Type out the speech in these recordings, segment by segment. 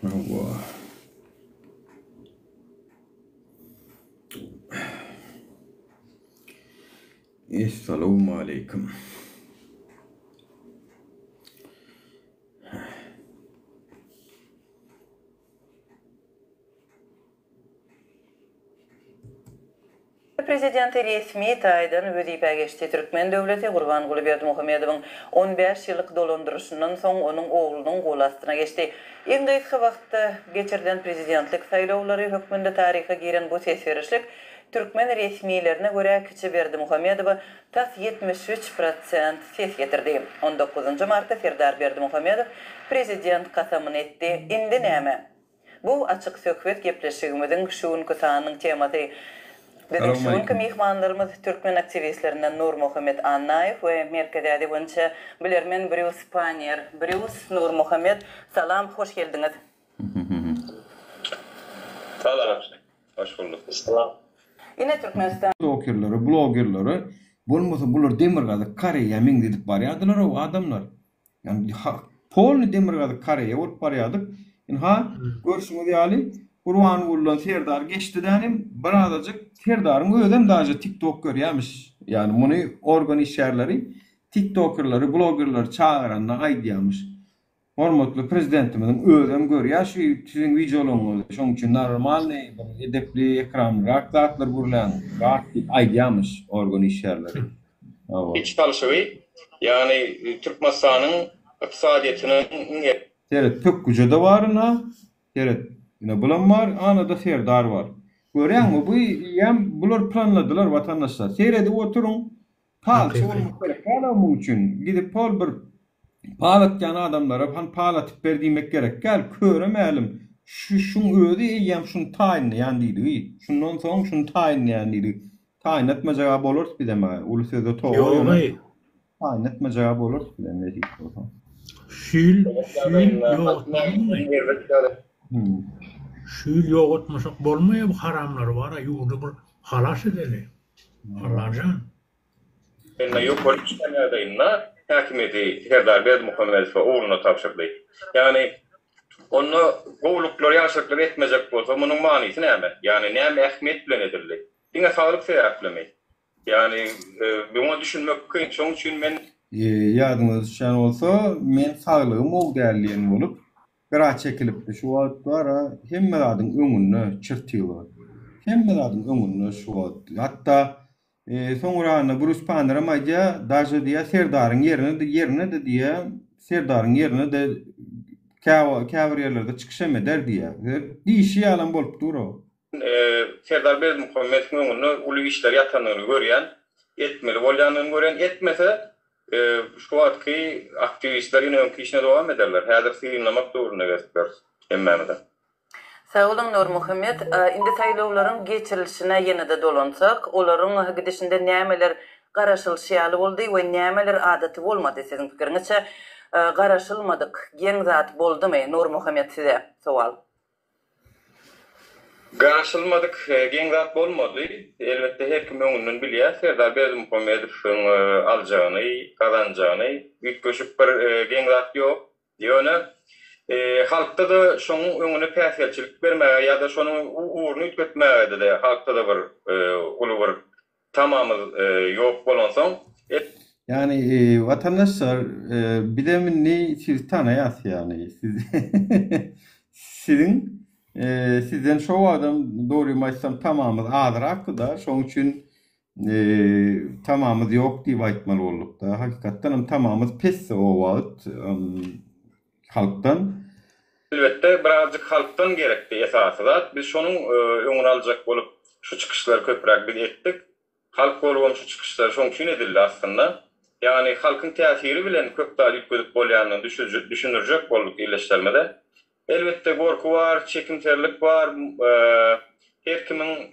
Allah. Esselamu aleyküm. Prezidenti resmi taydan vüzife geçti. Türkmen devleti Gurbanguly Berdimuhammedowyň 15 ýyllyk dolandyrşyndan soň onuň oğlunyň gol astyna geçdi. Iň gysga wagtda geçirilen prezidentlik saýlawlary hökmünde taryha giren bu sesverişlik Türkmen resmilerine göre Kiçi Berdimuhammedow tas 73% ses getirdi. 19 martda Serdar Berdimuhammedow prezident kasamyny etdi. Indi näme? Bu açyk söhbet gepleşigimiziň şuňky sanynyň temasy. Bizim şuňky mehmanlarymız Türkmen aktivistlerinden Nur Muhammed Annayev we Merkezde boýunça bilermen Bruce Panier. Bruce, Nur Muhammed, salam, hoş geldiňiz. Salam. Hoş bulduk. Salam. Ine Türkmenistan Blogerleri, bular demirgazy Koreýa meň edip barýardylar o adamlar. Yani polny demirgazy Koreýa bolup barýardyk. Görüşüňiz ýaly Gurbanguly Serdar geçdi denim, birazajyk Serdaryň özem daşy TikTok görýärmiş. Yani muny organ işgärleri, TikTokerlary, blogerler çağıranna aýdýarmış. Hormatly prezidentimiň özem görýär şu siziň videolaryňyzy. Şoň üçin normal, edepli, ekranly zatlar burlan, aýdýarmış organ işgärleri. Hiç çalışıwy, yani Türkmenistanyň iqtisadiýatynyň evet, tök güje de barına, evet. Yine bulan var, anada Serdar var. Görýärmi, bu hem bular planladylar watandaşlar. Seyredi oturun, palçy bolmak gerek. Palamı üçin gidip pol bir palatgan adamlara palatyp berdimek gerek. Gel köremelim. Şuň özi hem şuň taýinleýän diýdi. Şundan soň şuň taýinleýän diýdi. Taýin etmejegi bolar bizeme. Ulu sözde toýgy. Taýin etmejegi bolar bizeme diýdi. Şül ýogatmasak bolmaýar, bu haramlar var, ýurdu bir halas edeli. Halarjan. Enne ýok bolýarynda häkimeti Serdar Berdimuhammedow oğluna tapşyrdy. Yani onu gowluklary ýaşaklary etmejek bolsa, munyň manysy näme? Yani näme ähmiýet bilen edildi? Diňe saglyk sebäplenmi? Yani bunu düşünmek kyn. Şoň üçin men ýadyňyz şan bolsa, men saglygym ol dälýän bolup gara çekilipdi. Şu wagtlara hemme adyň öňüne çyrtylar. Hemme adyň öňüne şu wagt. Hatta soňra Bruce Panier aýdýa, daşy diýe Serdaryň ýerine de diýe, Serdaryň ýerine de käwirlerde çykyş emeder diýe. Diýişi ýalan bolup dur o. Serdar Berdimuhammedow öňüne uly işler ýatanyny görýän, etmeli bolýanyny görýän, etmese şu wagtky aktivistler ýene öňki işine dowam ederler. Häzir syýlamak dogruny geçipler. Hemmemede. Sağ olun Nur Muhammed. Indi saýlawlaryň geçirilişine ýene-de dolansak, olaryň gidişinde nämeler garaşylşýaly boldy we nämeler adaty bolmady siziň pikiriňizçe? Garaşylmadyk, geň zat boldymy? Nur Muhammed, size sowal. Garaşylmadyk, geň zat bolmady. Elbetde her kim öňünden bilýär, Serdar Berdimuhammedowyň aljagyny, kazanjagyny, büyük köşüp bir geň zat ýok. Ýöne halkda da şoň öňüne päsgelçilik bermäge ýa-da şonuň uğruny ütgetmäge de halkda da bir uly bir tamamy ýok bolan soň. Yani vatandaşlar bilemini siz tanıyas yani sizden şu adam doğru maçtan tamamız adır hakkıda şoň üçin tamamız yok diýip aýtmaly bolduk da hakykatdan tamamız pes o wagt halktan. Elbette birazcık halktan gerekdi esasy zat. Biz şonuň öňüne aljak bolup şu çykyşlary köpräk bir etdik. Halk bolup şu çykyşlar şoň üçin edildi aslında. Yani halkın täsiri bilen köp daha ýetgedip bolýanyny düşünürjek bolduk ýerleşdirmede. Elbette gorku var, çekimserlik var. Her kimiň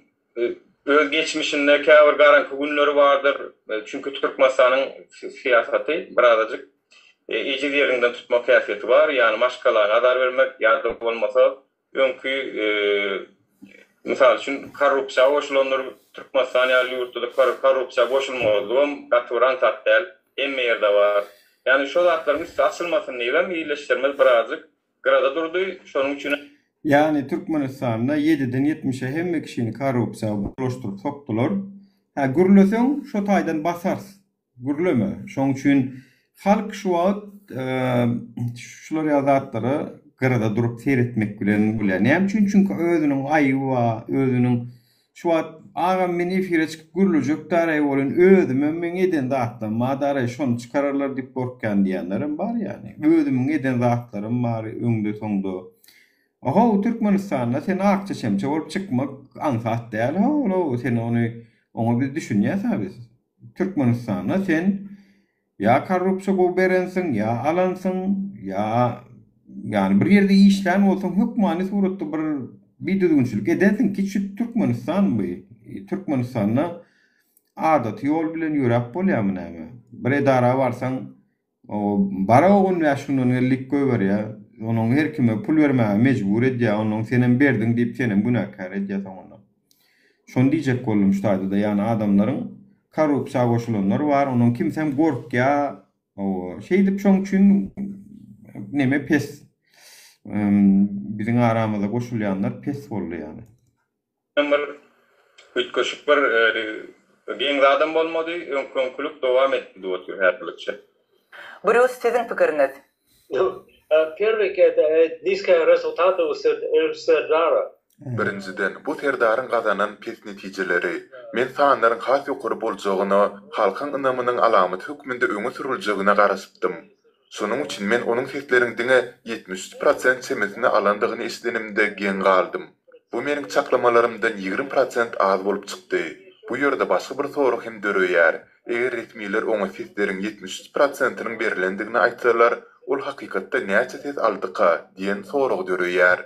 öz geçmişinde käbir garanky günleri vardır. Çünkü Türkmenistanyň siýasaty birazajyk ejiz ýerinden tutmak häsiýeti var. Yani maşgalaryna azar bermek ýa-da bolmasa öňkü misal üçin korrupsiýa goşulanlar Türkmenistan ýurtunda korrupsiýa goşulmagy gatyran satdal emme ýerde var. Yani şu zatlaryň açylmasyny diýen ýerleşdirmez birazcık Gırada durdu. Şonun üçin Yani Türkmenistan'da 7'den 70'e hemme kişini korrupsiya bulaştırıp soktular. Ha gürlöseň şo taýdan basarsy. Gürleme. Şoň üçin halk şu wagt şular ýazatdary gyrada durup seyretmek bilen bilýär. Näme üçin? Çünki özüniň aýyby bar, özüniň şu wagt agam men efire çykyp gürlejek daray bolan özüme men eden zatdan madara şonu çıkararlar diýip gorkýan diýenlerim bar ýani. Özümiň eden zatlarym bar öňde soňda. Aha Türkmenistan'da sen akça çemçe olup çıkmak ansat değil. Ha sen onu bir düşünýärsiň biz. Türkmenistan'da sen ya korrupsiya goberensin ya alansın ya yani bir yerde işlän bolsaň hökmany suratda bir düzgünçilik edensin ki şu Türkmenistan bu. Türkmenistan'da adat yol bilen ýörep bolýarmy näme? Bir edara barsaň o bara ogun ýaşynyň ellik goýber ya. Onun her kime pul vermeye mecbur edýär, onun senen berdin diýip senen günahkar edýär onda. Şonu diýjek boldum şu taýda da ýani adamlaryň korrupsiýa goşulanlar bar, onun kimsem gorkýar, o şey diýip şoň üçin neme pes. Biziň aramyzda goşulýanlar pes boldy ýani. bir hütköşük bir geň adam bolmady, öňkülük dowam etdi diýip her türlüçe. Bruce, siziň pikiriňiz? Первый низкий результаты у Сердара. Birinciden, bu serdarın kazanan pes netijeleri, men sanlaryň has ýokary boljagyna, halkyň ynamynyň alamaty hükmünde öňe sürüljegine garaşypdym. Şonuň üçin men onuň sesleriňdiňe 73% semesini alandygyny islenimde geň galdym. Bu meniň çaklamalarymdan 20% az bolup çykdy. Bu ýerde başga bir sorag hem döreýär. Eger resmiler oňa sesleriň 73%-nyň berilendigini aýtsalar, ol hakykatda näçe ses aldyka diýen sorag döreýär.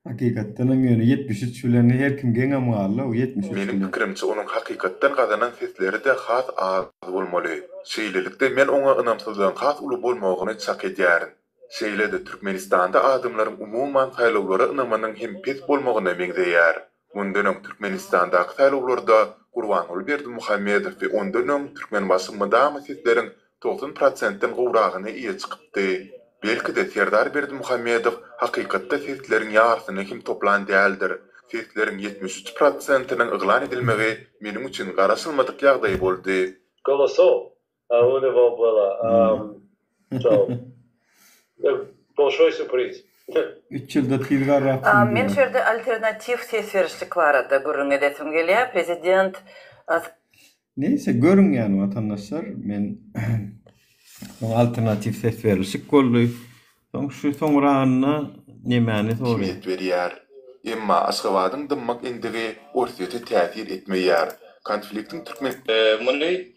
Hakykatdan ýöne 73 bilen her kim geň amalla o 73. Menin pikirimçe onuň hakykatdan gazanan sesleri de has az bolmaly. Şeýlelikde men oňa ynamsyzlygyň has uly bolmagyny çak edýärin. Şeýlede Türkmenistanda adamlaryň umumyň saýlawlara ynamanyň hem pes bolmagyna meňzeýär. Mundan öň Türkmenistandaky saýlawlarda Gurbanuly Berdimuhammedow we ondan öň Türkmen basymynda sesleriň 90%-den gowragyny iýe çykypdy. Belki de Serdar Berdimuhammedow hakykatda sesleriň ýarsyny kim toplan däldir. Sesleriň 73%-nyň yglan edilmegi meniň üçin garaşylmadyk ýagdaý boldy. Голосов. У него было большой сюрприз. 3 ýylda tilgar Men şerde alternativ ses verişlik barada gürrüň edesim gelýär. Prezident neyse görün yani vatandaşlar men alternatif ses verişik golly. Şu soňragyna nemäni soruyor. Kimiyet berýär. Emma Aşgabatyň dymmak endigi orsiýete täsir etmeýär. Konfliktiň Türkmen Muny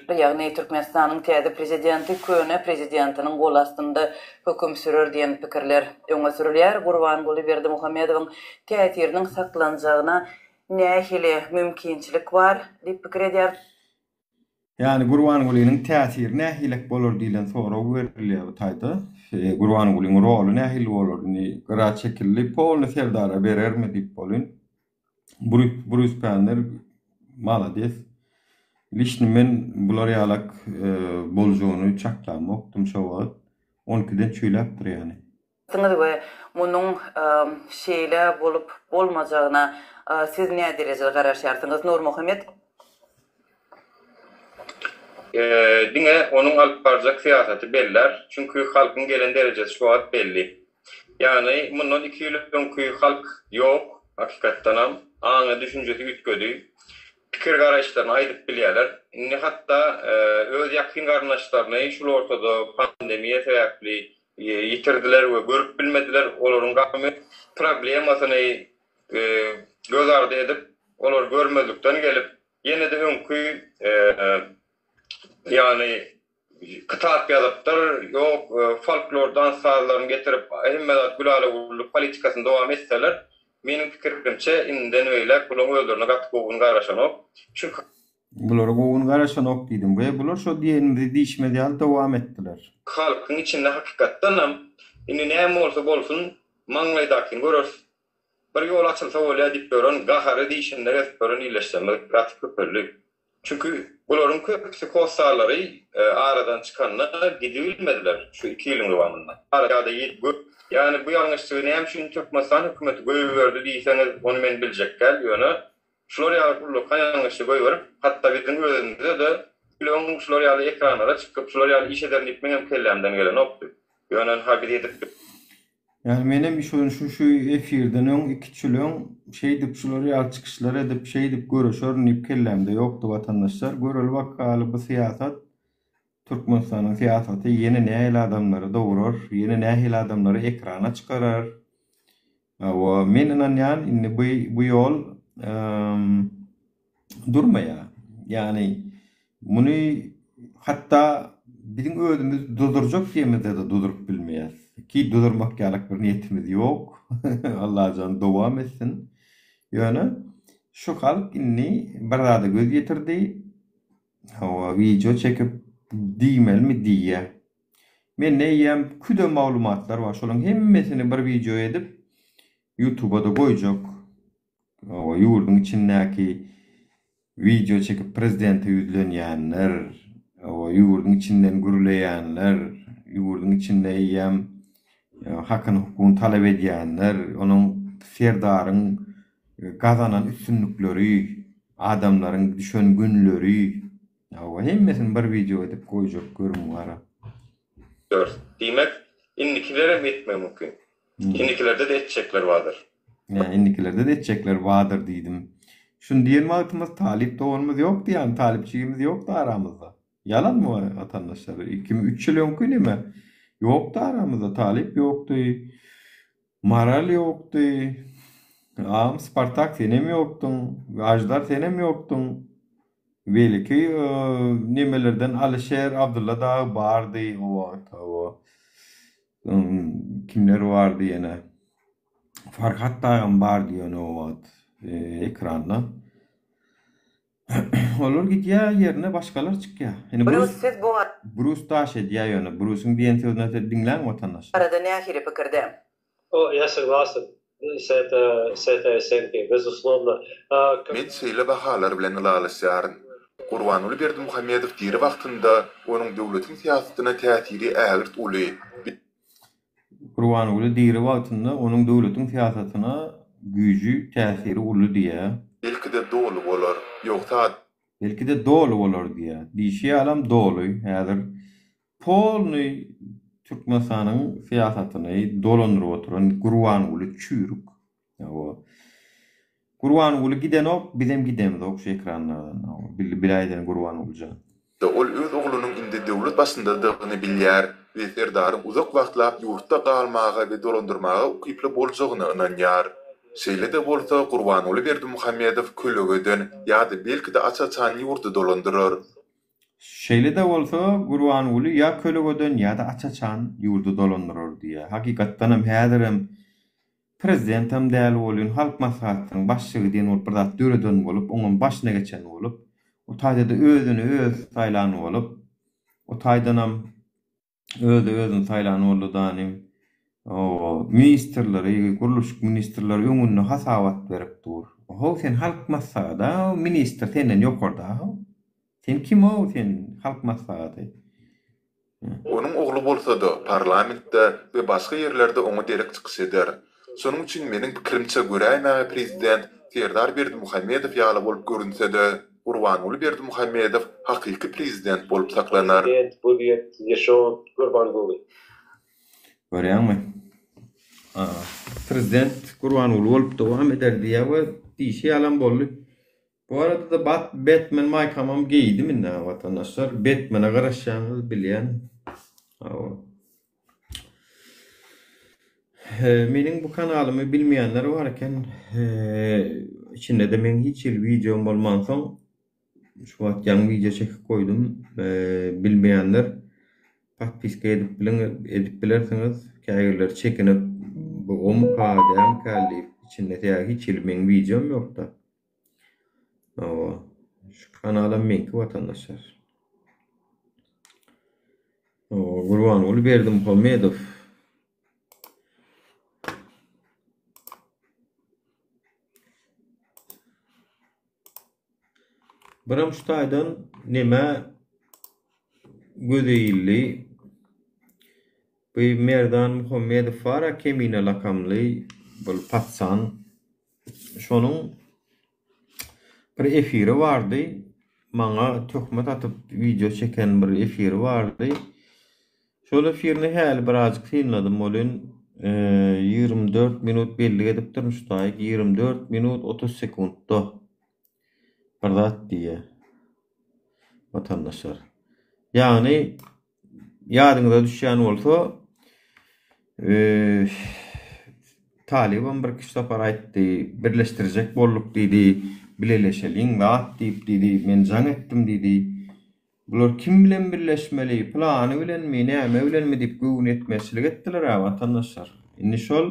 ýagny Türkmenistanyň täze prezidenti köne prezidentiniň gol astynda höküm sürür diýen pikirler öňe sürilýär. Gurbanuly Berdimuhammedowyň täsiriniň saklanjagyna nähili mümkinçilik bar diýip pikir edýär. Yani Gurbanulynyň täsiri nähilek bolar diýilen sorag berilýär bu taýda. Gurbanulynyň rolu nähili bolar? Gara çekilli polny Serdara berermi diýip bolyn. Bruce Banner malades. Lişni men bular ýalak boljugyny çaklamokdym şowat. 12-den çüýläpdir ýani. Syňyz we munyň şeýle bolup bolmajagyna siz näme derejede garaşýarsyňyz Nurmuhammed? Diňe onuň alyp barjak siýasaty beller. Çünki halkyň gelen derejesi şu wagt belli. Ýani mundan 2 ýyl öňki halk ýok, hakykatdan ham aňa düşünjesi ütgedi. Pikir garaşlaryny aýdyp bilýärler. Indi hatda öz ýakyn garnaşlaryny şu ortada pandemiýa sebäpli ýitirdiler we görüp bilmediler. Olaryň gamy problemasyny göz ardy edip, olar görmezlikden gelip ýene de öňki ýani kitap ýazypdyr, ýok folklor danslaryny getirip hemmedat gülale uly politikasyny dowam etseler, meniň pikirimçe inden öýle bular özlerine gatyp goýun garaşanok. Çünki Bular goýun garaşanok diýdim. Bular şo diýenimde diýişmedi dowam etdiler. halkyň içinde hakykatdan ham indi näme bolsa bolsun maňlaýdakyny görür. Bir ýol açylsa bolýar diýip görün, gahary diýişinde gören ýyleşdirmek pratik köpürlük. Çünki bularyň köpüsi kostarlary aradan çykanlar gidibilmediler şu 2 ýylyň dowamında. Arada Yani bu ýalňyşlygyny hem şunu Türkmenistan hökümeti goýberdi diýseňiz, onu men biljek gel ýöne. Şular ýaly bu ýalňyşlygy goýberip, hatda bizim özümizde de bilen şular ýaly ekranlara çykyp, şular ýaly iş eden etmeňem kellemden gelen opdy. Ýöne ha bir edip Yani menem şu efirden öň ikiçilen şey dip şular ýaly çykyşlar edip şey dip görüşörnip kellemde ýokdy watandaşlar. Göreli bakaly bu siýasat Türkmenistanyň siýasaty ýene nähili adamlary dowurar, ýene nähili adamlary ekrana çykarar. Wa men inanýan indi bu ýol durmaýar. Yani muny hatda bizim özümüz dudurjak diýmede de dudurup bilmeýär. Ki dudurmak ýalyk bir niýetimiz ýok. Allah jan dowam etsin. Ýöne şu halk inni bir zada göz ýetirdi. Hawa video çekip diýmelmi diýýär. Men näýem küde maglumatlar bar. Şolaryň hemmesini bir video edip YouTube'a da goýjak. Hawa ýurdun içindäki video çekip prezidente ýüzlenýänler, hawa ýurdun içinden gürleýänler, ýurdun içinde ýem hakyny hukukyny talap edýänler, onuň serdaryň gazanan üstünlükleri, adamlaryň düşen günleri, hawa hemmesini bir video edip goýjak görmüňlara. Demek indikilere mi etme mümkün? İndikilerde de etçekler vardır. Yani indikilerde de etçekler vardır diýdim. Şunu diýen wagtymyz talip doğanymyz ýokdy, ýani talipçigimiz ýokdy aramyzda. Yalan mı vatandaşlar? 2-3 ýyl öňkü nime? Ýokdy aramyzda talip ýokdy. Maral ýokdy. Spartak senem ýokdyň. Ajdar senem ýokdyň. Belki nimelerden Alişer Abdulla da bardy o wagtda. Kimler vardı ýene? Farhat dagam bardy ýene o wagt ekranda. Olur gitýär ýerine başgalar çykýar. Yani Bruce, siz bu Bruce taş edýär ýöne. Bruce'un diýen sözüne dinläň watandaş. arada nähili pikirde? Я согласен с этой оценкой, безусловно. Men şeýle bahalar bilen ýalaşýaryn. Gurbanuly Berdimuhammedow diri wagtynda onuň döwletiň siýasatyna täsiri ägirt uly. Gurbanuly diri wagtynda onuň döwletiň siýasatyna güýji täsiri uly diýär. Belki de dolu bolar, ýoksa Belki de dolu bolar diýär. Diýşi alam dolu. Häzir polny Türkmenistanyň siýasatyny dolandyryp oturan Gurbanuly çürük. Ýa Gurbanuly gidenok, bizem gidemiz ok şu ekranlardan. Bilaýdan Gurbanulja. ol öz oglunyň indi döwlet başyndadygyny bilýär we serdaryň uzak wagtlap ýurtda galmagy we dolandyrmagy ukyply boljagyny inanýar. Şeýle de bolsa Gurbanuly Berdimuhammedow kölөгeden ýa-da belki de açaçan ýurtda dolandyrar. Şeýle de bolsa Gurbanuly ýa kölөгeden ýa-da açaçan ýurtda dolandyrar diýär. Hakykatdan hem häzirim prezidentim däl bolýan halk maslahatynyň başçygy diýen bir zat döredän bolup, onuň başyna geçen bolup, o taýda özüni öz saýlany bolup, o taýdanam özüni saýlany boldydanym o ministrleri, guruluş ministrleri öňünde hasabat berip dur. O sen halk maslahada ministr senden ýokarda. Sen kim o sen halk maslahady? Onuň oglu bolsa da parlamentde we başga ýerlerde oňa derek çykyş eder. Şonuň üçin meniň pikirimçe göräýme prezident Serdar Berdimuhammedow ýaly bolup görünse de Gurbanuly Berdimuhammedow hakyky prezident bolup saklanar. Президент будет решен Гурбангулы. Görýärmi? Prezident Gurbanuly bolup dowam eder diýär we diýişi alan boldy. Bu arada da Batman maykamam giydi minna vatandaşlar. Batman'a garaşýanyňyzy bilýän. Meniň bu kanalymy bilmeýänler barken, içinde de men hiç ýyl videom bolmansoň şu wagt ýa video çekip koydum. Bilmeýänler podpiska edip bilersiňiz. Käýerler çekinip bu omkadam kaldy içinde ýa hiç ýyl men videom ýokda. Şu kanalym menki vatandaşlar. Gurbanuly Berdimuhammedow Biram şu taýdan näme gözeýildi? Bu Merdan Muhammedov var Kemine lakamlı bul patsan. Şonun bir efiri vardı. Maňa töhmet atyp video çeken bir efiri vardı. Şol efirini häl birazjyk synladym bolun 24 minut belli edip durmuşdy. 24 minut 30 sekundda. Birdat diye. Vatandaşlar. Yani ýadyňyza düşýän bolsa Taliban bir kitapar aýtdy, birleşdirjek bolduk diýdi, bileleşeliň we at diýip diýdi, men jaň etdim diýdi. Bular kim bilen birleşmeli, plany bilenmi, näme bilenmi diýip göwün etmeslik etdiler ha vatandaşlar. Indi şol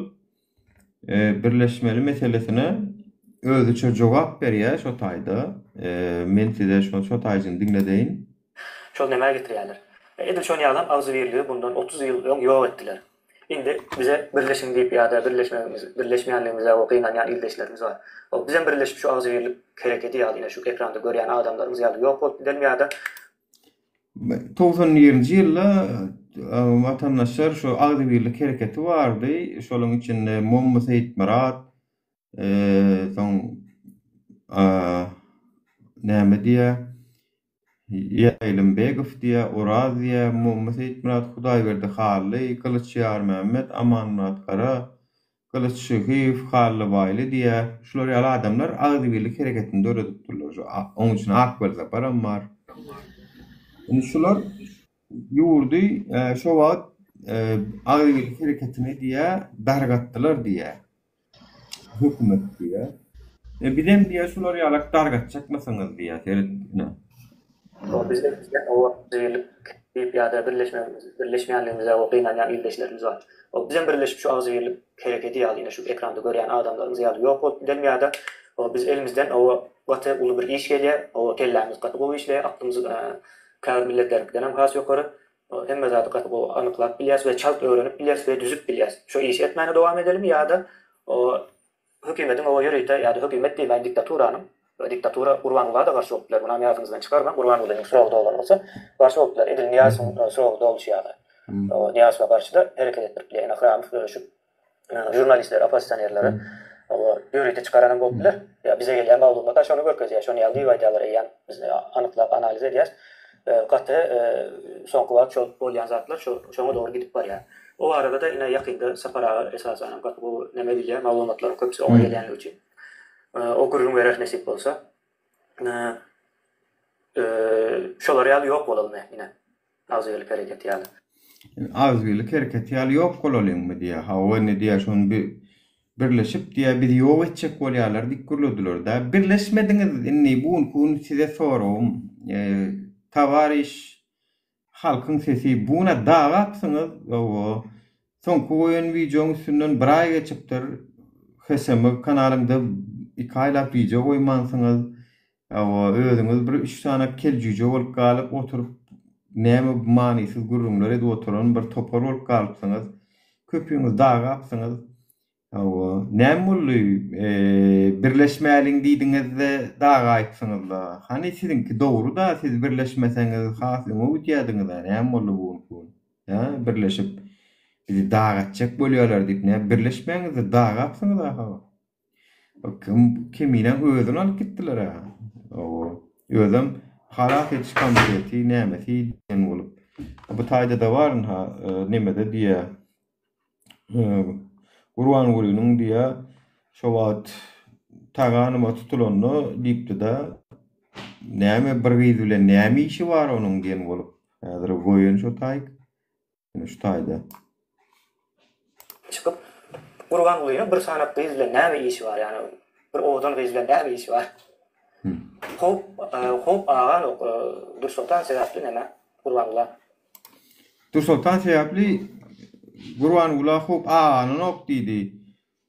birleşmeli meselesine özüçe jogap berýär şo taýda. Men size şo taýjyny dinledeýin. Şol näme getirýärler? Edil şonu ýalan agzy berligi bundan 30 ýyl öň ýok etdiler. Indi bize birleşin diýip ýa-da birleşmeýänligimize okynan ýa ildeşlerimiz var. O bizem birleşip şu agzy berlik hereketi ýaly şu ekranda görýän adamlarymız ýaly ýok bolup gidelmeýärdi. 90-njy ýylda vatandaşlar şu agzy berlik hereketi bardy. Şoluň içinde Muhammed Seyit Murat, soň näme diýe Ýaýlymbegow diýe, Oraz diýe, Muhammed Seyit Murat, Hudaýberdi Hally, Kılıçýar Mehmet, Aman Murat Kara, Kılıç Şyhyf, Hally Baýly diýe, şular ýaly adamlar agzy birlik hereketinde öredip durlar. Onuň üçin akbarda param bar. Indi şular ýurdy, şo wagt agzy birlik hereketine diýe dargatdylar diýe. Hökümet diýe. Birem diýe şular ýalak dargatjakmasaňyz diýe, seretine. O bizden o birlik diýip ýa-da birleşmeýänligimize okynan ýa ildeşlerimiz var. O bizem birleşip şu agzy birlik hereketi ýaly şu ekranda görýän adamlarymız ýaly ýok bolup gidelmeýärdi. O biz elimizden o wagty uly bir iş gelýär, o kellämiz gaty bu işle aklymyzy kär milletlerden hem has ýokary. Hemme zady gaty bu anyklap bilýäs we çalp öwrenip bilýäs we düzüp bilýäs. Şu iş etmäne dowam edelim ýa-da o hökümetin o ýöreýte ýa-da hökümet diýen diktatura Gurbanullah'a da karşı oldular. Bunu ameliyatımızdan çıkarma. Gurbanullah'ın sorogda olan olsa karşı oldular. Edil Niyaz'ın sorogda oluşu yani. O Niyaz'a karşı da hareket ettirip yani akramı şu jurnalistler, apazisionerleri yürüyte çıkaranın oldular. Ya bize gelen mağlumata şunu görkez ya. Şunu yaldığı vaydaları yani biz anıtlap analiz ediyaz. Katı son kuvvet şol olyan zatlar şuna doğru gidip var ya. O arada da yine yakında sapara esasen katı bu nemediyle mağlumatların köpüsü ona gelen için. O gururun verer nesip olsa şolar ýaly ýok bolalmy ine agzy birlik hereketi ýaly. Agzy birlik hereketi ýaly ýok bolalmy diýe. Ha o ne diýe şonu birleşip diýe bir ýok etjek bolýarlar dik gürlediler da. Birleşmediňiz inni bunu size sorum. Tawariş halkyň sesi buna dagapsyňyz o soňky oýun videoň üstünden bir ay geçipdir. Hesemy kanalymda 2 aýlap video goýmansyňyz, özüňiz bir 3 tane keljüje bolup galyp oturup näme manysyz gurrunlar edip oturan bir topar bolup galypsyňyz, köpüňiz dagapsyňyz, näme boldy birleşmäliň diýdiňizde dagaýtsyňyz da. Hani sizinki dogry da siz birleşmeseňiz hasyňy ütýädiňiz da näme boldy bu? Ya birleşip bizi dagatjak bolýarlar diýip näme birleşmeňiz dagapsyňyz da. Kemine özüni alıp gittiler ha. Özüm halat etiş komiteti nämesi diýen bolup. Bu taýda da baryn ha nemede diýe. Gurban Gulynyň diýe şo wagt taganyma tutulanyny diýipdi da näme bir gyz bilen näme işi bar onuň diýen bolup. Häzir goýun şo taýk. Şu taýda. Çıkıp Gurban Gulynyň bir sanap gyz bilen näme işi bar yani bir oğdan gyz bilen näme işi bar. Hop ağan Dursultan sebäpli näme Gurbanullah. Dursultan sebäpli Gurbanullah hop ağanyny ok diýdi.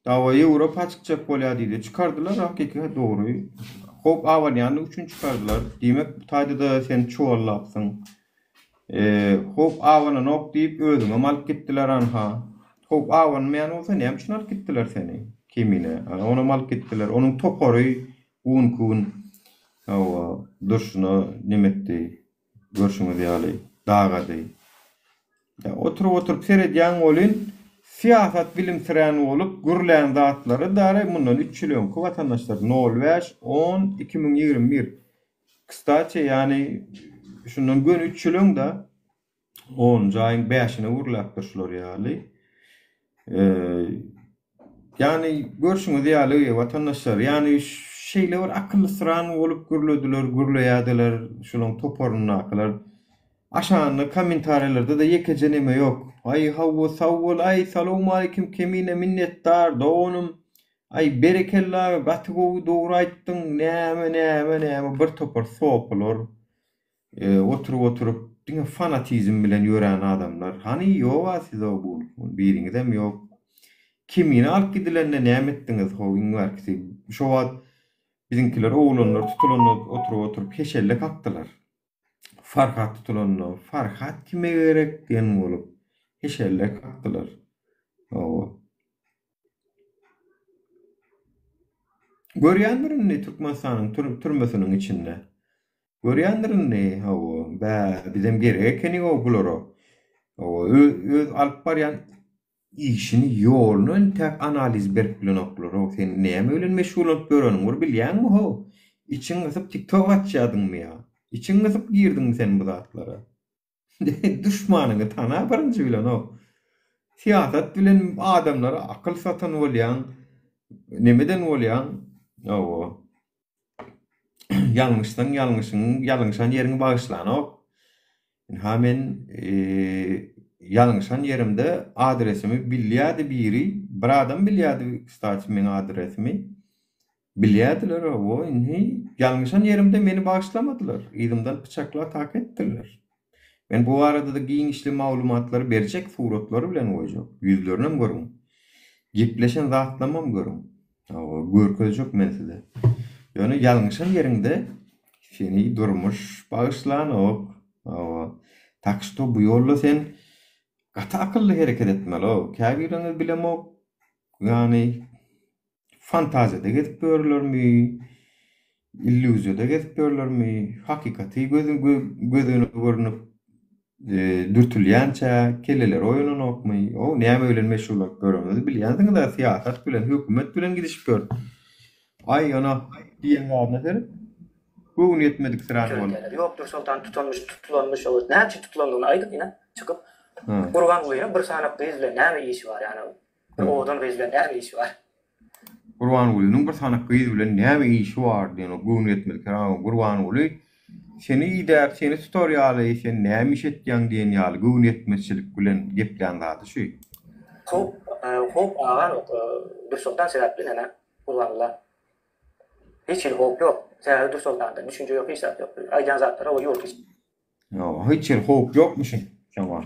Dawa Ýewropa açykjak bolýar diýdi. Çıkardylar hakykati dogry. Hop ağanyny üçin çıkardylar. Diýmek bu taýda da sen çoğallapsyň. Hop ağanyny ok diýip özüňe alyp gitdiler anha. Hop ağanmayan olsa näme üçin alyp gitdiler seni? Kimine? Onu alyp gitdiler. Onuň topary kun durşuna nimetdi. Görşüňiz ýaly dagady. Ya oturup seyrediyen olun siyasat bilimsiren olup gürleyen zatları dara bundan 3 yılın ku vatandaşlar 05 10 2021 kısaça yani şundan gün 3 yılın da 10 ayın 5'ine vurulaptırşlar yani. Yani görüşüňiz ýaly vatandaşlar yani şeyler var akıllı sıran olup gürlediler, gürleýärdiler, şulan toporunu akılar. Aşağıda komentarlarda da yekece neme yok. Ay havva savvul ay salamu aleyküm kemine minnettar doğunum. Ay berekella batıgovu doğru ayttın neme bir topor sopulur. Oturup dine fanatizm bilen yören adamlar. Hani yok siz o bu birinizem yok. Kimine alıp gidilenle näme etdiňiz hoýun var ki şu wagt bizimkiler oğlanlar tutulanlar oturup heşelle kaktılar. Farhat tutulanlar Farhat kime gerek diyen olup heşelle kaktılar. Görýändirin ne Türkmenistan'ın türmesinin içinde. Görýändirin ne bizim gerek keni o buloro. Öz alıp baryan işini yolunu tek analiz berip bilen oklar. O sen näme bilen meşgul olup görönüň bar bilýänmi ho? İçiň gysyp TikTok atjadymmy ya? İçiň gysyp girdiňmi sen bu zatlara? Düşmanyny tana barynjy bilen o. Siyasat bilen adamlara akıl satan bolýan, nemeden bolýan? O. Ýalňyşan ýeriňi bagyşlan o. Hamen ýalňyşan ýerimde adresimi bilýärdi biri, bir adam bilýärdi kısaça meniň adresimi. Bilýärdiler o, ýalňyşan ýerimde meni bagyşlamadylar. Ýerimden bıçakla tak etdiler. Men bu arada da giňişli maglumatlary berjek suratlary bilen goýjak. Ýüzlerini görüň. Gepleşen zatlamam görüň. Görkezjek men size. Ýöne ýalňyşan ýerinde seni durmuş bagyşlanok. Tak što bu ýolda sen gata akıllı hareket etmeli o. Käbiriniz bilemok. Yani fantaziyada gezip görürlermi? İllüzyada gezip görürlermi? Hakikati gözüne görünüp dürtülýänçä kelleler oýlanokmy? O näme bilen meşgullyk görüňiz bilýänsiňiz da siyasat bilen, hökümet bilen gidişip gör. Ay ana diýen wagtlar bu yetmedik sıran bol. Yoktur sultan tutulanmış olur. Näçe tutulandığını aýdyp ýene çykyp Gurban Guluyna bir sanap izle näme işi var yani. Odan izle näme işi var. Gurban Guluynyň bir sanap izle näme işi var diýen gün yetmedik. Gurban Guluy seni idap, seni tutorialy, sen näme iş etdiň diýen ýaly gün yetmezçilik bilen geplen zady şu. Hop agan bir sultan sebäpli näme Gurbanlar. Hiç hop yok. Sen dur sultandan düşünce yok, hiç yok. Aýdan zatlara o ýol geçip. Hiç hop yokmuşyň. Şoňa.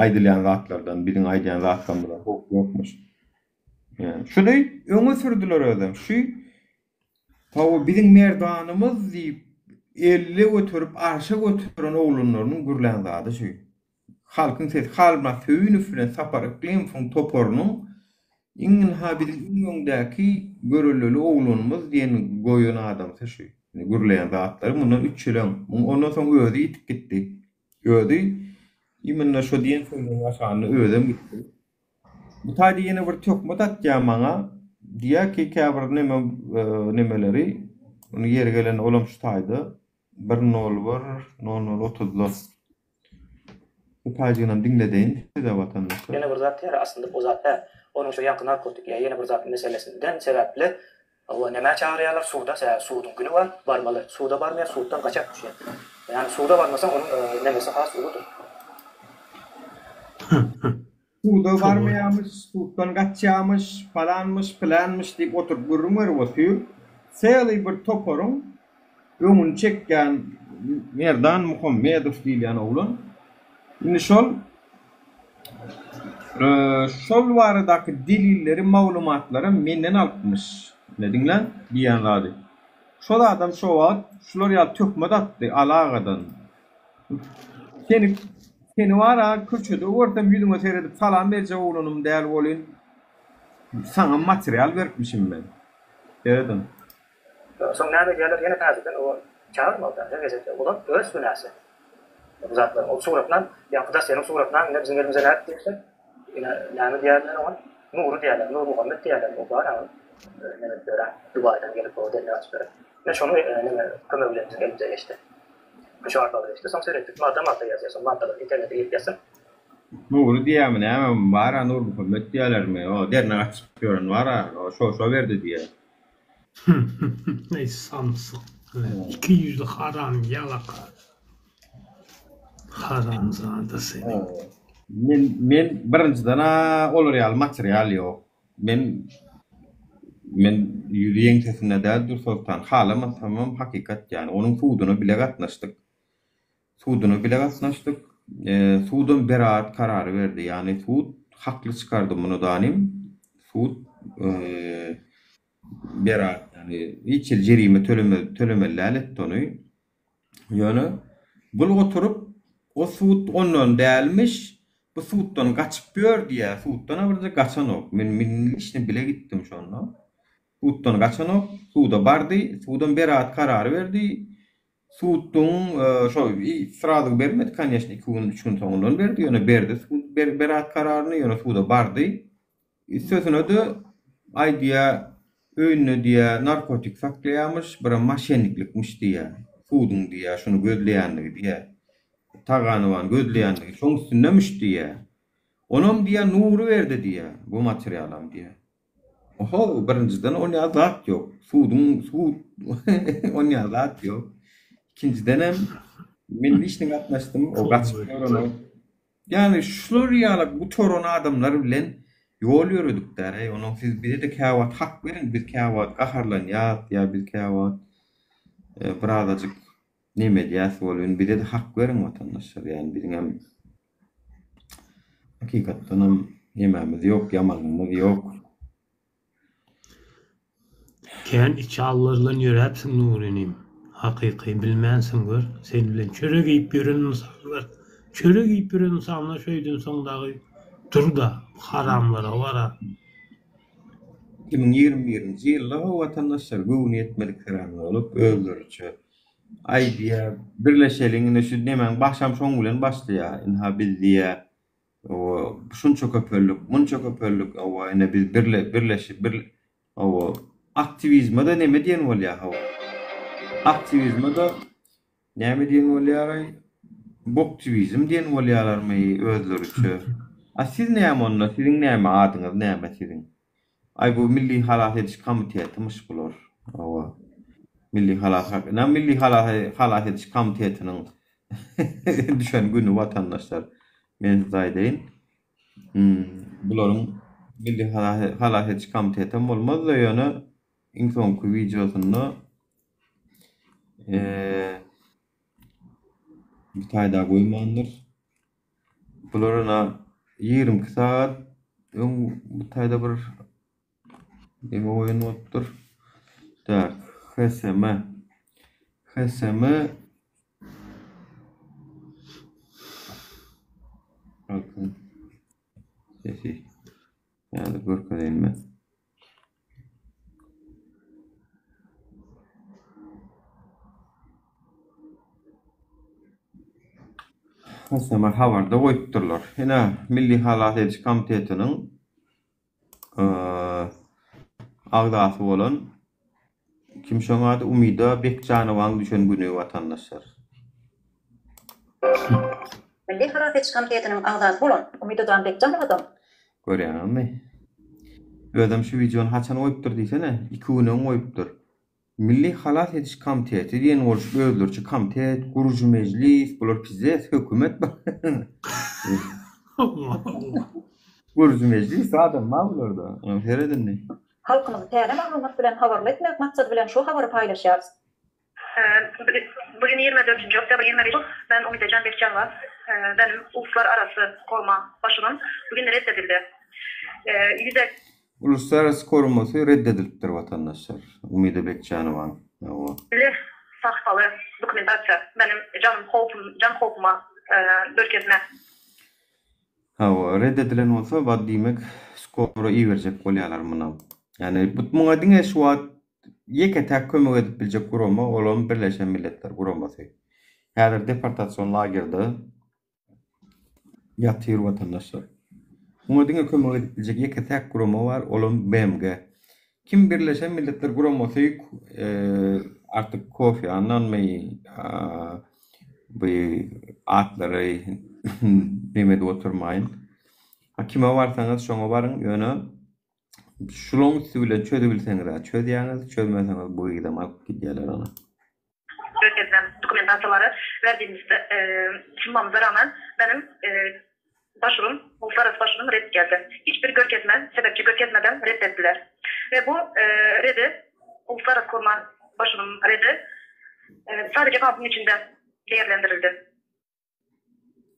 Aýdylýan zatlardan biriň aýdýan zatdan bilen hop yokmuş. Şuny öňe sürdüler özüm. Şu taw biziň merdanymyz diýip 50 götürüp arşa götüren oğlanlaryň gürlen zady şu. Halkyň ses halma söýünüp bilen saparyklyň fon toporunyň iňin ha biziň öňdäki görüleli oğlanymyz diýen goýun adam şu. Gürleýän zatlary mundan 3 ýyl ondan soň özi itip gitdi. Özi imenle şu diýen söýüň aşagyny özüm gitdi. Bu taýda ýene bir tökme datýar maňa. Diýär ki käbir nemeleri onu ýere gelen olam şu taýda 101 Bu taýdyny dinledeň de vatandaşlar. Ýene bir zat ýer aslında o zatda onun şu ýakyn narkotik ýene bir zat meselesinden sebäpli o näme çağırýarlar suwda, suwdyň güni var, barmaly. Suwda barmaýar, suwdan gaçak düşýär. Yani suwda barmasaň onun nemesi has uludur. Suwda barmaýarmyş, suwdan gaçýarmyş, falanmyş, planmyş diýip oturup gürrüňer bolýar. Sely bir toporuň öňüni çekýän Merdan Muhammedow diýilýän oglan. Indi şol baradaky delilleri, maglumatlary menden alpmyş. Nediňler? Diýen zady. Şol adam şo wagt şular ýaly tökme datdy alagadan. Seni wara köçede ortam ýüzüňe seredip salam berje oglanym däl bolyn. Sana material beripmişim ben. Gördün. Soň näme gelýär ýene täzeden o çağırmadan gazete olan öz günäsi. Zatlar o suratdan ya Kıdasya'nın suratdan ne bizim elimize ne derse yani diğerler olan Nuru diyorlar, Nur Muhammed diyorlar. O var ama ne böyle Dubai'den gelip o denli açtılar. Ne şunu ne kömürlerimizin elimize geçti. Şu arkaları işte son söyledik. Madem yazıyorsun, madem internete gidip yazsın. Nuru diyemem hemen var Nur Muhammed diyorlar mı? O derine açıklıyorum var o şu verdi diye. Ne samsın. 200'lü haram yalaka. Haram zada seni. Men birinciden olur ya materyal yok. Men yürüyen sesine de dur sultan halama tamam hakikat yani onun suudunu bile katlaştık. Suudun beraat kararı verdi yani suud haklı çıkardı bunu danim. Suud beraat yani hiç cerime tölemeli etti onu. Yani bul oturup o suud onun değilmiş. Bu suuddan kaçıp gör diye suuddan birde kaçan ok. Men işine bile gittim şu anda. Suuddan kaçan ok. Suuda bardı. Suudun beraat kararı verdi. Suudun sıradık vermedi. Kanyaşın 2 gün 3 gün sonundan verdi. Yani berdi. Suud beraat kararını yani suuda bardı. Sözünü de ay diye öğünü diye narkotik saklayamış. Bir maşenliklikmiş diye. Suudun diye şunu gözleyenlik diye. Taganıvan gözleyenlik. Şoň üstündemiş diye. Onam diye nuru verdi diye. Bu materyalam diye. Oho birinciden on yazat yok. Suud on yazat yok. İkinciden hem men işine gatnaşdym. O gaçypdyr. Yani şular ýaly bu toron adamlar bilen yol yürüdük der. Onun siz bir de käwat hak verin, bir käwat gaharlan ya bir käwat birazajyk neme diýäs bolýan, bir de hak verin vatandaşlar. Yani bizim hem hakikatdan hem nememiz yok, yamanlığımız yok. Ken içi allırlan yörepsin Nurinim. Hakiki bilmensin gör. Sen bilen çöre giyip yören insanlar. Çöre giyip yören insanlar şöydün sondağı dur da haramlara vara. 2021-nji ýylda vatandaşlar göwün etmeliklerini olup öldürüçü. Ay diýe birleşeliňine şu nemen başam şoň bilen başlaýar. Inha bildiýe o şunça köpörlük, munça köpörlük o ene biz birleşip o aktivizmde neme diýen bolýar ha. Aktivizmde neme diýen bolýar? Boktivizm diýen bolýarlarmy özleriçe. Siz näme onda? Siziň näme adyňyz näme siziň? Ay bu Milli Halat Ediş Komitetimiz bular. O Milli Halat Ediş Komitetiniň düşen günü vatandaşlar men zaýdaýyn. Bularyň Milli Halat Ediş Komiteti bolmaz da ýöne iň soňky videosyny bir taýda goýmandyr. Bularyna 20 saat bu taýda bir neme oýun otdur. Tak, HSM bakın. Sesi. Yani görkezilme. HSM habarda goýupdyrlar. Hina Milli Halat Ediş Komitetiniň agdasy bolan kimşoň ady Umida Bekjanowaň düşen güni vatandaşlar. Milli Halat Ediş Komitetiniň agdasy bolan Umida Bekjanowaň görýärmi? Ödem şu videonu haçan goýupdyr diýsene, 2 güne goýupdyr. Milli Halat Ediş Komiteti diýen bolşy özlerçi komitet, gurucu meclis, bular pizet, hökümet. Gurucu meclis adam ma bularda. Heredinni. halkymyzy täze maglumat bilen habarly etmek maksady bilen şu habary paýlaşýarys. Bugün 24. oktyabr 21. Ben Umida Bekjanowaň. Benim uluslararası koruma başynyň bugün reddedildi. Uluslararası koruması reddedilipdir vatandaşlar. Umida Bekjanowaň. Sahtalı dokumentasiýa benim can hopuma bölkezme. Reddedilen olsa wat diýmek skora iyi berjek bolýarlar muny. Yani bu muňa diňe şu wagt ýeke tek kömek edip biljek gurama, olam Birleşen Milletler guramasy. Häzir deportasiyon lagerde ýatyr watandaşlar. Muňa diňe kömek edip biljek ýeke täk gurama bar, olam BMG. Kim Birleşen Milletler Guramasy artık Kofi Annan my bu atlary demedi oturmayın. Kime barsaňyz şoňa baryň, ýöne şuloň üstüne çödebilseňiz, çödýäňiz, çözmeseňiz bu gidem alyp gidýärler ona. Öteden dokumentasyonları verdiğimizde sunmamıza rağmen benim başvurum, uluslararası başvurum red geldi. Hiçbir görkezme, sebepçi görkezmeden reddettiler. Ve bu reddi, uluslararası koruma başvurum reddi sadece kampın içinde değerlendirildi.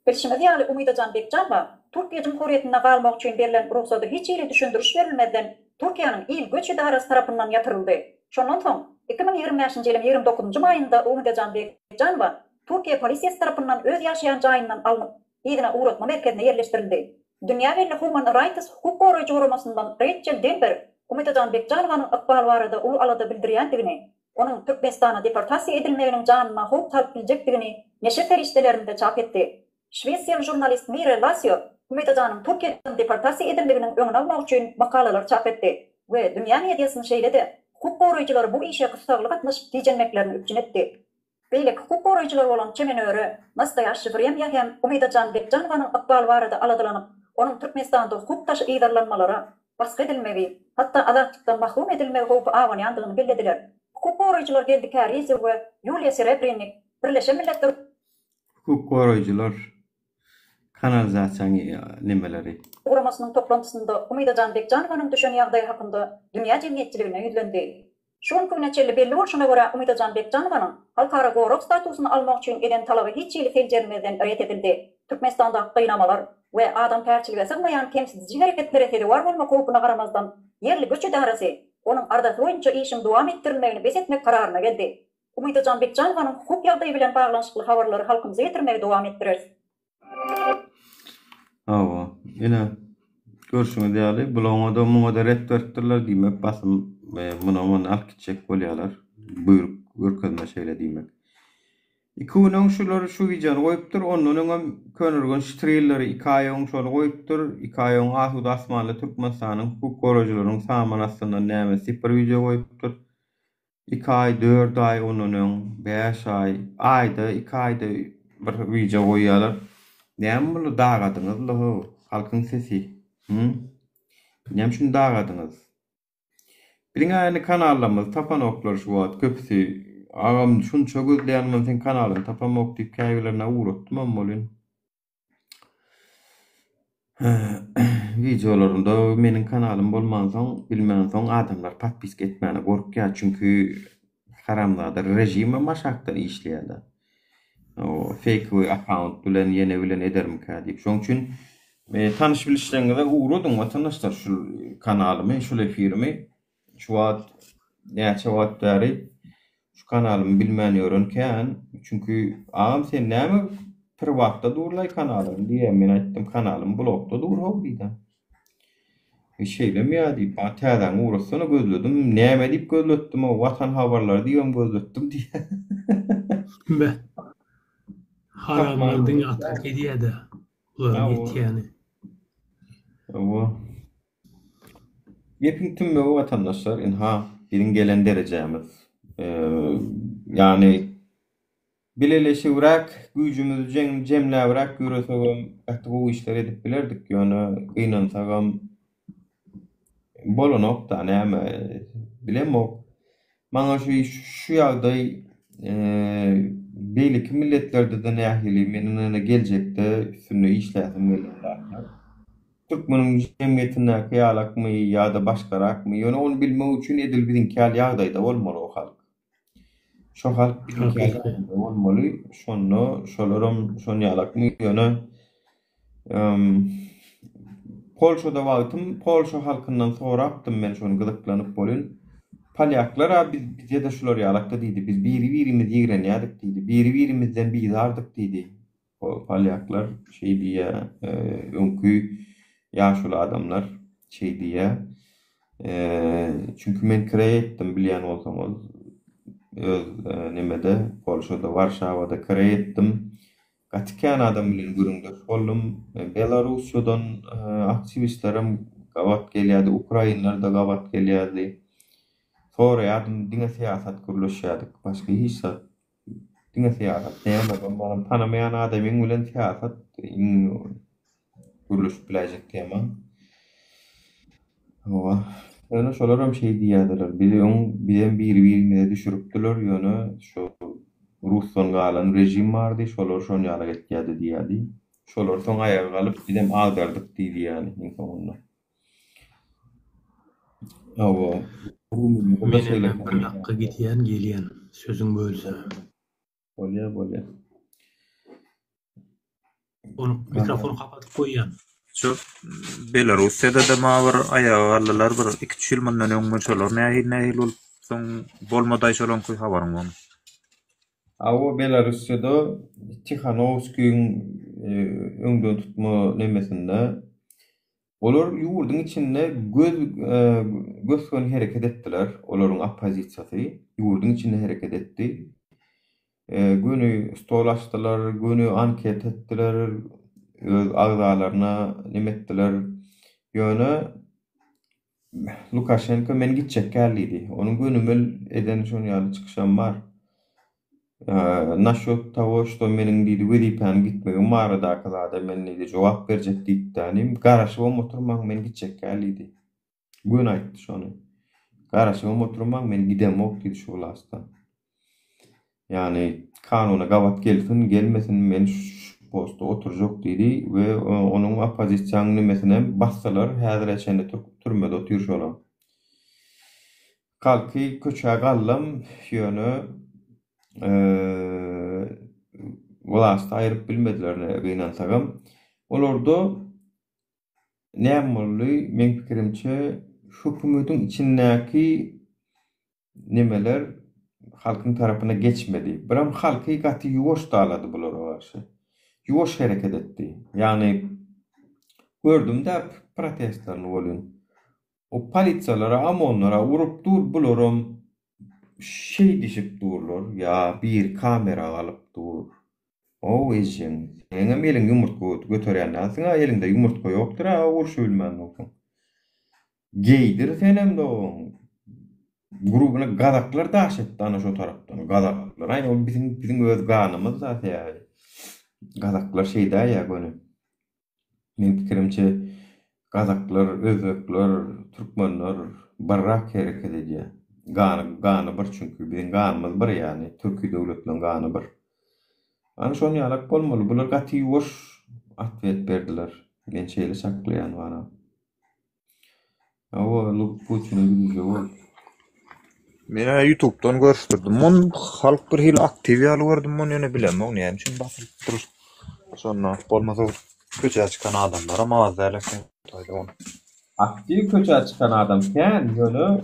Bilşime diýäli Umydajan Bekjanova, Türkiýe Jumhuriýetine galmak üçin berilen ruhsatda hiç ýere düşündürüş berilmeden Türkiýanyň il göç idarasy tarapyndan ýatyryldy. Şondan soň 2025-nji ýylyň 29-njy maýynda Umydajan Bekjanova Türkiýe polisiýasy tarapyndan öz ýaşaýan jaýyndan alınıp ýygyna uğratma merkezine ýerleşdirildi. Dünýä belli Human Rights hukuk goraýjy guramasyndan Rachel Denber Umydajan Bekjanowanyň ykbaly barada ul alada bildirýändigini, onuň Türkmenistana deportasiýa edilmeginiň janyna howp talyp biljekdigini neşe ferişdelerinde çap etdi. Şwesiýaly jurnalist Mire Lasio Umydajan'ın Türkiýeden deportasiýa edilmeginiň öňüne almak üçin makalalar çap etdi we dünýä mediasyny şeýledi. Hukuk goraýjylar bu işe gysgalyk gatnaşyp diýenmeklerini üçin etdi. Beýle hukuk goraýjylar bolan çemenöre Nastaýaşy Vremya hem Umydajan Bekjanowanyň ykbaly barada aladylanyp, onuň Türkmenistanda hukuk taşy iýdarlanmalary baskı edilmegi, hatda azatlıktan mahrum edilmegi howpy awanýandygyny bildirdiler. Hukuk goraýjylar geldi Karize we Yulia Serebrennik Birleşen Milletler Hukuk goraýjylar kanalizasiýa nimeleri. Guramasynyň toplantysynda Umydajan Bekjanowanyň düşen ýagdaýy hakynda dünýä jemgyýetçiligine ýüzlendi. Şoň güneçeli belli bolşuna görä Umydajan Bekjanowanyň halkara gorok statusyny almak üçin eden talaby hiç ýyly teljermeden ret edildi. Türkmenistanda gynamalar we adam pärçilige sygmaýan temsilçi hereketleri heri war bolmak howpuna garamazdan yerli göç idarasy onuň ardasy boýunça işini dowam etdirmegini besetmek kararyna geldi. Umydajan Bekjanowanyň hukuk ýagdaýy bilen baglanşykly habarlary halkymyza ýetirmegi dowam etdirer. Awa, ýene görüşüňiz diýäli, bularga da muňa da ret beripdirler diýmek, basym muny alyp gitjek bolýarlar. Buýrup görkezme şeýle diýmek. Iki günüň şulary şu widiony goýupdyr, ondan öňe könürgen ştrelleri iki aýyň şonu goýupdyr, iki aýyň asuda asmanly Türkmenistanyň hukuk goraýjylarynyň samanasyndan näme sipir video goýupdyr. 2 ay, 4 ay, ondan öň 5 ay, aýda 2 aýda bir video goýýarlar. Näme bulu dagadyňyz, halkyň sesi? Näme şunu dagadyňyz? Biňäni kanallarymyz tapanoklar şu wagt köpüsi agam şunça gözleýänmän sen kanalyny tapamak diýip käýlelerine uğratdym bolyn. Videolarymda meniň kanalym bolmansoň, bilmänsoň adamlar patpisk etmäne gorkýar, çünki haramlarda rejim maşakdan işleýärler. O fake account bilen ýene bilen edermkä diýip. Şoň üçin tanış bilişlerinde uğradım vatandaşlar şu kanalymy, şu efirimi, şu wagt näçe wagt bäri şu kanalymy bilmän ýörenken, çünki agam sen näme privatda durlay kanalyny diýe men aýtdym kanalym blogda durýar diýdim. Şeýlemi ýa diýip täzäň uğraşsyna gözledim, näme diýip gözletdim, o watan habarlary diýen gözletdim diýe. Haramlardan atak edýär-de. Ular ýetýäni. Awa. Ýepin tümme watandaşlar inha birin gelen derejemiz. Yani bileleşiwrak, güýjümizi jemläwrak ýöresegem, gatdy bu işleri edip bilerdik. Ýöne gynansaňam bolanokda näme bilemok. Maňa şu ýagdaý beýlik milletlerde de nähili menine geljekde üstünde işläsim gelýär. Türkmeniň jemgyýetine ýalakmy ýa-da başgarakmy, ýöne onu bilmek üçin edil biziň käl ýagdaýda bolmaly o halk. Şo halk bolmaly, şolaram şonu ýalakmy ýöne Polşada wagtym, Polşa halkyndan sorapdym men şonu gyzyklanyp bolyn. Palyaklar bizde de şular ýalakda diýdi, biz biri-birimiz ýigrenýärdik diýdi, biri-birimizden bizardyk diýdi. O palyaklar şey diýe, öňkü ýaşuly adamlar şey diýe. Çünki men kire etdim bilýän bolsaňyz, öz nimede Polşada, Warşawada kire etdim. Gatykän adam bilen görüňdeş boldum. Belarusya'dan aktivistlerim gawat gelýärdi, Ukrainalar da gawat gelýärdi. Sonra ýadym diňe siýasat gürleşýärdik. Başga hiç zat diňe siýasat näme bana tanamayan adamyň bilen siýasat gürleşip biläjek tema. Owa öňe şolaram şey diýýärdiler. Bilen bir-birine düşüripdiler ýöne şu Ruslan galan rejim bardy, şolar şoň ýaly getýärdi diýýärdi. Şolar soň aýaga galyp bilen agdardyk diýdi ýani soňunda. Owa Mene bir dakika gitýän gelýän sözüň bölse. Bolýar. Onu mikrofonu kapatıp koýýan. Şu Belarusya'da da mağar ayağı aldılar bir 2-3 yıl mandan öňe şolar nähil bolup soň bolmaday şolan koy habaryň bolmaly. Awa Belarusya'da Tikhanovskiň öňden tutma nemesinde olar ýurduň içinde gözgön hereket etdiler. Olaryň opozisiýasy ýurduň içinde hereket etdi. Günü stol açdylar, günü anket etdiler, öz agzalaryna nimetdiler. Ýöne Lukashenko men gitjek geldi. Onuň günümel eden şoň ýaly çykyşam bar. Nashat tawo što meniň diýdi wedipen gitmegim barada kazada men diýdi jogap berjek diýdim. Garaşyp oturmaň men gitjek geldi. Gün aýtdy şonu. Garaşyp oturmaň men gidemok diýdi şu lastan. Yani kanuna gawat gelsin gelmesin men şu posta oturjak diýdi we onuň opozisiýanyň nimesine bassalar häzir eşende türmede oturýar. Kalky köçä gallam ýöne Vlast aýryp bilmediler gynansaňam. Olarda näme boldy? Men pikirimçe hökümetiň içindäki nimeler halkyň tarapyna geçmedi. Biram halky gaty ýuwaş dalady bulara garşy. Ýuwaş hereket etdi. Ýani gördüm-de protestlaryny bolýan. O polisiýalara, amonlara urup dur bularam şey dişip durlar ya bir kamera alıp dur. O ejen. Eňe meliň ýumurtga götürýän näsiň elinde ýumurtga ýokdur ha urşulman okun. Geydir senem de o. Grubuna gadaklar daşetdi ana şu tarapdan. Gadaklar aýy o bizim öz ganymyz zat ýa. Gadaklar şeyde ya gönü. Men pikirimçe gadaklar, özbekler, türkmenler barrak hereket edýär. Gany bir çünkü bizim ganymyz bir ýani Türkiýe döwletiniň gany bir. Ana şonu ýalak bolmaly. Bular gaty ýuwaş atwet berdiler. Men şeýle saklaýan bana. Awa Putinin güýçi bol. Men YouTube'dan görüşdirdim. Mon halk bir hil aktiv ýaly gördüm. Mon ýene bilemem näme üçin basyp durur. Sonra bolmasa köçe çykan adamlar ama azalak toýdy onu. Aktiv köçe çykan adam ken ýöne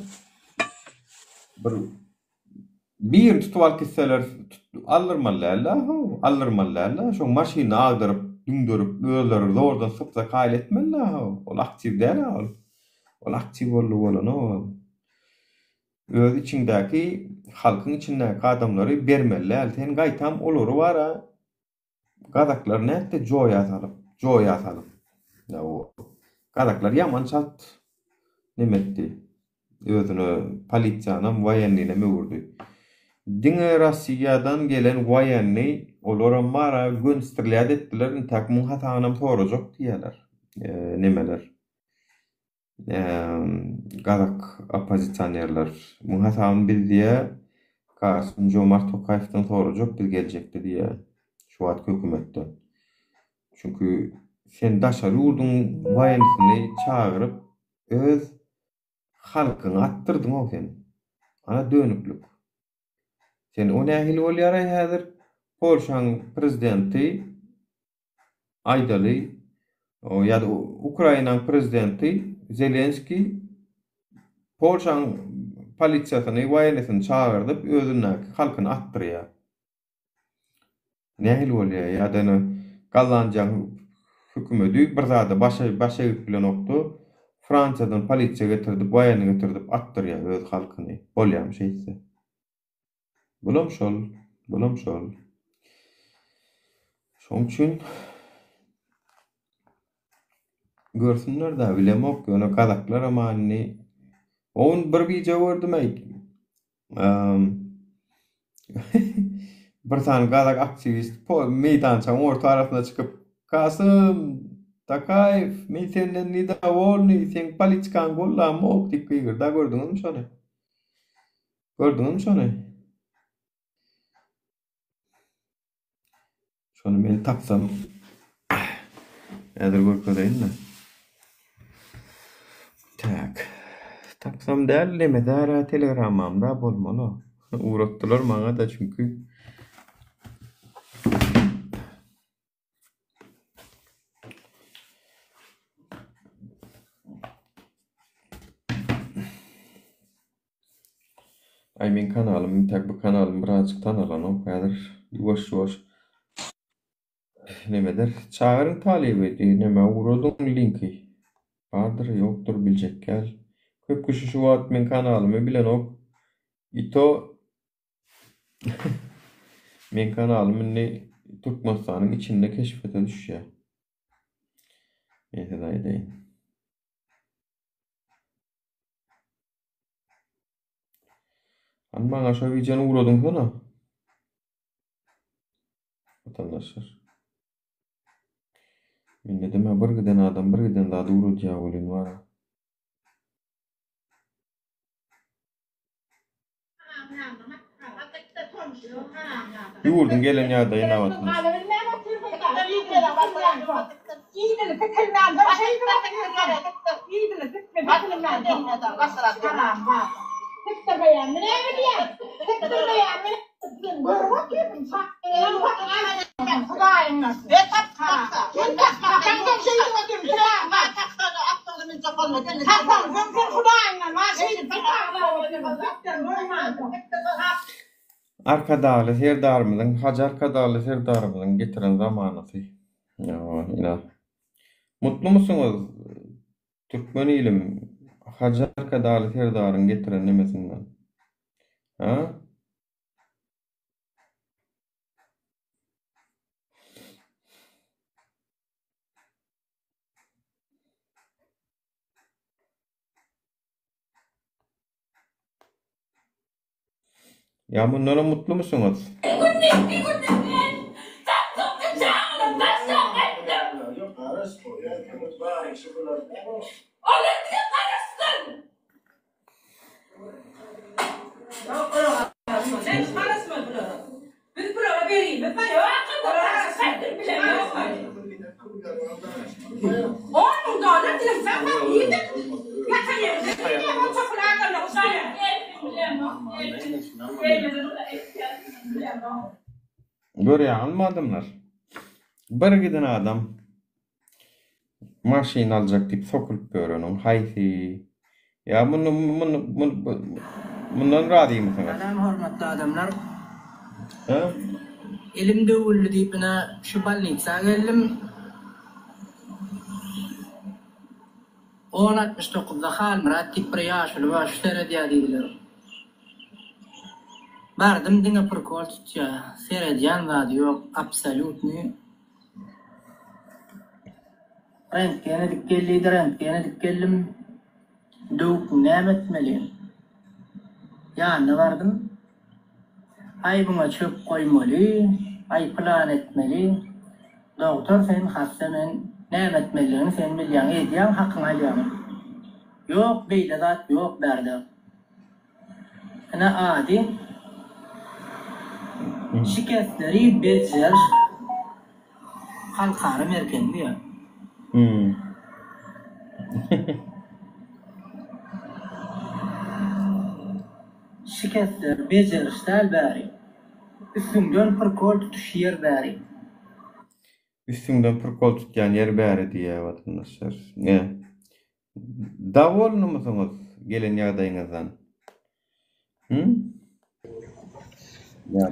bir tutup alkysalar allyrmalar şu maşyna agdyryp düňdürüp öýleri zordan sypsa kaýl etmeler ol aktiv däl ol aktiv bolan öz içindäki halkyň içindäki adamlary bermeler sen gaýtam olary bara gadaklar näde joýa salyp o gadaklar ýaman çat nimetdi özüne polisiýanyň waýenliğine möwürdi. Diňe Russiýadan gelen waýenli olara mara gösterilýär etdiler, takmyň hatanam sorajak diýerler. Nemeler? Gadak opozisiýerler. Muň hatam bildiýe Kasım-Jomart Tokaýewden sorajak bir geljekdi diýär. Şu wagt hökümetden. Çünkü sen daşary ýurduň waýenlisini çagyryp öz halkyny attyrdyň o sen. Ana dönüklük. Sen o nähil bolýar häzir Polşanyň prezidenti Aydaly o ýa-da Ukrainanyň prezidenti Zelenski Polşanyň polisiýasyny waýenlisini çagyrdyp özüne halkyny attyrýar. Nähil bolýar ýa-da Gallanjaň hökümeti bir zada başa bilen okdy. Fransadan polisiýa getirdip, waýany getirdip attyrýar öz halkyny. Bolýarmy şeýse. Bulam şol. Şoň üçin görsünler da bilemok ýöne kazaklar amanny. Oň bir video gördüm bir tane kazak aktivist meydançanyň orta arasına çıkıp Kasım Takayev men senden nidavolny sen politikan gollamok diýip gyrda gördüňizmi şonu? Gördüňizmi şonu? Şonu men tapsam näder görkezeyinmi? Tak. Tapsam däl lemedara telegramamda bolmaly. Uğratdylar maňa da çünkü men kanalym, bu kanalym birazcık tanalanyp, häzir ýuwaş nemedir? Çağırın talep edin, neme uğradyň linki. Bardyr, ýokdur biljekkäl. Köp kişi şu wagt men kanalymy bilenok. Ito men kanalymyny Türkmenistanyň içinde keşfete düşýär. Näde daýdaýyn. Maňa şu videonu uğradyň sana. Vatandaşlar. Men ne deme bir giden adam bir giden daha uğradýar bolýan var. Ýurdun gelen ýagdaýy näwatmy? Arkadaly serdarmyň, hajar kadaly serdarmyň getiren zamanysy. Ýa, mutlu musunuz? Türkmen ilim hajar kadaly serdaryň getiren nemesinden. Ha? Ya bunlara mutlu musunuz? Görýär almadymlar. Bir giden adam maşyna aljak diýip sokulyp görüňiz. Haýsy? Ya bundan radymy sana? Adam hormatly adamlar. Ha? Elim döwüldü diýip bana şu balnitsa geldim. 1069'da Halmurat diýip bir ýaşly we şu terediýa diýdiler. Bardım diňe prokol tutýar. Serediýan zady ýok, absolutny. Rentgene dik geldim. Döwüp näme etmeliyim? Ýanyna bardym. Ay buna çöp koymaly, ay plan etmeli. Doktor sen hastanen näme etmeliligini sen bilýän, edýän hakyň alýan. Ýok, beýle zat ýok derdi. Ana adi şikestleri bejer halkara merkezli ya. Şikestler bejerişler bäri. Üstünden prokol tutuş yer bäri. Üstünden prokol tutýan yer bäri diýär vatandaşlar. Ne? Dawolny musunuz gelen ýagdaýyňyzdan?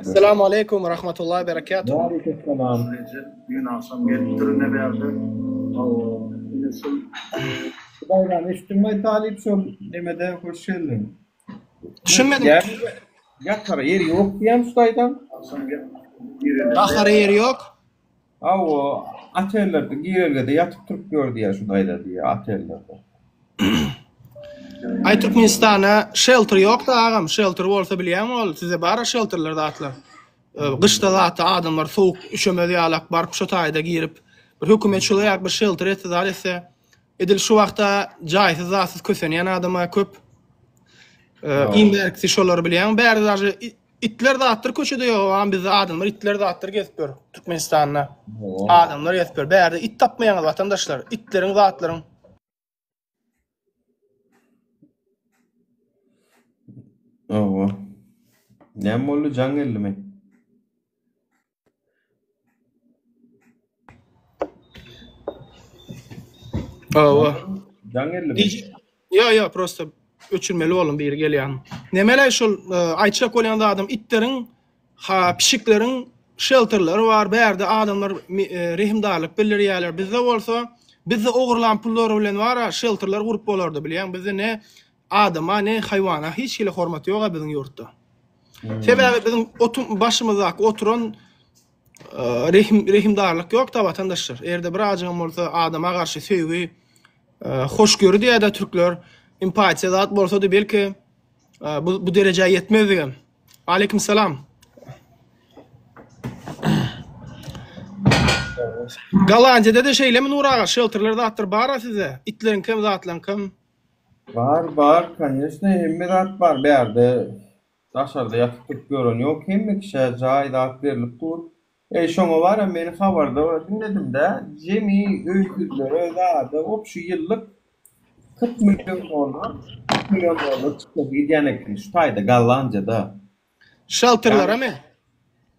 Assalamu alaikum wa rahmatullahi wa barakatuh. Wa aleykümselam. Yunasam getirine berdi. Bayram istimay talip şol demede hoş geldin. Düşünmedim. Yatara yeri yok diýen Sudaýdan. Ahara yeri yok. O atellerde girelerde yatıp turup gör diýär Sudaýda diýär atellerde. Ay Türkmenistana shelter yok da agam. Shelter bolsa bilýän ol. Size bara shelterler atlar. Gışda zat adamlar soğuk üşemedi alak barıp şu taýda girip bir hökümetçilik ýa bir shelter etdiler etse edil şu wagta jaýsy zatsız kösenýän adama köp inberksi şolar bilýän bäri daşy itler de attır köçede ýok am biz adamlar itler de attır gezip ber Türkmenistana adamlar gezip ber bäri it tapmaýan vatandaşlar itlerin zatlaryň Owa. Näme boldy jaň ellimi? Owa. Jaň ellimi? Yo, prosta öçülmeli bolun biri gelýän. Nemele şol aýtjak bolýan adam itlerin pişiklerin shelterleri var. Bäerde adamlar rehimdarlyk bildirýärler. Bizde bolsa bizde ogurlan pullary bilen wara shelterler gurup bolardy bilýän. Bizde ne adama ne haýwana hiç kile hormaty ýok biziň ýurtda. Sebäbi biziň başymyzda oturan rehimdarlyk ýok da vatandaşlar. Erde bir ajyň bolsa adama garşy söýgi hoşgörü diýär da türkler empatiýa zat bolsa da belki bu derejeye yetmez diýen. Aleyküm selam. Galanjyda da şeýlemi nuraga shelterlerde attır bara size. İtlerin kim zatlan kim? Var, конечно, hemme zat bar berde. Daşarda yatıp turup görün ýok, hemme kişi jaýda at berilip dur. Şoňa bara meni habarda dinledim-de, jemi öýküzlere zada opşy ýyllyk 40 milyon dolar, 40 milyon dolar çıkıp gidiyorlar şu tayda Gallanjada. Shelterlara mı?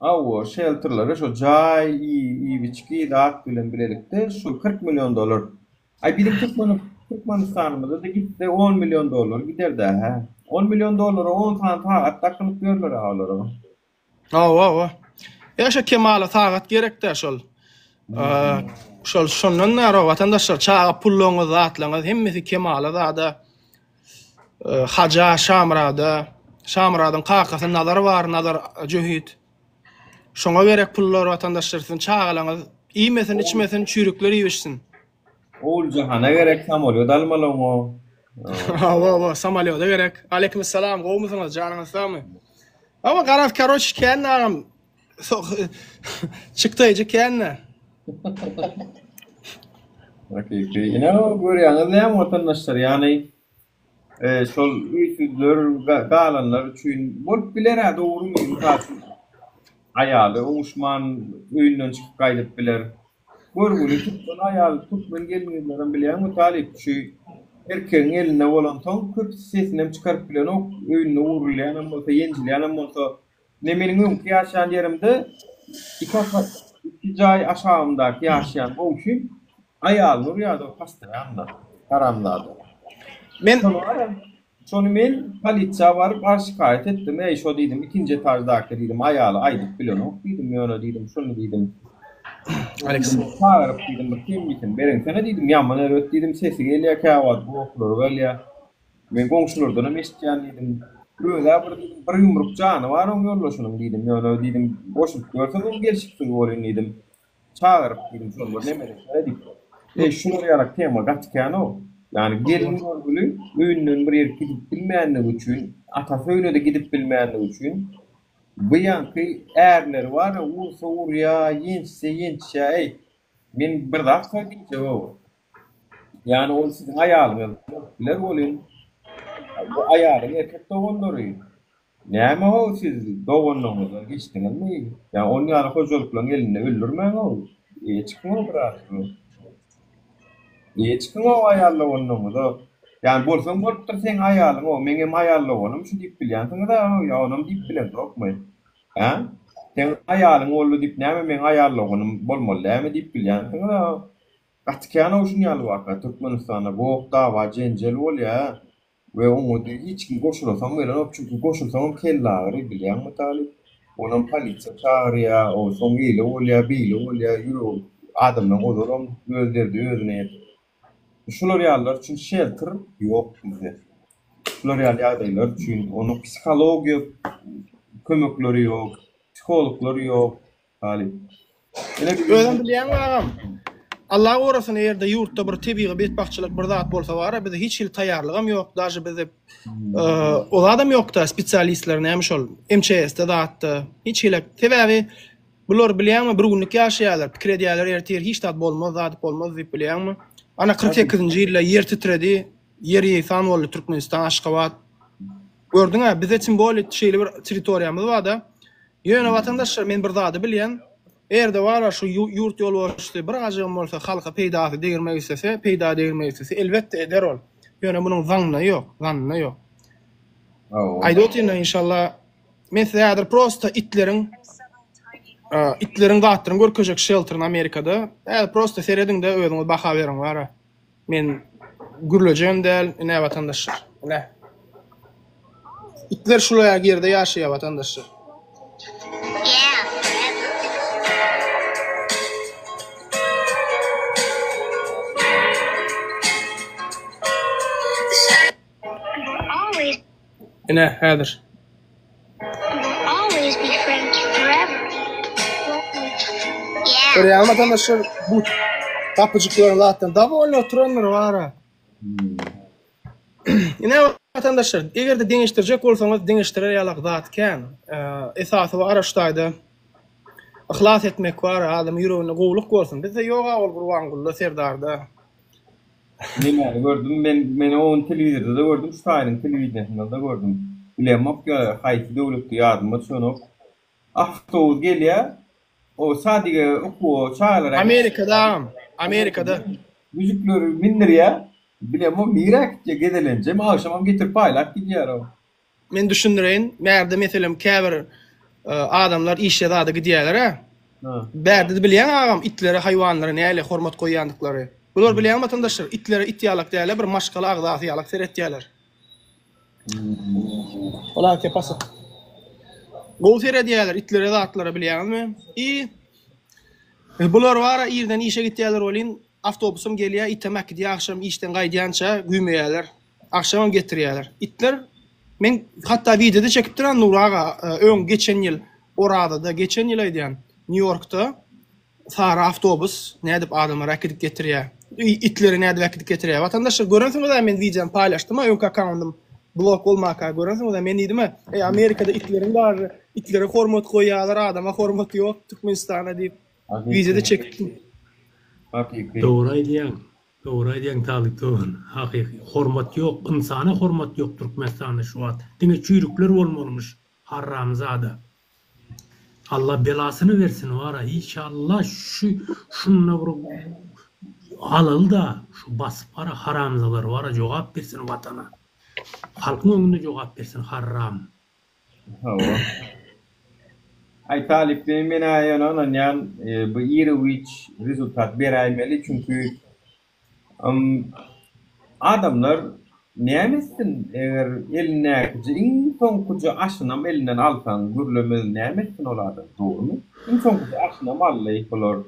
O shelterlara şu jay iyi biçki dağıt bilen bilelikte şu 40 milyon dolar. Ay bizim Türkmenistan'ımızda da gitti 10 milyon dolar gider de ha. 10 milyon dolara 10 tane taat takılıp görürler ağları. O. Yaşa kemala taat gerek de şol. Şondan nara vatandaşlar çağa pullonga zatlaňyz hemmesi kemala da haja şamradan qaqasy nazar bar nazar jöhit. Şoňa gerek pullar vatandaşlar üçin çağalaňyz iýmesin içmesin çürükleri ýeşsin. Ol jahana gerek samolyot almalyň o. Wa samolyot gerek. Aleyküm selam. Gowmysyňyz janyňyz samy. Ama garaf karoç kendim çıktıcı kenne. Hakiki. Yine görýäňiz näme vatandaşlar yani şol üýsüzler galanlar üçin bolup biler dogrumy taýsy. Aýaly oňuşman öýünden çykyp gaýdyp biler. Görgüli tutdan aýaly tutman gelmeýärler bilýän talip şu erkegiň eline bolan soň köp sesinem çykaryp bilen ok öýüne urulýan bolsa ýenjilýän bolsa nemeniň öňki ýaşaýan ýerimde iki jaý aşağımdaky ýaşaýan oňşym aýal ýa-da pastranda karamlady. Şonu men polisiýa baryp şikayet etdim. Şo diýdim ikinji etaždaky diýdim aýaly aýdyp bilen ok diýdim ýöne diýdim şonu diýdim. Aleyküm. Çağırıp diýdim kimmikin beren sana diýdim ýaman öret diýdim sesi gelýär käwat bu oklary gelýär. Men goňşulardan eşitýän diýdim. Böyle bir yumruk canı var on yollaşınım dedim. Öyle dedim boşluk görsem on gelişiksin olayım dedim. Çağırıp dedim sonra ne demek dedim. Şunu yarak tema gatken o. Yani gelin görgülü öýünden bir yer gidip bilmeýänligi üçin, atası öýüne de gidip bilmeýänligi üçin bu ýanky erler var, ursa urya, ýençe men bir daha söýdüm o. Yani o sizin aýalyňyz biler bolýan. Bu aýalyň erkek doganlary. Näme o siz doganlaryňyza geçdiňizmi? Ya onu ýaly hojalyk bilen eline öldürmäň o. Çıkma biraz. Çıkma o aýaly onuňyza. Yani bolsaň bolup sen aýalyň o, meňem aýaly onum şu diýip bilýänsiň da ýa onum diýip bilen dokmy? Ha? Sen aýalyň oğlu diýip näme men aýaly onum bolmaly diýip bilýänsiň da gatykany oşun ýaly waka Türkmenistana bu dawa jenjel bolýar. Ve onu da hiç kim koşulsam böyle çünkü koşulsam kelleri bilýän talip. Onun polisiýa çağırýar, o soňgy olýar, bile olýar, ýuro adamlaryň odurum gözlerdi özüne. Şular ýalylar üçin shelter ýok bizde. Şular ýalylar üçin onu psikologik kömekleri yok, psikologları yok. Talip. Özüm bilýän agam. Allah orasyn ýerde ýurtda bir tebigy betbakçylyk bir zat bolsa bara, bizde hiç hil taýýarlygam ýok. Daşy bizde o adam ýokda, spesialistler näme şol MCS-de zatda hiç hil sebäbi bular bilýänmi bir günlük ýaşaýarlar, pikir edýärler ertir hiç tat bolmaz, zat bolmaz diýip bilýänmi? Ana 48-nji ýylda ýer titredi, ýer ýeýsan boldy Türkmenistan Aşgabat. Gördüňä, bize için böyle şeýle bir territoriýamyz bar da. Ýöne watandaşlar men bir zady bilýän. Erde var şu yurt yol başty bir ajym bolsa halka peýda edilmek istese, peýda edilmek istese elbetde eder ol. Ýöne bunyň zanyna ýok, zanyna ýok. Aýdotyn inşallah men säder prosta itlerin gatdyryny görkezek shelter'ın Amerikada. Prosta serediňde özüňiz baha beriň bar. Men gürlejem del, ne watandaşlar. Ne? İtler şulaya girdi ýaşaýar watandaşlar. Ne häzir? Real vatandaşlar bu kapıcıkların zaten davolno oturanlar var. Yine vatandaşlar eğer de deňeşdirjek bolsaňyz deňeşdirer ýalak zatken esasy var araşdayda ihlas etmek var adam ýüregine gowluk bolsun. Bizde ýoga ol Gurban Gulla Serdarda. Nime gördüm men o televizorda gördüm, Staynyň telewizionyny da gördüm. Bilemok ya haýsy döwletde ýardymy şonu. Awtobus gelýär. O sadige oku çağlar. Amerika'da. Müzikleri mindir ya. Bilemok mirakçe gedelence akşamam getirip paýlap gidýär o. Men düşündireýin, merde meselem käbir adamlar işe gidýärler ha. Berde bilýän agam itlere, haýwanlara näle hormat goýandyklary. Bular bilýän vatandaşlar itlere it ýalak diýerler, bir maşgaly agdaty ýalak seretýärler. Ola ke pasa. Gol seretýärler itlere zatlara bilýänmi? Bular wara ýerden işe gitýärler bolyn, awtobusum gelýär, itemek diýär, akşam işden gaýdýança güýmeýärler. Akşam getirýärler. Itler men hatda videoda çekip duran Nuraga öň geçen ýyl orada geçen ýyl aýdýan New York'ta sara awtobus nädip adamlar akidip getirýär. Itleri nädip akidip getirýär. Vatandaşlar görensiňiz da men videonu paýlaşdym, öň akkauntym blok bolmaka görensiňiz da men diýdim, Amerikada itlerin bar, itlere hormat goýýarlar, adama hormat ýok, Türkmenistana diýip videoda çekdim. Doğru aýdýan talyk doğru. Hakyky hormat ýok, insana hormat ýok Türkmenistanda şu wagt. Diňe çüýrükler bolmalymış harramzada. Allah belasyny versin wara inşallah şunna bir alal da şu basyp bara haramzalar wara jogap bersin watana. Halkyň öňünde jogap bersin harram. Ay taliplerim men aýanan ýan bu ýeri rezultat beräýmeli çünkü adamlar nämesin eger eline iň soňkuja aşynam elinden alsan gürlemeli nämesin olady dogrymy? Iň soňkuja aşynam allaý bolar.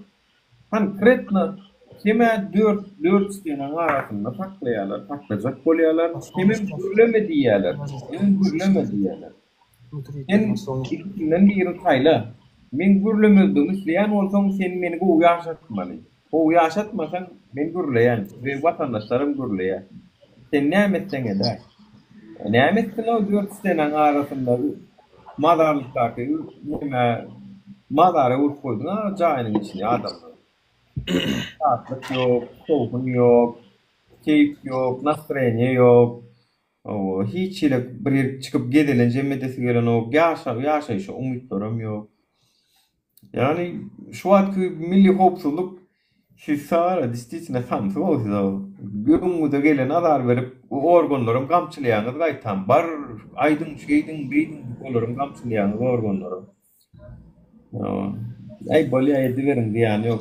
Konkretna kime 4 stenen arasynda taklaýarlar, taklajak bolýarlar, kime gürleme diýerler. Gürleme diýerler. Sen bir taýla. Men gürlemeldim, isleýän bolsaň sen meni gowy ýaşatmaly. Gowy ýaşatmasan men gürleýän we watandaşlarym gürleýär. Sen nämetden eder? Nämetden o 4 stenen arasynda mazarlykdaky mazara urup goýdyňa jaýynyň içine adamlar. Tatlyk ýok, sowgun ýok, keyif ýok, nastroýenie ýok. O hiç bir çıkıp gidilen cemiyetesi gelen o yaşayışı umutlarım yok. Yani şu anki milli hopsuluk şişara distisine samsı olsa görünmüde gelen adar verip organlarım kamçılayanız gaytan bar aydın şeydin beydin olurum kamçılayanız organlarım. Ay böyle aydı verin diyen yok.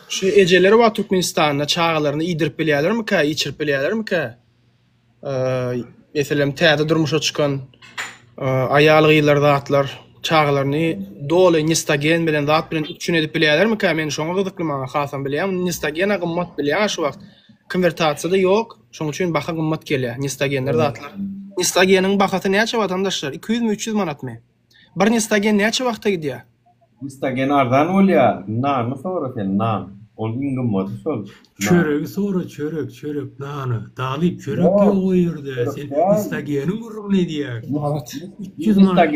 Şu eceleri var Türkmenistan'da çağlarını idirip bilýärler mi ka, içirip bilýärler mi ka? Meselem täze durmuşa çykan aýaly ýyllar zatlar çağlaryny doly nistagen bilen zat bilen üçin edip bilýärler mi ka? Men şoňa gyzyklymaga hasam bilýär. Nistagen gymmat bilýär şu wagt. Konvertasiýada ýok, şoň üçin baha gymmat gelýär nistagenler zatlar. Nistageniň bahasy näçe watandaşlar? 200 mi 300 manatmy? Bir Instagen näçe wagtda gidýär? Instagen ardan bolýar. Nany sorasen nan. Ol ingim modi sol. Çörek sonra çörek nany. Dalyp çörek o ýerde. Sen Instageni gurrun edýär. Evet. 300 manat.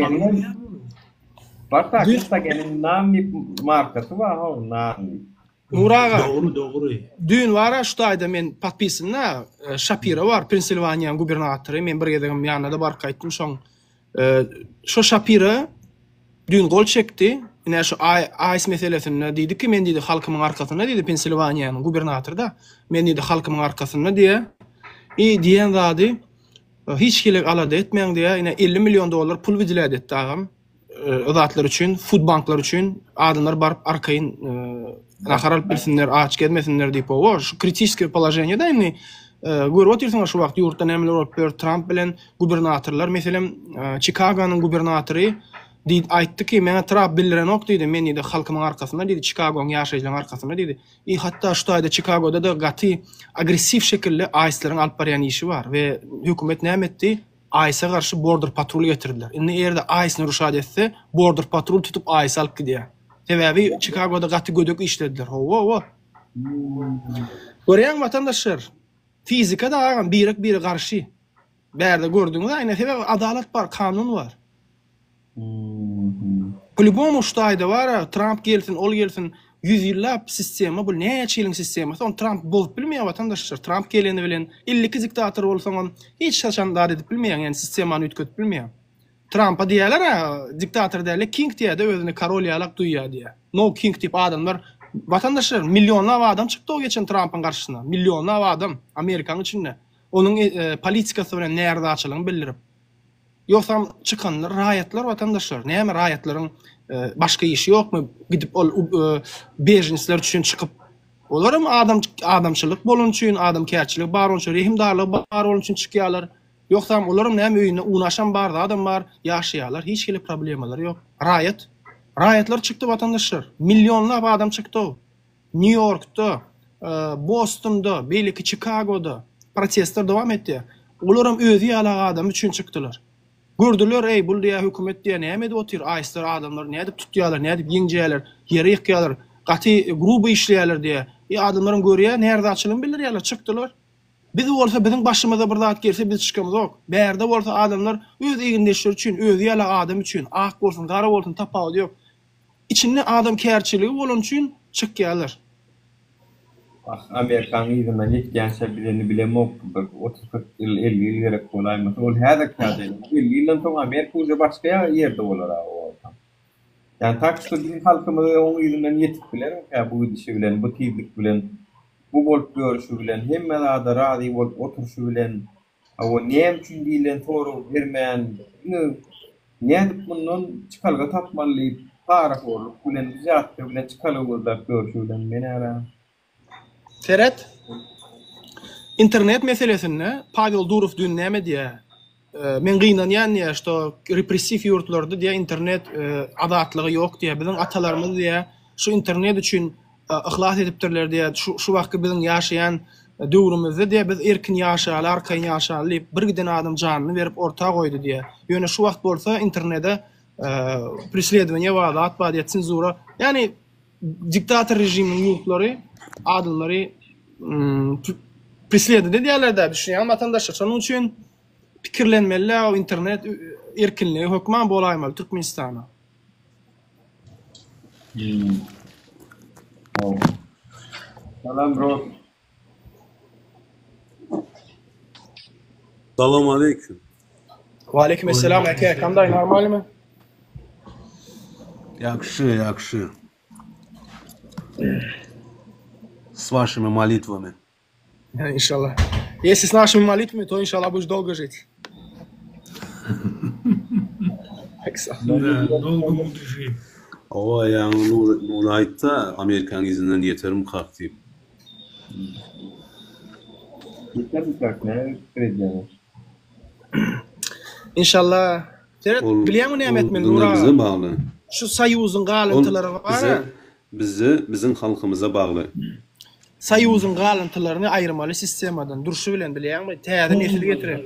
Bartak Instagenin namly markasy bar ha nan. Nuraga. Doğru. Dün wara şu aýda men podpisimna Shapiro bar, Pensilvaniýa gubernatory. Men bir gedegim ýanyna da bark aýtdym şoň. Şu Shapiro dün gol çekdi. Ine şu AIS meselesini diýdi ki men diýdi halkymyň arkasyna diýdi Pensilvaniýanyň gubernatory da. Men diýdi halkymyň arkasyna diýe. Diýen zady hiç kelek alada etmeň diýe ine $50 milyon pul widiledi etdi agam. Ödatlar üçün, food banklar üçün adamlar barıp arkaýyn naharalyp bilsinler, aç gelmesinler diýip o şu kritiski poложениýede indi görüp otursaňar şu wagt ýurtda nämeler bolup Trump bilen gubernatorlar, meselem Chicago'nun gubernatory aýtdy ki meňe Trump bildiren ok diýdi, men diýdi halkymyň arkasyna diýdi, Chicago'nun ýaşaýjylaryň arkasyna diýdi. Hatta şu aýda Chicago'da da gaty agressiv şekilde AIS'laryň alyp barýan işi bar we hökümet näme etdi? AIS'e karşı border patrol getirdiler. Indi ýerde AIS'ni rüşat etse, border patrol tutup AIS alyp gidýär. Sebäbi Chicago'da gaty gödök işlediler. Ho. Görýän watandaşlar, fizika da agam biri garşy. Bärde gördüňiz, aýna sebäbi adalet bar, kanun bar. Kulübom uştaýda bar, Trump gelsin, ol gelsin, 100 ýyllap sistema, bu näçe ýylyň sistema. Son Trump bolup bilmeýär watandaşlar. Trump geleni bilen 52 diktator bolsaň, hiç şaşan dar edip bilmeýär, ýani sistemany ütkötüp bilmeýär. Trump'a diýerler, diktator däle king diýär, özüni karol ýalak duýýar diýär. No king diýip adamlar, watandaşlar milyonlap adam çykdy o geçen Trump'ın garşysyna. Milyonlap adam Amerikanyň içinde. Onuň politikasy bilen näde açylygyny bildirip. Ýoksam çykanlar raýatlar watandaşlar. Näme raýatlaryň başka işi ýokmy? Gidip ol bejensler üçin çykyp olarym adamçylyk bolun üçin, adam kärçilik bar bolun üçin, rehimdarlyk bar bolun üçin çykýarlar. Ýoksam olarym näme öýüne unaşan bar adam bar, ýaşaýarlar, hiç gele problemalar ýok. Raýatlar çykdy watandaşlar. Milyonlap adam çykdy. New York'da, Boston'da, belki Chicago'da protestler dowam etdi. Olarym özü ýalak adam üçin çykdylar. Gördüler, ey bul diýä hökümet diýä näme edip otyr, aýslar adamlar näde tutýarlar, näde ýeňjeýärler, ýere ýykýarlar, gaty gruby işleýärler diýä. Adamlaryň görýär, näde açylyny bildirýärler, çykdylar. Biz bolsa biziň başymyza bir zat gelse biz çykamyz ok. Bärde bolsa adamlar öz egindeşler üçin, öz ýala adam üçin, ak bolsun, gara bolsun tapawy ýok. İçinde adam kärçiligi bolan üçin çykýarlar. Amerikan ýygyna ýetgençe bileni bilemok, 30-40 ýyl 50 ýyl gerek bolaýmasa, ol häzir käde. 50 ýyldan soň Amerika uja başga ýerde bolar o. Yani taksda bizim halkymyz oň ýylynyň ýetip bilen, bu gidişi bilen, bu tizlik bilen, bu bolup görüşü bilen, hemme da razy bolup oturuşy bilen, o näme üçin diýilen soru bermän, nädip bundan çykalga tapmaly, tarih bolup bilen, zat bilen çykalga görüşü bilen menara. Ferhat, internet meselesinde Pavel Durov dün näme diýär? Men gynanýan ýa, şo repressiv ýurtlarda diýär internet adatlygy ýok diýär. Biziň atalarymyz diýär, şu internet üçin ihlas edipdirler diýär. Şu wagtda biziň ýaşaýan döwrümizde diýär biz erkin ýaşaýar, arkaň ýaşaýar, bir giden adam janyny berip ortaga goýdy diýär. Ýöne şu wagt bolsa internetde преследование var, atba diýär, senzura. Yani diktator rejiminiň ýurtlary adamları presledi diýerler de düşünýän watandaşlar. Şonuň üçin pikirlenmeli o internet erkinligi hökman bolaýmaly Türkmenistana. Salam bro. Salam aleyküm. Wa aleyküm selam aka. Kanday normalmi? Yaxşı. С вашими молитвами. Иншаллах. Если с нашими молитвами, то иншаллах будешь долго жить. Dolgu budur şey. Ova yani Nurayt'ta Amerikan izinden yeterim kalktı. İnşallah. Bilýän näme etmeli Nurayt'a bağlı. Şu Soýuzyň galantylary bar. Bizim halkımıza bağlı. Soýuzyň galantlaryny aýyrmaly sistemadan duruşy bilen bilýärmi? Täze nesil getirir.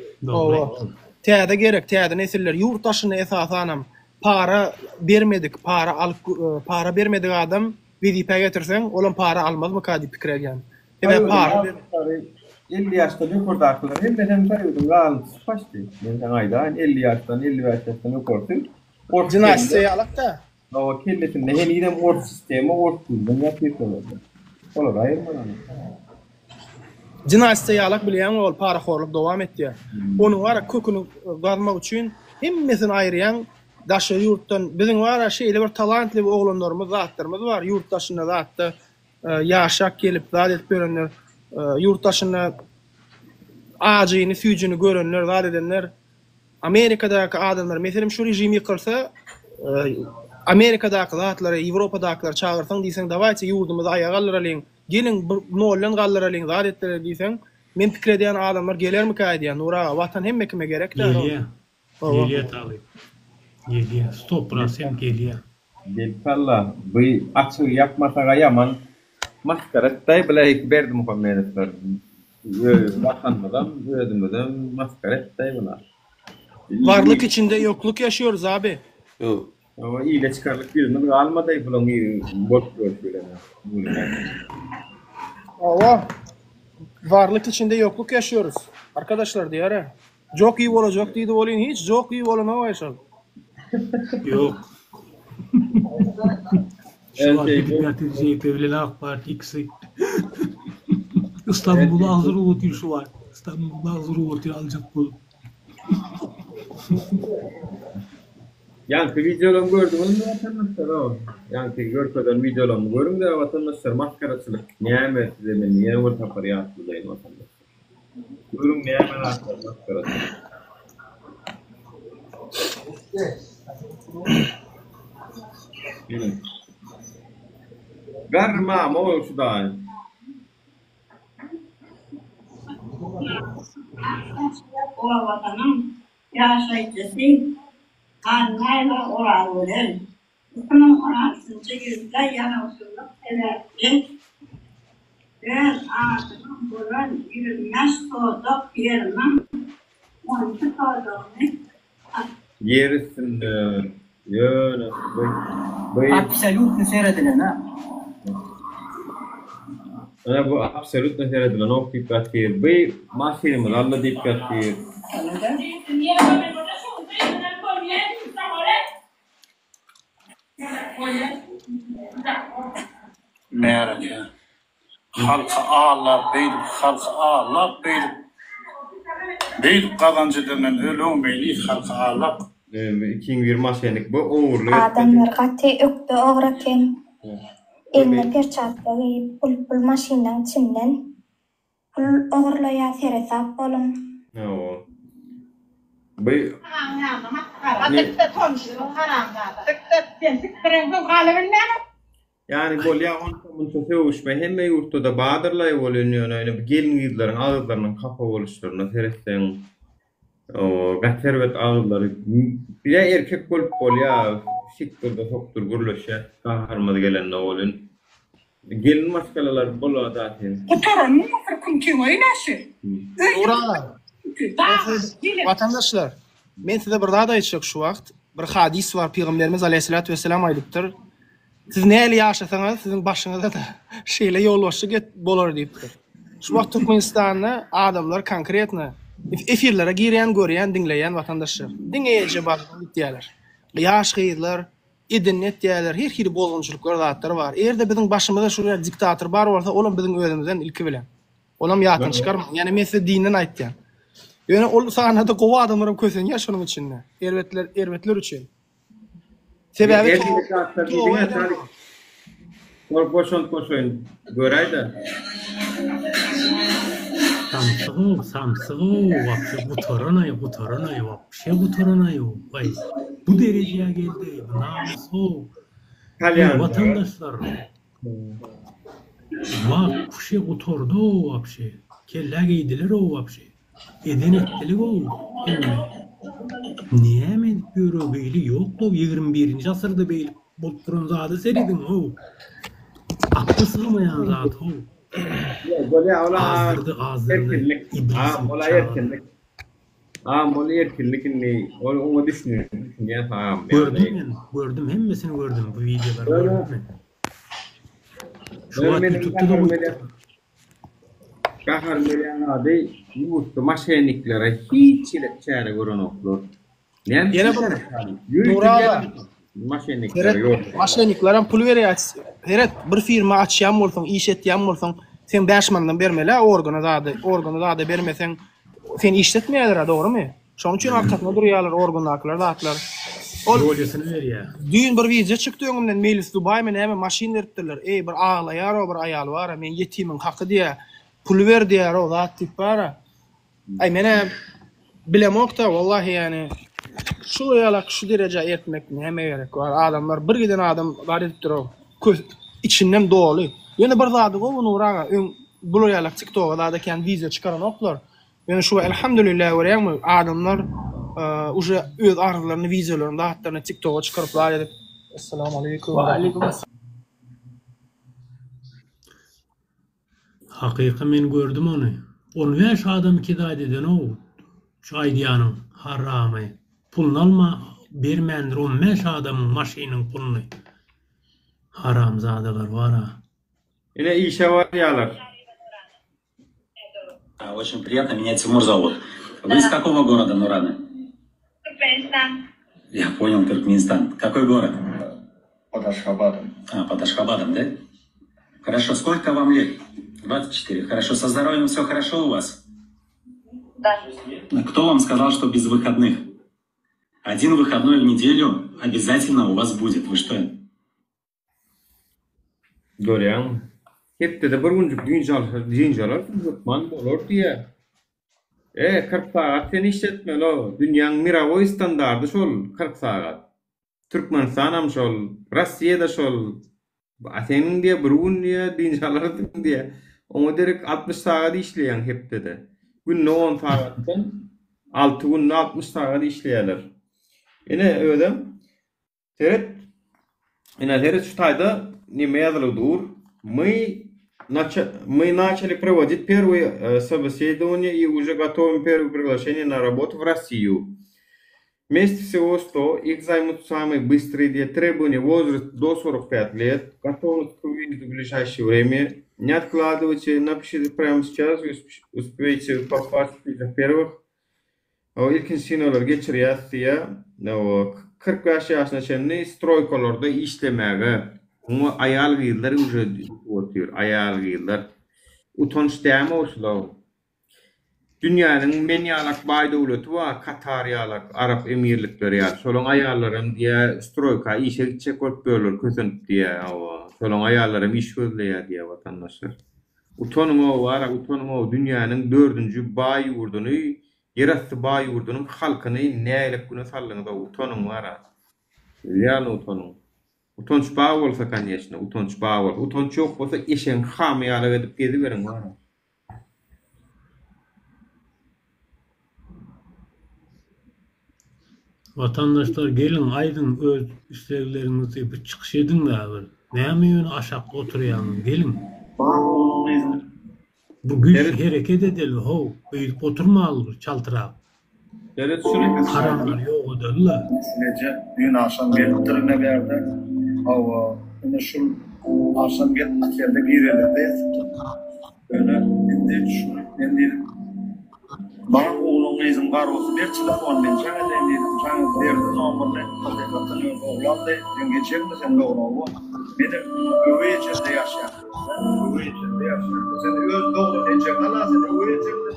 Täze gerek, täze nesiller ýurtdaşyny esasanam para bermedik, para bermedik adam VDP getirsen, olan para almaz mı kadi pikir edýän. Ebe para 50 yaşta yukarıdakiler hem tarıyordum galıntısı baştı. Ben ayda 50 yaştan 55 yaştan yukarıdayım. Cinastiye alak da. O kellesinde hem yine ort sistemi ortluğundan yapıyorlar. Ola ayırmadan. Cinastiye alak bilýän ol para horluk dowam etdi. Onu wara kökünü galmak üçin hemmesini aýrýan daşy ýurtdan bizim wara şeýle bir talantly oglanlarymyz, zatlarymız var. Ýurtdaşyna zatda ýaşak gelip zat edip berenler, ýurtdaşyna ajyny, süýjüni görenler, zat edenler. Amerikadaky adamlar, meselem şu rejim ýykylsa, Amerikadaky zatlary, Ýewropadaklar çağırsaň diýseň, "Dawaýça ýurdumyzy aýaga galdyralyn, gelin nollan galdyralyn, zat etdiler" diýseň, men pikir edýän adamlar gelermi kaýdýan? Nura watan hemme kime gerek de. Gelýär taly. Gelýär, 100% gelýär. Gelpalla, bu açığı yapmasaga yaman maskaretday bileýik berdi Muhammedler. Bakanmadan, özümizden maskaretday bular. Varlık içinde yokluk yaşıyoruz abi. Yok. Ama iyiyle çıkarlık birinin almaday bulan iyi boş böyle. Allah. Varlık içinde yokluk yaşıyoruz. Arkadaşlar diyare. Çok iyi olacak diye olayın hiç çok iyi olamayacak. Yok. Şu an dikkat edeceği Devlet AK Parti ikisi. İstanbul'da hazır oturuyor şu var. İstanbul'da hazır oturuyor alacak bu. Yankı videolarımı gördünüz mü vatandaşlar o? Yankı görkeden videolarımı görün de vatandaşlar maskaracılık. Niye size ben niye o tapar yaptırlayın vatandaşlar. Görün niye ben atlar maskaracılık. Garma mı o şu da? O vatanım yaşayıcısı kanlayla oralıdır. Bunun 16. yüzyılda yanılsızlık sebepli ben ağzının burun yürünmez soğuduk yerinin 12 soğuduğunu Yerisinde yöne Absolutno seyredilen ha. Ana bu absolutno seyredilen o dikkatir. Bu mahşerimiz Allah dikkatir. Merak ya. Halka ağlar, beydip, halka ağlar, beydip. Beydip kazancılarının öyle olmayı halka ağlar. 2020 senelik bu uğurlu. Adamlar katı öktü ağırken eline perçatla giyip pul maşinden içinden pul ağırlaya seresap olun. Oo. Bu yani bolya onun söwüş be hemme ýurtda badyrlay bolýan ýöne gelin ýyllaryň ağızlarynyň kapa boluşlaryna seretsen o gatserwet ağızlary bir erkek bolup bolýa şikdirde soktur gurlaşa kaharmady gelen bolýan gelin maskalalar bolar zaten Oturan mı kim oynaşı? Vatandaşlar, men size bir daha da aýtjak şu wagt. Bir hadis var, Peygamberimiz Aleyhissalatu vesselam aýdypdyr. Siz näle ýaşasaňyz, siziň başyňyzda da şeýle ýolbaşçy bolar diýipdir. Şu wagt Türkmenistanda adamlar konkretne efirlere girýän, görýän, dinleýän vatandaşlar. Diňeýje bar diýerler. Ýaş gyýlar, internet diýerler, her hili bozgunçylyklar zatlar var. Erde biziň başymyzda şuraya diktator bar bolsa, olam biziň özümizden ilki bilen. Olam ýatyn çykarma. Ýani men size dininden aýtdym. Ýöne ol sahnada gowa adamlarym kösen ýa şonuň içinde. Erwetler üçin. Sebebi Koşun göräýdi. Samsygy, wapşy bu taranay, wapşy bu taranay. Vay, bu derejeye geldi. Namusy. Vatandaşlar. Wapşy oturdu, wapşy. Kelle giydiler o wapşy. Eden etdiler o. Niye men büro beýli ýokdy 21-nji asyrda beýli bolup duran zady seredin o. Akly sığmayan zat o. Böyle ola erkinlik. Ola erkinlik. Onu erkinlikini, onu düşünýän tamam. Gördüm, hemmesini gördüm bu videoları gördüm ben. Şu an YouTube'da da bu. Kahar Melian ady ýurtda maşenliklere hiç çäre görenoklar. Yine bu Nurala maşenlikler yok. Maşenliklerin pul berýär. Heret bir firma açýan bolsaň, iş etýän bolsaň, sen 5 mandan bermele, organa da bermesen sen işletmeýärler, dogrymy? Şoň üçin arkasyna durýarlar organdakylar, datlar. Rolesini berýär. Düýün bir video çykdy öňümden Melis Dubay men hem maşin beripdiler. Bir aglaýar, bir aýal bar, men yetimin haky diýe pul ber diýär, o zat tipara. Ay mene bilemokda wallahi yani şu ýalak şu derece etmek näme gerek var? Adamlar bir giden adam bar edipdir o. İçinden dolu. Ýöne bir zady go Nuraga bu ýalak TikTok'da da kendi video çıkaran oklar. Yani şu elhamdülillah görýärmi adamlar уже öz arzularını videolaryny hatda TikTok'a çıkarıplar edip. Assalamu alaykum. Wa alaykum Hakyky men gördüm onu. Onu ve şu adam kidayet eden o. Şu aýdýanyň haramy. Pulunu alma, bermendir 15 adamın maşynyň pulunu. Haramzadylar var ha. Ile işe var ýalar. Очень приятно, меня Тимур зовут. Вы из какого города, Нурана? Туркменистан. Я понял, Туркменистан. Какой город? Под Ашхабадом. Под Ашхабадом, да? Хорошо, сколько вам лет? 24. Хорошо, со здоровьем все хорошо у вас? Да. Кто вам сказал, что без выходных? Один выходной в неделю обязательно у вас будет. Вы что? Görýän. Hepde de bir günlük dünýäler tutman bolar diýe. 40 saat sen işletmeli o. Dünýäň mirawy standardy şol 40 saat. Türkmenistan şol, Russiýada şol. Senin diye bir gün diye dünýäler diye. Onu derek 60 saat işleýän hepde de. Günne 10 saatdan 6 günne 60 saat işleýärler. Ene ödem. Teret şu taýda näme ýazylydur? Мы начали проводить первые собеседования и уже готовим первое приглашение на работу в Россию. Вместе всего 100, их займут самые быстрые требования, возраст до 45 лет, готовность к выезду в ближайшее время. Не откладывайте, напишите прямо сейчас, вы успеете попасть в первых. İlkin sinolar geçirýär, 45 ýaşyna çenli stroykalarda işlemäge. Onu ayal gyýylar uje otýar, ayal gyýylar. Utanç däme olsa. Dünýäniň men ýalak baý döwleti we Katar ýalak, Arap emirlikleri ýa. Şolaň ayallarym diýe stroyka işe gitjek bolup bölür kösenip diýe. Şolaň ayallarym iş gözleýär diýe watandaşlar. Utanyň o var, utanyň o dünýäniň 4-nji baý ýurduny, ýerasty baý ýurdunyň halkyny näýlek güne sallyňda utanyň var. Ýa-ni utanyň. Utanç baý bolsa kanýeşne, utanç baý bol. Utanç ýok bolsa eşeň hamyalyk edip geziberiň bar. Vatandaşlar gelin aydın öz isteklerinizi bir çıkış edin de abi. Näme ýöne aşak oturýan gelin. Bu güç hareket edeli ho, beýip oturmaly çaltyrap. Deret şunu karanlar ýok edella. Nece dün akşam gelipdirine berdi. Hawa, ine şu akşam gelip atelde girelerdeyiz. Öyle indi bana oğlum izin var olsun berçiler on ben çağa dedim çağa derdi zamanla hakikaten oğlan da dün geçecek mi sen de oğlan benim öve içinde yaşayan öve içinde yaşayan sen öz doğru diyecek Allah seni öve içinde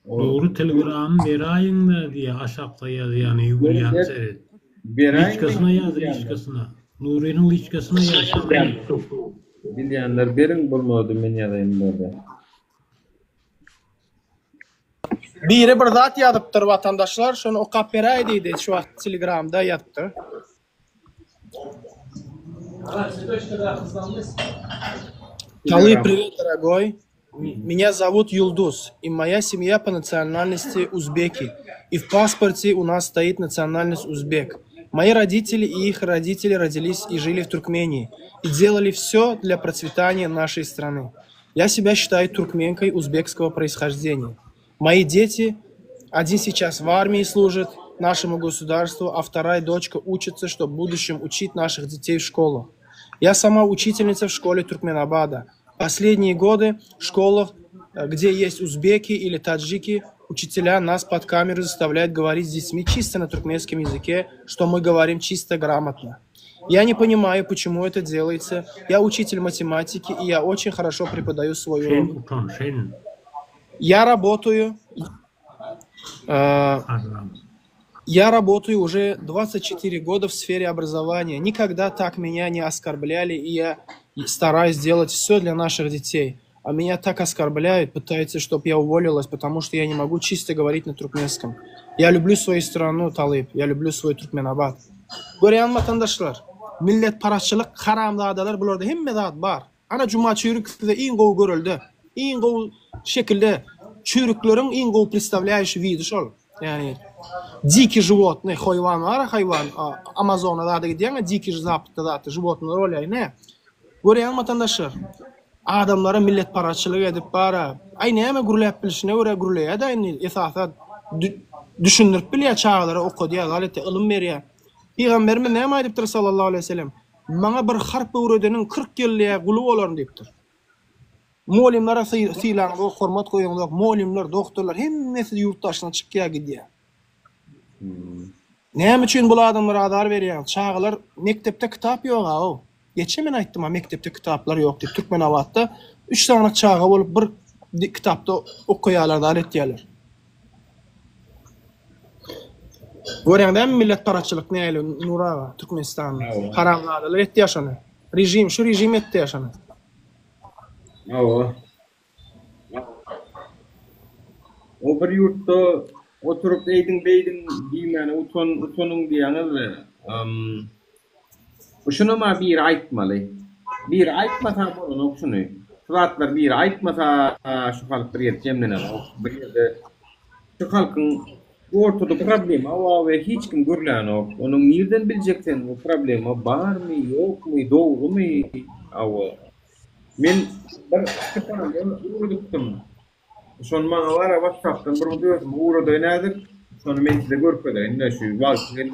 Doğru telegram berayın da diye aşağıda yani yuguryan seyret. Liçkasına yazır liçkasına. Nuri'nin liçkasına yazır. Bilýänler berin bolmady men ýazayım böyle. Biri bir zat yazıptır vatandaşlar. Şunu okap beray diýdi şu wagt Telegramda ýatypdyr. Талый привет, дорогой. Меня зовут Юлдус, и моя семья по национальности узбеки. И в паспорте у нас стоит национальность узбек. Мои родители и их родители родились и жили в Туркмении. И делали все для процветания нашей страны. Я себя считаю туркменкой узбекского происхождения. Мои дети, один сейчас в армии служит нашему государству, а вторая дочка учится, чтобы в будущем учить наших детей в школу. Я сама учительница в школе Туркменабада. Последние годы в школах, где есть узбеки или таджики, учителя нас под камеру заставляют говорить с детьми чисто на туркменском языке, что мы говорим чисто грамотно. Я не понимаю, почему это делается. Я учитель математики, и я очень хорошо преподаю свой урок. Я работаю уже 24 года в сфере образования. Никогда так меня не оскорбляли, и я стараюсь делать все для наших детей. А меня так оскорбляют, пытаются, чтобы я уволилась, потому что я не могу чисто говорить на туркменском. Я люблю свою страну, Талиб, я люблю свой Туркменабад. Görýän vatandaşlar, millet paraçylyk, haramzadalar bularda hemme zat bar. Ana cuma çürükde iň gowy görüldi. Iň gowy şekilde çürükleriň iň gowy представляющий види şol. Yani дикий животный, hayvan, Amazonada da gidýän dikий zaptda zatı животный rol ne? Görýän vatandaşlar, adamlara millet paraçylyk edip bara. Ay näme gurulap bilişine göre gurulýar da esasat düşündirip bilýär çağlara okudýar, galata ilim berýär. Peygamberimiz näme aýdypdyr sallallahu aleyhi ve sellem? Maňa bir harp öwredeniň 40 ýyllyğa guly bolaryn diýipdir. Molimlara syýlan, hormat goýanlar, molimler, doktorlar hemmesi ýurtdaşyna çykýar gidýär. Näme üçin bu adamlara adar berýär? Çağlar mektepde kitap ýok. Geçen men aýtdym, mektepde kitaplar ýok diýip Türkmenabadda 3 tane çağa bolup bir kitapda okuýarlar da aletýärler. Görýäňdämi millet paraçylyk näle Nuraga Türkmenistanda haramladalar etdi ýaşany. Rejim şu rejim etdi ýaşany. O bir ýurtda oturup eýdiň beýdiň diýmeni utonuň diýeni Uşunama bir aýtmaly. Bir aýtmasa bolan şunu. Zatlar bir aýtmasa şu halklar ýetjemlenler. Bir ýerde şu halkyň ortada problema we hiç kim görlän ok. Onuň nerden biljeksen bu problema barmy, ýokmy, dogrymy? Men bir kitapda uğradypdym. Şonu maňa wara WhatsAppdan bir döwüm uğrady nädir? Şonu men size görkezýän şu wagt geldi.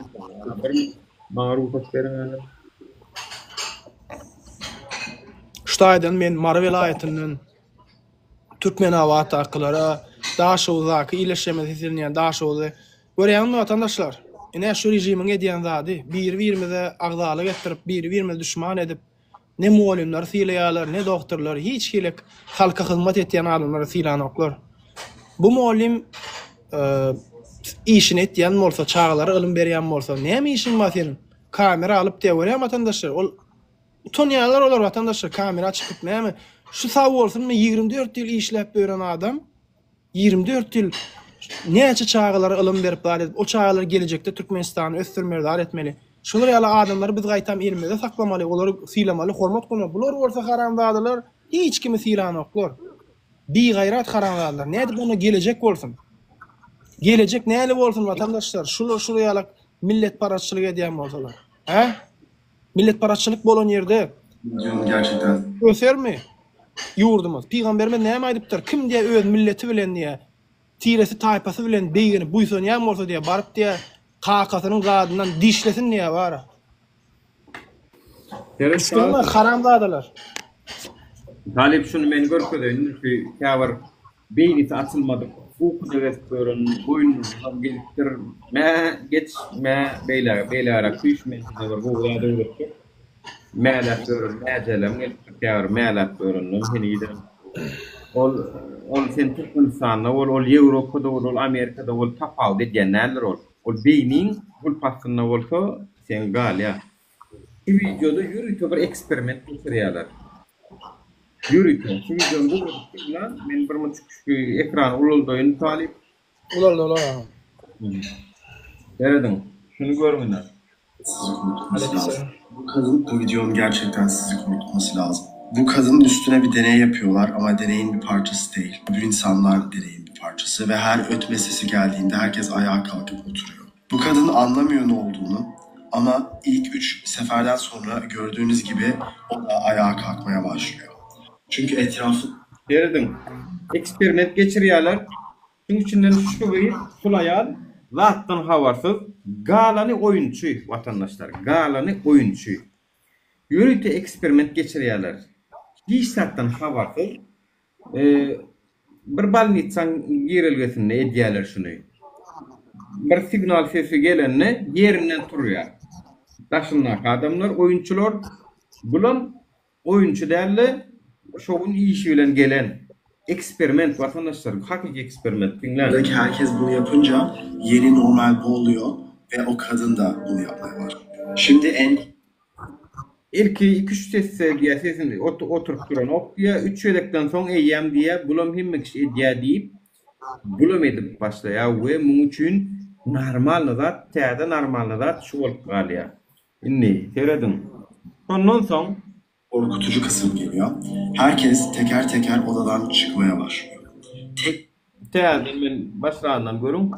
Maňa ruhsat beriň. Ştaýdan men Mara vilayatynyň Türkmenabad aklara Daşowdaky ileşmez edilýän Daşowda görýän vatandaşlar. Ine şu rejimiň edýän zady bir-birimize agdalyk etdirip, bir-birimize düşman edip, ne muallimler sylaýarlar, ne doktorlar, hiç kilik halka hyzmat etýän adamlar sylanoklar. Bu muallim işini etýän bolsa, çağlara ilim berýän bolsa, näme işin bar senin? Kamera alyp diýerýär vatandaşlar. Utanýarlar olar vatandaşlar, kamera açyp näme? Şu sag bolsunmy 24 ýyl işläp beren adam 24 ýyl näçe çağlara ilim berip bar edip, o çağlar gelecekde Türkmenistany ösdürmeli, etmeli. Şular ýaly adamlar biz gaýtam elimizde saklamaly, olary syýlamaly, hormat goýmaly. Bular bolsa haramzadalar, hiç kimi syýlanoklar. Bir gaýrat haramzadalar. Näde bunu gelecek bolsun? Gelecek näle bolsun vatandaşlar? Şular ýaly millet paraçylyk edýän bolsalar. Millet paraçylyk bolan ýerde gerçekten ösermi? Ýurdumyz. Peygamberimiz näme aýdypdyr? Kim diýe öz milleti bilen diýe, tiresi taýpasy bilen beýgini buýsan ýa bolsa diýe baryp diýe kakasynyň gadyndan dişlesin diýe bara. Şunu haramzadalar. Talip şunu men görkezýän şu käwir beýnisi açylmady. Uku restoran boyundan gelipdir. Geçme beýlere küýşme diýer bu ýerde öýretdi. Mäläp görün, mäjelem gelipdir. Käwir mäläp görünýär hini giderim. Ol sen Türkmenistan'da, ol Ýewropa'da, ol Amerika'da, ol tapawut edýän näler ol. Ol beýniň hulpasyna bolsa sen gal ya. Bu videoda ýürüýte bir eksperiment geçirýärler. Ýürüýte. Şu videoda bilen men bir müçük ekran ulaldyň Talip. Ulaldy. Nereden? Şunu görmünler. Bu kadın, bu videonun gerçekten sizi korkutması lazım. Bu kadının üstüne bir deney yapıyorlar ama deneyin bir parçası değil. Bu insanlar deneyin bir parçası ve her ötme sesi geldiğinde herkes ayağa kalkıp oturuyor. Bu kadın anlamıyor ne olduğunu ama ilk 3 seferden sonra gördüğünüz gibi o da ayağa kalkmaya başlıyor. Çünkü etrafı... Nereden? Eksperiment geçirýärler. Şunun içinden şu bir sulayan, zattan havarsız, galany oyunçu vatandaşlar, galany oyunçu. Yürüte eksperiment geçiriyorlar. Hiç zattan havarsız, bir balnitsan girilgesinde ediyorlar şunu. Bir signal sesi gelenine yerinden duruyor. Taşınlar adamlar, oyuncular, bulan oyuncu değerli, şovun işi bilen gelen eksperiment vatandaşlar, hakiki eksperiment. Buradaki herkes bunu yapınca yeni normal bu oluyor ve o kadın da bunu yapmaya başlıyor. Şimdi İlki 2-3 sesi diye sesini oturup duran ok diye 3 yedekten sonra eyyem diye bulam himmek şey diye deyip bulam edip başlaya ve bunun için normal nazat, teyde normal nazat şu olup kalıyor. İnni, seyredin. Ondan sonra korkutucu kısım geliyor. Herkes teker teker odadan çıkmaya başlıyor. Teyde ben başlarından görün.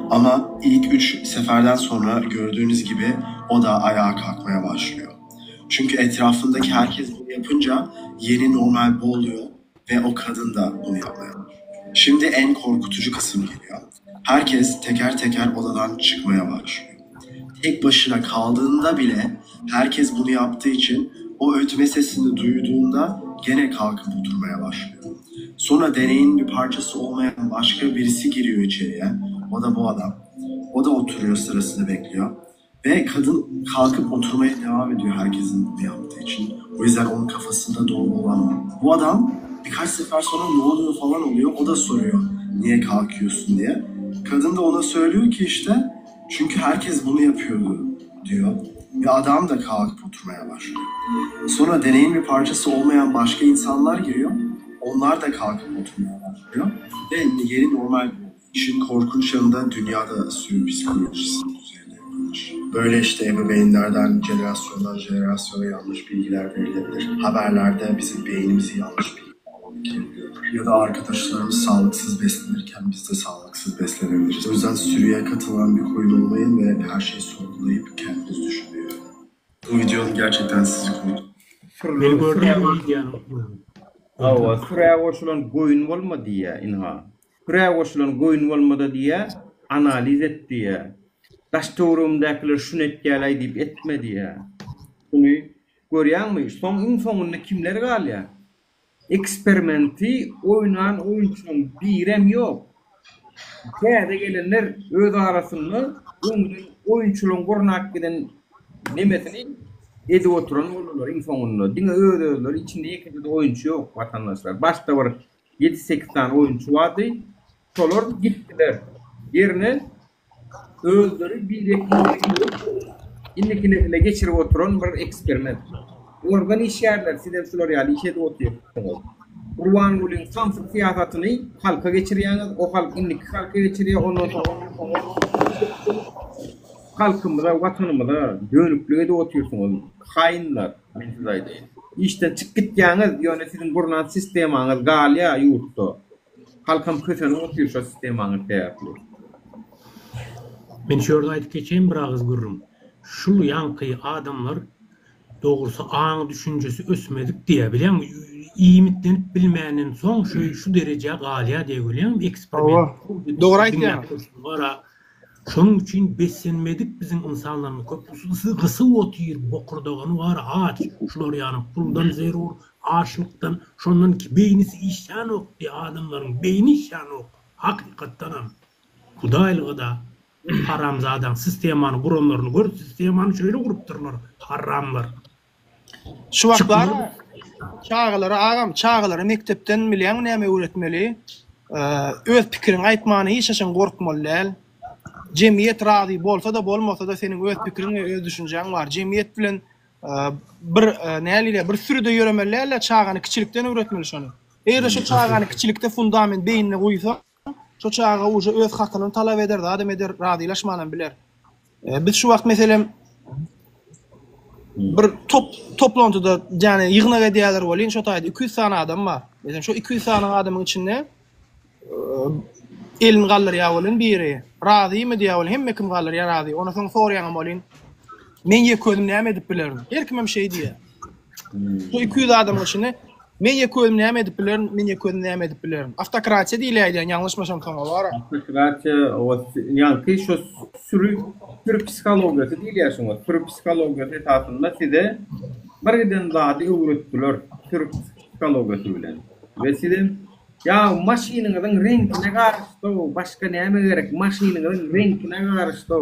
Ama ilk 3 seferden sonra gördüğünüz gibi o da ayağa kalkmaya başlıyor. Çünkü etrafındaki herkes bunu yapınca yeni normal bu oluyor ve o kadın da bunu yapmaya başlıyor. Şimdi en korkutucu kısım geliyor. Herkes teker teker odadan çıkmaya başlıyor. Tek başına kaldığında bile herkes bunu yaptığı için o ötme sesini duyduğunda gene kalkıp oturmaya başlıyor. Sonra deneyin bir parçası olmayan başka birisi giriyor içeriye. O da bu adam. O da oturuyor, sırasını bekliyor. Ve kadın kalkıp oturmaya devam ediyor herkesin bunu yaptığı için. O yüzden onun kafasında dolgu olan var. Bu adam birkaç sefer sonra ne oluyor falan oluyor. O da soruyor niye kalkıyorsun diye. Kadın da ona söylüyor ki işte çünkü herkes bunu yapıyordu diyor. Ve adam da kalkıp oturmaya başlıyor. Sonra deneyin bir parçası olmayan başka insanlar giriyor. Onlar da kalkıp oturmaya başlıyor. Ve yeni normal işin korkunç yanında dünyada sürü psikolojisi üzerine yapılmış. Böyle işte ebeveynlerden jenerasyondan jenerasyona yanlış bilgiler verilebilir. Haberlerde bizim beynimizi yanlış bilgiler. Ya da arkadaşlarımız sağlıksız beslenirken biz de sağlıksız beslenebiliriz. O yüzden sürüye katılan bir koyun olmayın ve her şeyi sorgulayıp kendiniz düşünmeyin. Bu videonun gerçekten sizi kurdu. Beni gördüğüm videonu. Ava, süreye koşulan koyun olmadı ya inha. Süreye koşulan koyun olmadı diye analiz etti ya. Daştorumdakiler şunu etkiyeler deyip etmedi ya. Bunu görüyor musun? Sonunda kimler kalıyor? Eksperimenti oynayan oyuncunun birem yok. Kayada gelenler öz arasında oyunculuğun korunak giden nemesini edip oturan olurlar insanlar. Dine özler içinde ekinde oyuncu yok vatandaşlar. Başta var 7-8 tane oyuncu vardı. Solar gittiler. Yerine özleri bir indekine geçirip oturan bir eksperiment. Oradan iş yerler, sizden Floryal işe de oturuyor. Kurban Gül'ün samsız siyasetini halka geçiriyorsunuz, o halk indeki halka geçiriyor, ondan sonra halkımıza, vatanımıza dönüklüğe de oturuyorsunuz. Hainler, ben size diyeyim. İşten çık gittiğiniz, yani sizin kurulan sisteminiz galiya yurtta. Halkım kötüne oturuyor şu sisteminiz deyaplı. Ben şurada aytıp geçeyim bir ağız görürüm. Şu yankıyı adamlar doğrusu ağın düşüncesi ösmedik diye biliyor musun? İyimitlenip bilmeyenin son şu dereceye galiya diye biliyor musun? Eksperiment. Doğru aytıyor. Şunun için beslenmedik bizim insanların köpüsü kısı otuyor bokurdağını var ağaç. Şular yani puldan zerur, ağaçlıktan şundan ki beynisi işyan yok diye adamların beyni işyan yok. Hakikaten Kudaylığı da haramzadan sistemanı kuranlarını gör, sistemanı şöyle kurup dururlar. Haramlar. Şu vaxtlar çağalara mektepten milyan näme öğretmeli? Öz pikirini aytmany hiç açan korkmaly. Cemiyet razi bolsa da bolmasa da senin öz pikirini, öz düşüncen var. Cemiyet bilen bir näliler bir sürüde yöremellerle çağany kiçilikten öğretmeli şonu. Eğer şu çağany kiçilikte fundament beynine goýsa, şu çağa uja öz hakyny talap eder, adam eder, razilaşmadan biler. Biz şu wagt meselem bir toplantıda yani yığınaga diýerler bolýan, şu taýda 200 tane adam var. Mesela şu 200 tane adamın içinde elin gallar ýawalyň biri. Razymy diýäwil, hemme kim gallar ýa razy. Ona soň sorýan bolýan. Men ýeközüm näme edip bilerim. Her kim hem şey diýär. Şu 200 adamın içinde Men ýeköňüm näme edip bilerim, men ýeköňüm näme edip bilerim. Автократия diýilýär, ýalňyşmasam tamam bar. Автократия, ýa-ni şu sürü psikologiyasy diýilýär şoňa. Sürü psikologiyasy esasında size birden zady öwretdiler sürü psikologiyasy bilen. Ve size ya maşynyňyzyň reňkine garaşdy, başga näme gerek? Maşynyňyzyň reňkine garaşdy.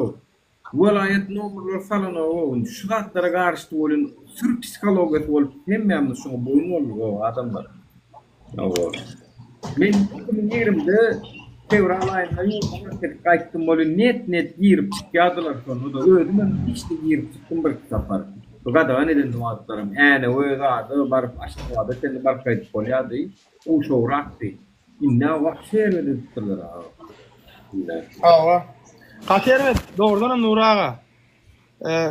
Vilayet nomerler falan o şu zatlara garaşdy bolan sürü psikologiyasy bolup hemmämiz şoňa boyun bolýar adamlar. Men 2020-de fevral ayında gaýtdym bolan net girip çykýardylar şonu da özüm hiç de girip çyktym bir safar. Bu kadar neden duatlarım ene o zady barıp aşgaýda seni barıp gaýdyp bolýardy. O şo rakdy. Inna wagtşer edipdiler. Awa. Gatermet doğrudan Nuraga.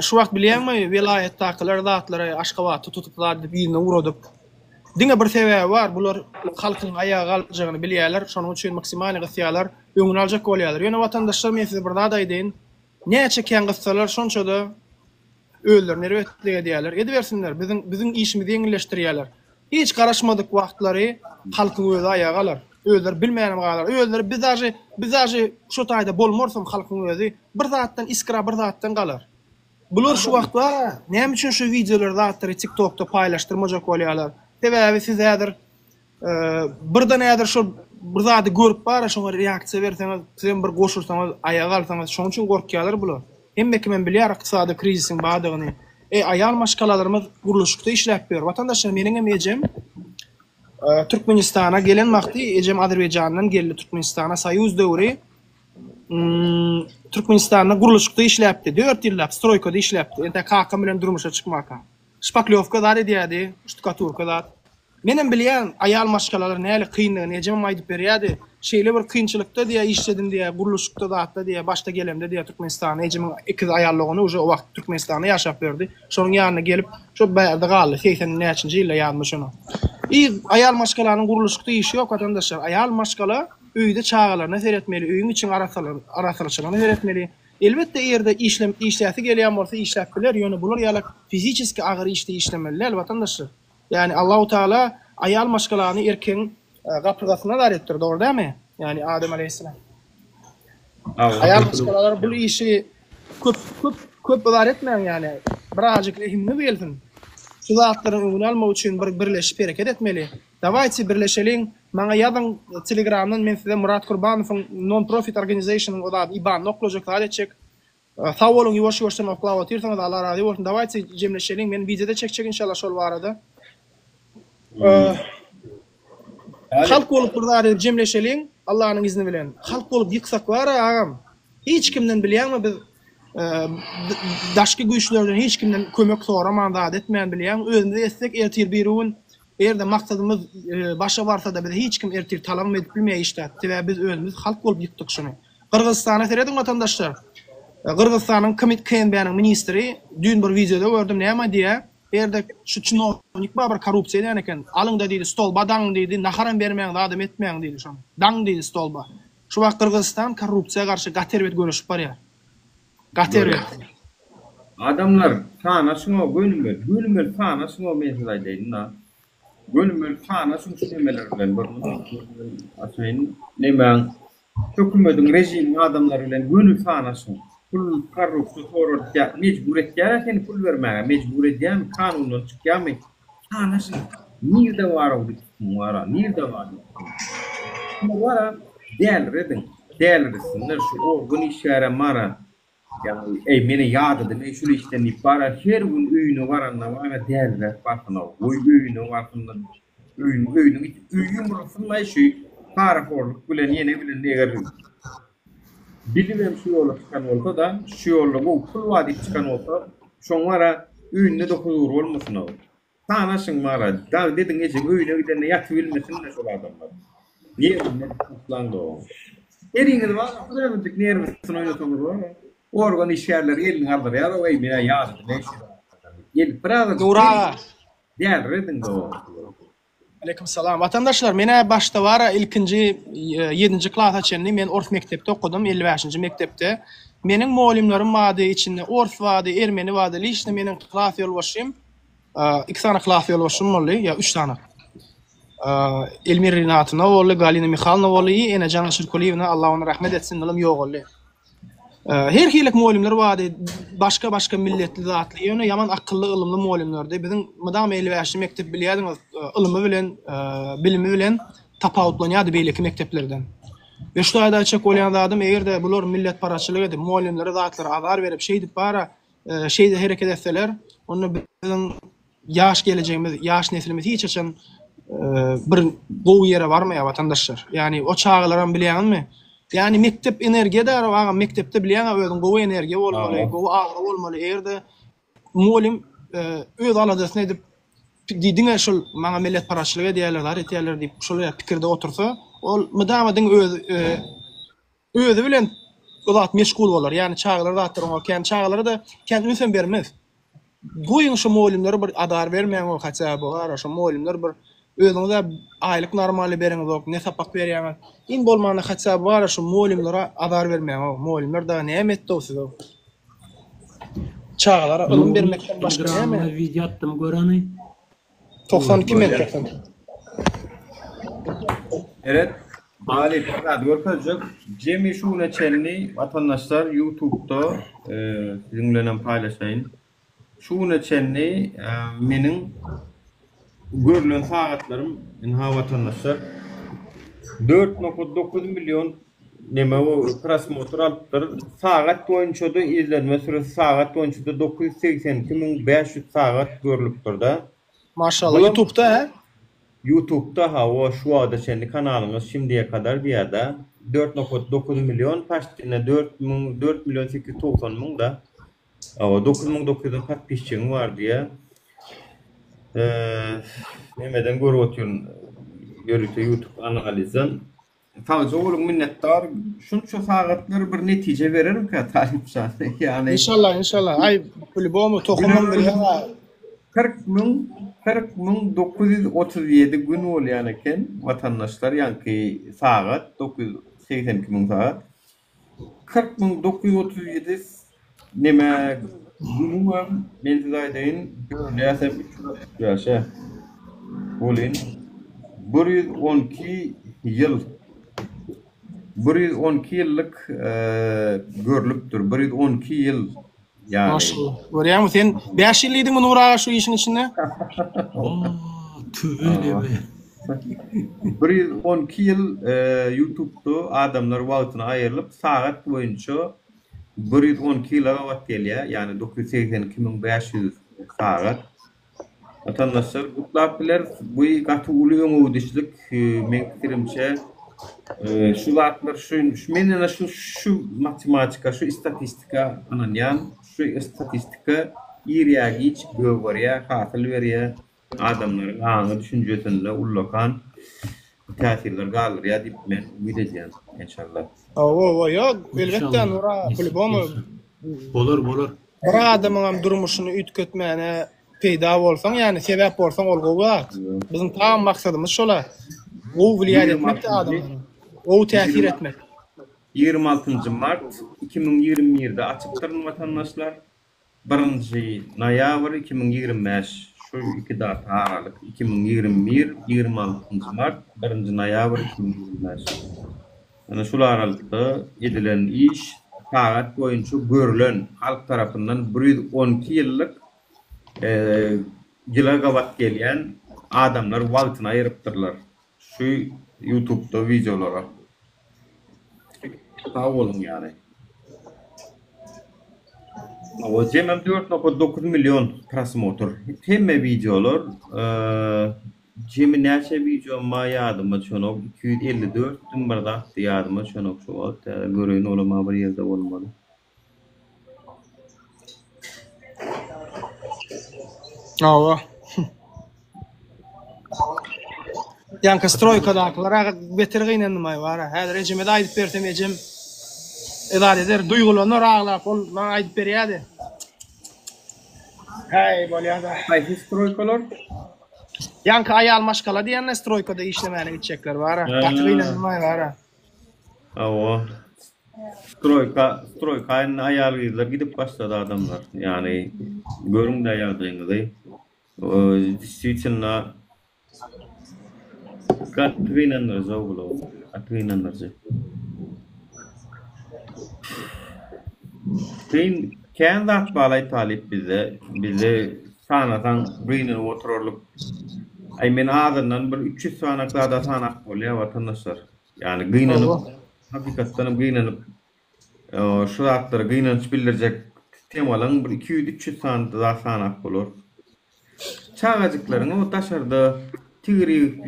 Şu wagt bilýärmi vilayetdakylar zatlary Aşgabatda tutuplar diýip ýylyna uradyp. Diňe bir sebäbi bar, bular halkyň ayaga aljagyny bilýärler, şonuň üçin maksimal gysýalar, öňüne aljak bolýarlar. Ýöne watandaşlar men size bir zat aýdyn. Näçe kän gyssalar şonça da öldürler, ötlige diýerler. Edibersinler, bizim işimizi ýeňilleşdirýärler. Hiç garaşmadyk wagtlary halkyň özi ayaga alar. Öldür bilmeýänim galar. Öldür biz aje şu taýda bolmarsam halkyň özi bir zatdan iskra bir zatdan galar. Bular şu wagt bar, näme üçin şu videolar zatlary TikTokda paýlaşdyrmajak bolýarlar. Sebäbi siz häzir birden nädir şu bir zady görüp bar, şoňa reaksiýa berseňiz, sen bir goşursaňyz, ayaga alsaňyz, şoň üçin gorkýarlar bular. Hemme men bilýär ykdysady krisiň badygyny. Aýal maşgalalarymyz guruluşykda işläp ber. Watandaşlar meniň ejem Türkmenistana gelen wagty ejem Azerbaýjandan geldi Türkmenistana Soýuz döwri. Türkmenistana guruluşykda işläpdi. 4 ýyllap stroýkada işläpdi. Ente kaka bilen durmuşa çykmaka. Şpaklyovka zady diýädi, ştukaturka zat. Menem bilýän aýal maşgalalar näle kynlygyny ejem aýdyp berýärdi. Şeýle bir kynçylykda diýä işledim diýä, guruluşykda zatda diýä, başda gelemde diýä Türkmenistana ejem iki aýallygyny uje o wagt Türkmenistana ýaşap berdi. Şonuň ýanyna gelip şo bäde galy 80-nji ýylda ýazmy şonu. Aýal maşgalarynyň guruluşykda işi ýok watandaşlar. Aýal maşgala öýde çağalaryna seretmeli, öýüň için arasalyşyna seretmeli. Elbette ýerde işläsi gelýän bolsa işläp biler, ýöne bular ýalak fizikiski agyr işde işlemeliler watandaşlar. Yani Allahu Teala aýal maşgalaryny erkeň gaprygasyna dar etdir, dogry dämi? Yani Adem aleyhisselam. Aýal maşgalalary bu işi köp dar etmeýän yani. Birazjyk rehimli belsin. Şu zatlaryň öňüne almak üçin birleşip hareket etmeli. Dawaýtsy birleşeliň. Maňa ýazan Telegramdan men size Murat Kurbanowyň non-profit organizationyň oda IBAN noklajak etjek. Sağ olun ýoş-ýoşdan oklap otursaňyz Allah razy bolsun. Dawaýtsy jemleşeliň. Men videoda çekjek inşallah şol barada. Halk bolup burada jemleşeliň. Allah'ın izni bilen. Halk bolup ýyksak bar agam. Hiç kimden bilýärmi biz daşky güýçlerden hiç kimden kömek soraman da etmeýän bilýän. Özüňiz etsek ertir birun. Erde maksadymyz başa barsa da biz hiç kim ertir talap edip bilmeýär işte. Sebäbi biz özümüz halk bolup ýykdyk şunu. Kırgızstana seredin watandaşlar. Kırgızstanyň KMB'niň ministri dün bir videoda gördüm näme diýär. Erde şu çinovnik bir korrupsiýa diýen eken. Alyňda diýdi stolba daň diýdi, naharam bermeýän adam etmeýän diýdi şonu. Daň diýdi stolba. Şu wagt Kırgızstan korrupsiýaga garşy gaterbet görüşüp barýar. Gaterbet. Adamlar sana şunu gönümer sana şunu mesaj aýdyn da. Gönümer sana şunu söylemeler bilen bir asyň nämen hökümetiň rejim adamlar bilen gönül sana şunu pul korrupsiýa torotda mecbur etýär sen pul bermäge mecbur edýän kanundan çykýarmy sana şunu nirde var o wara nirde var wara değerlisinler şu orgun işare mara yani meni ýadydy men şu işden para her gün öýüne baranna bana değerler bakna oy öýüne bakna öýüm burasynda şu para forluk bilen ýene bilen neger bilimem şu ýola çykan bolsa da şu ýolda bu pul wady çykan bolsa şoňara öýünde dokudur bolmasyn o sana şyň mara da dediň eje öýüne gidende ýatyp bilmesin de şol adamlar niye tutlandı o eriňiz var bilemedik nermisin oýnatýar organ işyerler elini aldyr ya da oy mena ýadyp näşe el prada Dura diýerredin do Aleyküm salam. Vatandaşlar mene başta var ilkinci 7. klas açenni men orf mektepde okudum 55. mektepde. Menin muallimlerim wady içinde orf wady, ermeni wady, liçne menin klas ýolbaşym. 2 tane klas ýolbaşym boldy, ya 3 tane. Elmir Rinat'ına oğlu, Galina Mikhal'na oğlu, ene Canan Şirkoliyevna, Allah ona rahmet etsin, oğlum yok oğlu. Her hilik muallimler vardı, başka milletli zatlı, yani yaman akıllı, ılımlı muallimlerdi. Bizim madam 55 mektep biliyordunuz, ılımı bilen, bilimi bilen tapawutlanýardy beýleki mekteplerden. Ve şu ayda çek olan adam eğer de bular millet paraçılığı edip, muallimlere zatları azar verip, şey deyip bara, şeyde hareket etseler, onu bizim yaş geleceğimiz, yaş neslimiz hiç açan bir gowy yere varmaya vatandaşlar. Yani o çağlaran bilýänmi? Yani mektep energiýa da var, mektepde bilýän özüň gowy energiýa bolmaly, gowy agry bolmaly. Eğerde muallim öz aladasyny edip diýdiňe şol maňa millet paraçylygy diýerler, etýärler diýip şol pikirde otursa, ol mydamadyň özü bilen zat meşgul bolar. Yani çağlar zatlaryň ol, çağlary da kendi üsen bermez. Bu şu muallimlere bir adar vermeýän o haçaby var, şu muallimler bir özüňize aýlyk normaly beriňiz ok, ne sapak berýäňiz. In bolmany haçaby var, şu muallimlere adar vermeýän o muallimler da näme etdi size? Çağlara ılım bermekden başga näme? Video attım görani. 92 metre. Evet. Mali görkezjek. Jemi şuna çenli vatandaşlar YouTube'da sizinle paylaşayın. Şuna çenli menin görülen saatlarım inha vatandaşlar 4.9 milyon neme o prosmotor alplar saat boyunca da izlenme süresi saat boyunca da 982.500 saat görülüp burada. Maşallah YouTube'da he? YouTube'da o şu anda senin kanalımız şimdiye kadar bir yerde 4.9 milyon paştine 4 milyon 890 bin da 9.900'dan takipçin var diye nemeden görüyorsun YouTube analizden. Sadece oğlum minnettar. Şu saatler bir netice veririm ki talipsan. Yani İnşallah. Ay bu tohumum bilýär. 40.937 gün olýanyken vatandaşlar yani saat 982.000 saat 40.937 neme günüm men size aýdaýyn näse ýaşa bolyn 112 ýyl 112 ýyllyk görülüpdir 112 ýyl. Yani. Maşallah. Görýärmi sen 5 ýyl ediň Nura şu işin içinde? Tübeleme. 112 ýyl YouTube'da adamlar wagtyny aýrylyp saat boýunça 112 ýyla wagt gelýär. Yani 982.500 saat. Vatandaşlar gutlap biler bu gaty uly öňüdüşlik men pikirimçe şu zatlar şu menen şu matematika şu istatistika ananyan şu istatistika ýerýägiç göwürýär, hasyl berýär, adamlaryň aňy düşünjesinde ullakan täsirler galyrýar diýip men bilýän inşallah. Ýok, elbetde Nura, Bolar. Bir adamyň durmuşyny ütkötmäne peýda bolsaň, ýani sebäp bolsaň ol gowa. Bizim tam maksadymyz şola. O bilýär etmekde adamlaryň. O täsir etmek. 26 Mart 2021'de açıktırın vatandaşlar. 1 noyabr 2025 şu iki data aralık 2021 26 Mart 1 noyabr 2025. Yani şu aralıkta edilen iş saat boyunca görülen halk tarafından 112 yıllık gigawatt gelen adamlar wagtyny aýrypdyrlar. Şu YouTube'da videolara. Sağ olun yani. O cemem 4.9 milyon prosmotor. Temme videolar cemi näçe video ma ýadyma çonok 254 numara ýadyma çonok şu wagt göreýin olama bir ýerde bolmaly. Awa. Yanka stroykadakylara beter gynanmay bar. Häzir rejimde aýdyp bersem ejem edar eder, duýgulanar aglap ol maňa aýdyp berýärdi. Hey bolýarda. Haýsy stroykalar? Yanka aýal maşgala diýenler stroykada işlemäne gitjekler bar. Gaty gynanmay bar. Awa. Stroykaň aýalgylar gidip başlady adamlar. Yani görüň de ýagdaýyňyzy. Действительно Katı inanır zavulu. Katı inanırcı. Kendi at bağlay talip bize sanatan birinin otururluk. Ay men adından bir 300 sanakla da sanak oluyor vatandaşlar. Yani gıynanıp hakikaten gıynanıp şu aktarı gıynanıp bildirecek temaların bir 200-300 sanakta da sanak olur. Çağacıkların o taşarda tigri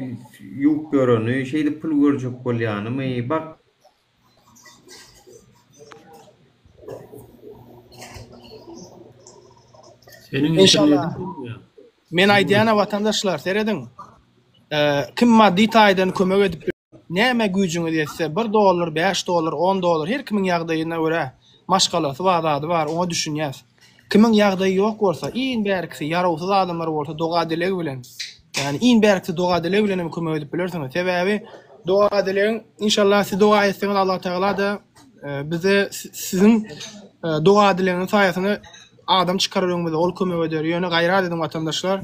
yuk görünü şeyde pul görecek olyanı mı bak. İnşallah. Men aýdýana vatandaşlar seredin. Kim maddi taýdan kömek edip näme güýjüňiz ýetse $1, $5, $10 her kimiň ýagdaýyna görä maşgalasy wagty bar, oňa düşünýäs. Kimiň ýagdaýy ýok bolsa, iň bärkisi ýarawsyz adamlar bolsa doga dilek bilen. Yani iň bärkisi doga dilek bilen kömek edip bilersiňiz. Sebäbi doga dilegiň inşallah siz doga etseňiz Allah Taala da bize sizin doga dilegiň saýasyny adam çıkarırım bize, ol kömek eder. Yönü gayrat edin vatandaşlar.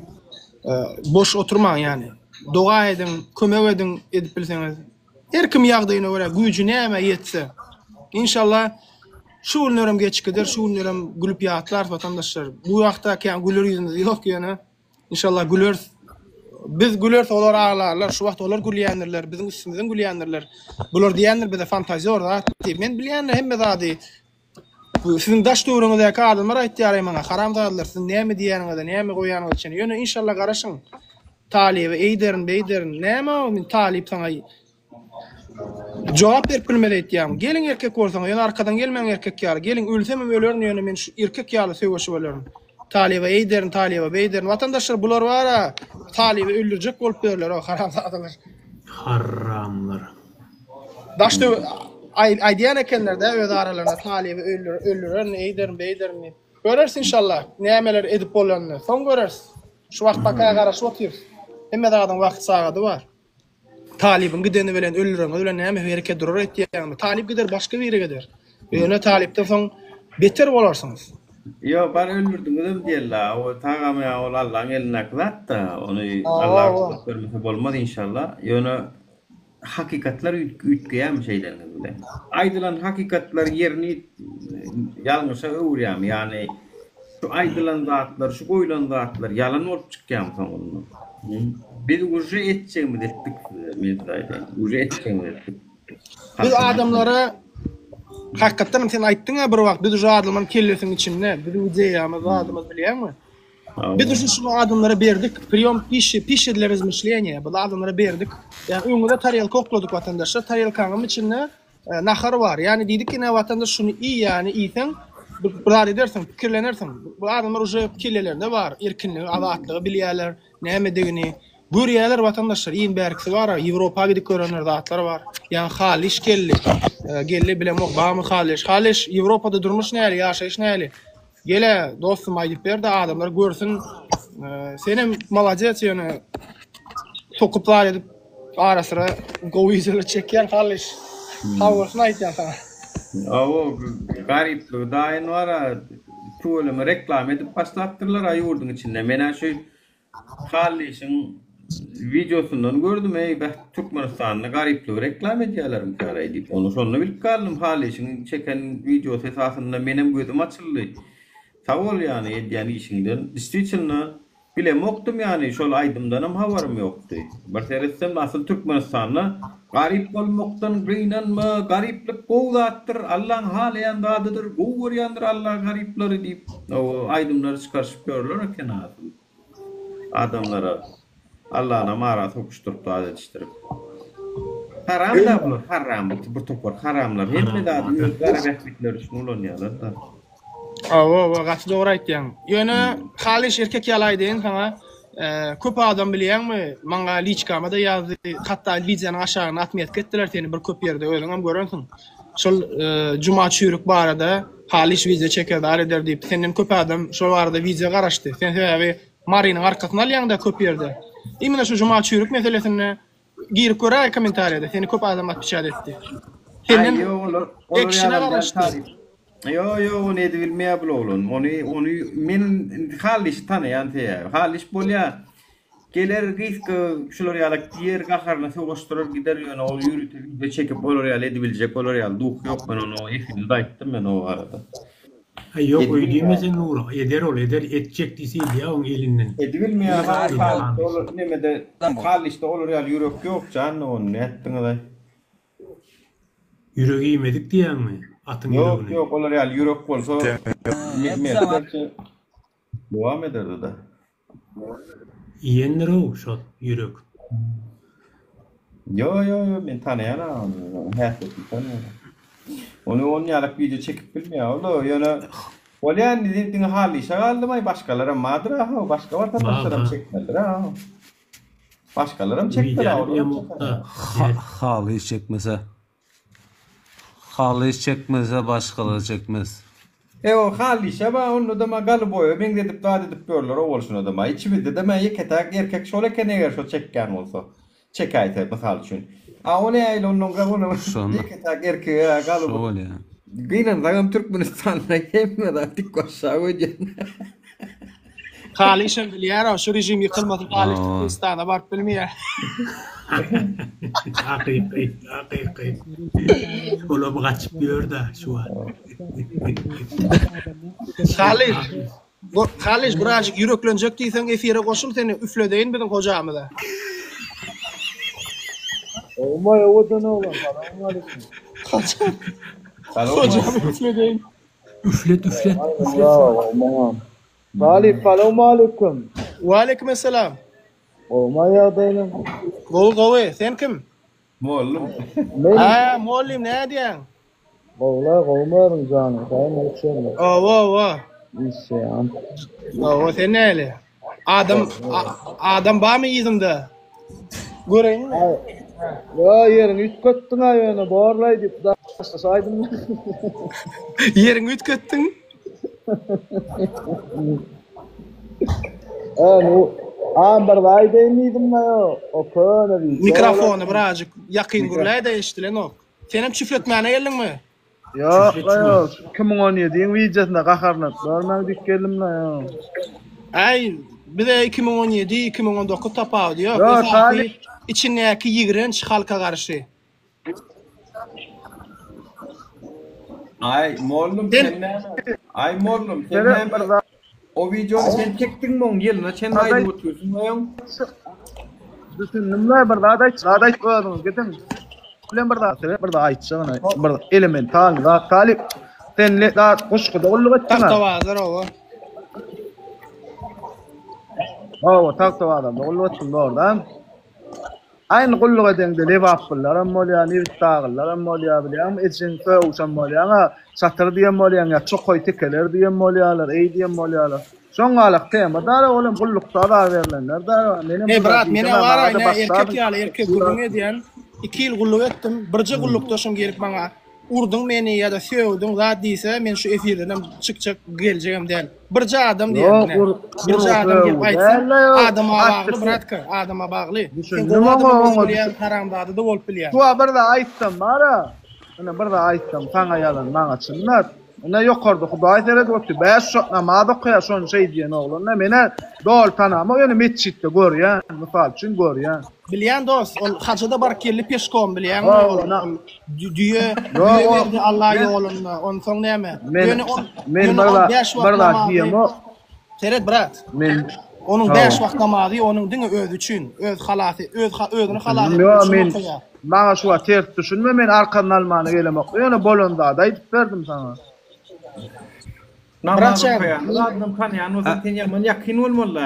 Boş oturmayın yani. Dua edin, kömek edin edip bilseniz. Her kim ýagdaýyna görä güýjü näme ýetse. İnşallah şu günlerim geçkidir, şu günlerim gülüp ýatlar vatandaşlar. Bu wagtda kan güler ýüzüňiz ýok ýene. İnşallah güler. Biz güler olar ağlarlar, şu wagt olar gülýändirler, bizim üstümizden gülýändirler. Bular diýenler bize fantaziýa orda. Men bilýän hemme zady. Sizin daş döwrüňizde adamlar aýtýar maňa, haram zadylar, siz näme diýäniňizde, näme goýanyňyz üçin. Ýöne inşallah garaşyň. Talibi eýderin, beýderin, näme o men talip saňa jogap berip bilmeli diýýär. Gelin erkek bolsaň, ýöne arkadan gelmeň erkek ýaly, gelin ölsem ölerin ýöne men şu erkek ýaly söwüşip ölerim. Talibi eýderin, talibi beýderin. Vatandaşlar bular bara talibi öldürjek bolup berler o haram zadylar. Haramlar. Daş aýdýan ekenler-de öz aralarynda talibi öldürer, eýderin, beýderin. Görersiň inşallah nämeler edip bolanyny. Soň görersiň. Şu wagt baka garaşyp otyr. Hemme adam wagt sagady bar. Talibin gideni bilen öldüren, ölen näme hereket durar etýär. Talip gider başga bir ýere gider. Ýöne talipden soň beter bolarsyňyz. Yo bar öldürdüňiz diýerler. O tagamy ol Allah'ın eline kılatda. Onu Allah görmese bolmaz inşallah. Ýöne hakikatlar ütgeýän şeylerni bilen. Aýdylan hakikatlar ýerini ýalňyşa öwürýär. Yani şu aýdylan zatlar, şu goýulan zatlar ýalan bolup çykýan soňunda. Biz uje etjegimiz etdik. Uje etjegimiz etdik. Biz adamlara hakikaten sen aýtdyň bir wagt biz uje adamlaryň kellesiň içinde, biz uje ýamyz adamlar bilýärmi? Biz şu adamlara berdik, priýom pişi для размышления, bu adamlara berdik. Yani öňüne taryal kokladyk vatandaşlar, taryal kaňym içinde nahar var. Yani diýdik ki ne vatandaş şunu iyi yani iýsen, bular edersin, pikirlenersin. Bu adamlar uje fikirlerinde var, erkinligi, azatlygy bilýärler, näme degini. Görýärler vatandaşlar, iň bärkisi var, Ýewropa gidip görenler zatlar var. Yani haliş geldi. Geldi bilemok, bamy haliş. Haliş Ýewropada durmuş näli, ýaşaýyş näli. Gele dostum aýdyp berdi, adamlar görsün. Senem malajets ýöne sokuplar edip ara sıra goýyjylar çekýär haliş. Hawasyny aýtýar sana. O garipli daýyn wara tuğulamy reklam edip başlatdyrlar aýurdun içinde. Mena şu halişiň videosundan gördüm. Türkmenistanda garipli reklam edýärler mükara edip. Onu şonu bilip galdym. Halişiň çeken videosy esasında menem gözüm açyldy. Tawol yani edýän işiňden. Distriçinle bilemokdum yani şol aýdymdanam habarym ýokdy. Bir teressem asıl Türkmenistanda garip bolmakdan gynanma, gariplik gowdatdyr, Allah'ın halayandadydyr, gowurýandyr Allah garipleri diýip o aýdymlary çykaryp görürler eken adamlara Allah'na mara sokuşturup da etiştirip. Haram da bu, haram bu topar haramlar. Hemme de garibetlikler üçin ulanýarlar da. Awa, gaty dogry aýtdyň. Ýöne haliş erkek ýalaýdyn sana köp adam bilýärmi? Maňa liçkama da ýazdy. Hatda liçanyň aşagyna atmaýat ketdiler seni bir köp ýerde özüňem görensiň. Şol juma çüýrük barada haliş wize çeker eder diýip senden köp adam şol barada wize garaşdy. Sen sebäbi Marinin arkasyna alýanda köp ýerde. Imine şu juma çüýrük meselesini girip göräýär kommentariýada. Seni köp adam atýar etdi. Senden ekşine garaşdy. Yo, onu edip bilmeýär bololun. Onu men haliş tanıyan teýär. Haliş bolýar. Geler gıyskı şular yalak diğer kakarına soğuşturur gider yani o yürütür ve çekip olur yal edebilecek olur yal duh yok ben onu efil dayttım ben o arada. Yok öydüğümüzün uğra eder ol eder edecek disiydi ya onun elinden. Edibil mi ya? Olur nemede kal işte olur yal yürek yok canlı onu ne ettin aday. Yürek yemedik diyen mi? Atın yok yok olur yal yürek olsa devam ederdi de. Yiyenler o şot yürek. Yo ben tanıyana herkesin tanıyana. Onu 10 yıllık video çekip bilmiyor oğlum yani. Olyan dediğin hali şagaldı mı başkaları madır ha başka vatandaşlarım çekmediler ha. Başkalarım çektiler oğlum. Halı hiç çekmese. Halı hiç çekmese başkaları çekmez. O hali şaba onu da magalı boyu ben dedip daha dedip görler o olsun adama. İçimizde de ben yeketak erkek şöyle keneger şu çekken olsa. Çekaydı misal için. O ne aile onun gavunu yeketak erkeğe galı boyu. Şöyle. Gıynan dağım Türkmenistan'da yemeden dik aşağı ödün. Halişim bilýär, şu rejim yıkılmadı Haliş Türkmenistan'a barıp bilmeýär. Hakyky. Ola bu gaçyp ýördi şu an. Haliş birazcık yüreklenecek diýsen efire goşul seni üfledeýin bizim hocamyza. Olmay odan oğlan. Hocam üfledeýin. Üflet. Aman. Salih, selamu aleyküm. Wa aleyküm selam. Olmay adayım. Gowy, sen kim? Mollum. Mollim, ne diýen? Gowlarym canım, sen näçe? Wa. İşem. Wa sen näle? Adam barmy ýüzümde? Göreň. Ya yerin ütkötdün aýany, borlay diýip daşda saýdym. Yerin ütkötdün? Bir vay deymiydim ya. O köne bir. Mikrofonu birazcık yakın gurlay da eşitilen o. Senem çüfletmene geldin mi? Yok. 2017'nin videosunda kakarnat. Görmem dik geldim la ya. Ay, bir de 2017-2019 tapağı diyor. Yok, Salih. İçindeki yigrenç halka karşı. Ay mollum sen o videonu sen çektin mi onun yılına sen ayrı oturuyorsun lan? Düşündüm la bir daha koydum gidin. Bilen bir daha aytsana. Bir elemental da talip senle daha koşkuda olluk ettin. Taktavazlar o. O taktavazlar da olluk ettin oradan. Aynı kulluk edende levaplar amolya nirtağlar amolya bilen için köwşan molya satır diýen molya çokoy tekeler diýen molyalar ey diýen molyalar şoň alak temada oğlum kullukda da verilenler da menim brat mene var ayna erkek ýaly erkek gurrun edýän 2 ýyl kulluk etdim birji kullukdaşym gelip maňa urdun meni ýa-da söwdün zat diýse men şu efirden çyk geljegem däl birji adam diýen birji adam gelip aýtsa adama bagly bratka adama bagly haramdady da bolup bilýär şu bir da aýtdym mara ana bir da aýtdym taňa ýalan maňa çynlat ana ýokarda Hudaý seret öpdi 5 şot namazda goýa şonu şey diýen oglana mene dol tanama ýöne mesçitde görýän mysal üçin görýän bilýän dost ol hajyda bar kelip peşkom bilýän düýe berdi Allah ýolunda on soň näme men bir da diýem seret brat men onun 5 wagt namazy onun diňe öz üçin öz halasy özüni halasy maňa şu ters düşünme men arkandan almany gelemek ýöne bolonda da aýdyp berdim sana. Namazı koyan, adam tanıyan o zaten yaman yakın olmalı.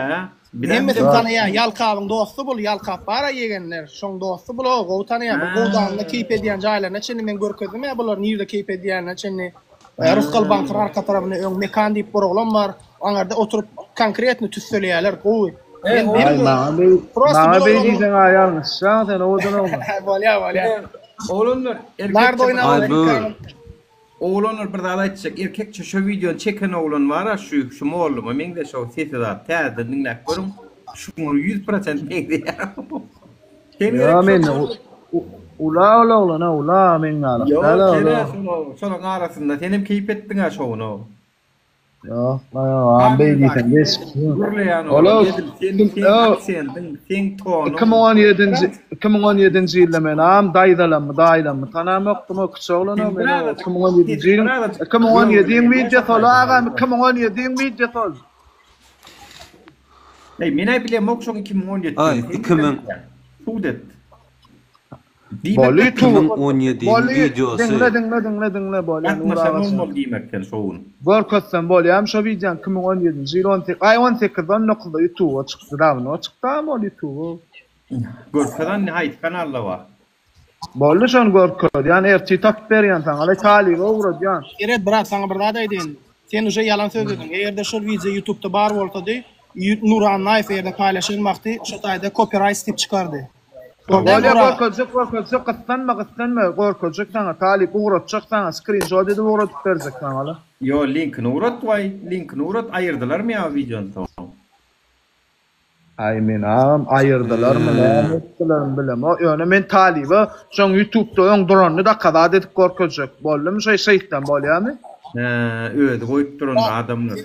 Hem bizim tanıyan, Yalkabın dostu bul, Yalkab bara yegenler, şoň dostu bul, o tanıyan, bu goldanla keyip ediyen jaylarına çenli men görkezdim ya, bular nirde keyip ediyenler çenli. Ruskal Bankır arka tarafına ön mekan deyip bir oğlan var, onlarda oturup konkretni tüsseliyerler, koy. Maňa beýdiň aýalyň, sen odan olma. Bolýar. Oğlanlar, erkek oğlanlar bir daha aytsak, erkekçe şu videonu çeken oğlan var ha, şu molluma, men de şu sesi da täze dinläp görüm, şunu 100% meňde. Ya men ula men ala. Şonuň arasynda senem keyip etdiň ha şonu. Yok, am beýdisen geç. Ola, sen tonu. 2017-nji ýylda men am daýdalamy tanamokdum, küçüklüğüne men 2017-nji ýyl 2017-ň video agam 2017-ň video. Ey, men bilem okşoň 2017. Ay, 2000 Sudet. 2017 videosu. Dinle bol. Normal diýmekden şoğun. Gorkatsan bolýam şo videon 2017-nji ýyl 18 nokda YouTube çykdy davno çykdym ol YouTube. Gorkadan haýt kanalla bar. Boldy şon gorkat. Ýani erti tap berýän taňa talibe uğradýan. Eret brat sana bir daha edin. Sen uje yalan söýledin. Eğer de şu video YouTube'da bar bolsady, Nuran Naif ýerde paýlaşylmakdy, şo taýda copyright stip çykardy. Bolýa gorkatjak qattanma gorkatjak taňa talip uğratjak taňa screenshot edip uğratyp berjek taňa. Yo, linkini uğrat ayırdılar mı ya videonu tamam. Ay menam ayırdılar mı ne etdiler bilem. O ýöne men talibe şoň YouTube'da öň duranyny da kaza edip gorkatjak. Boldum şeý şeýtden bolýarmy? Öýde goýup duran adamlar.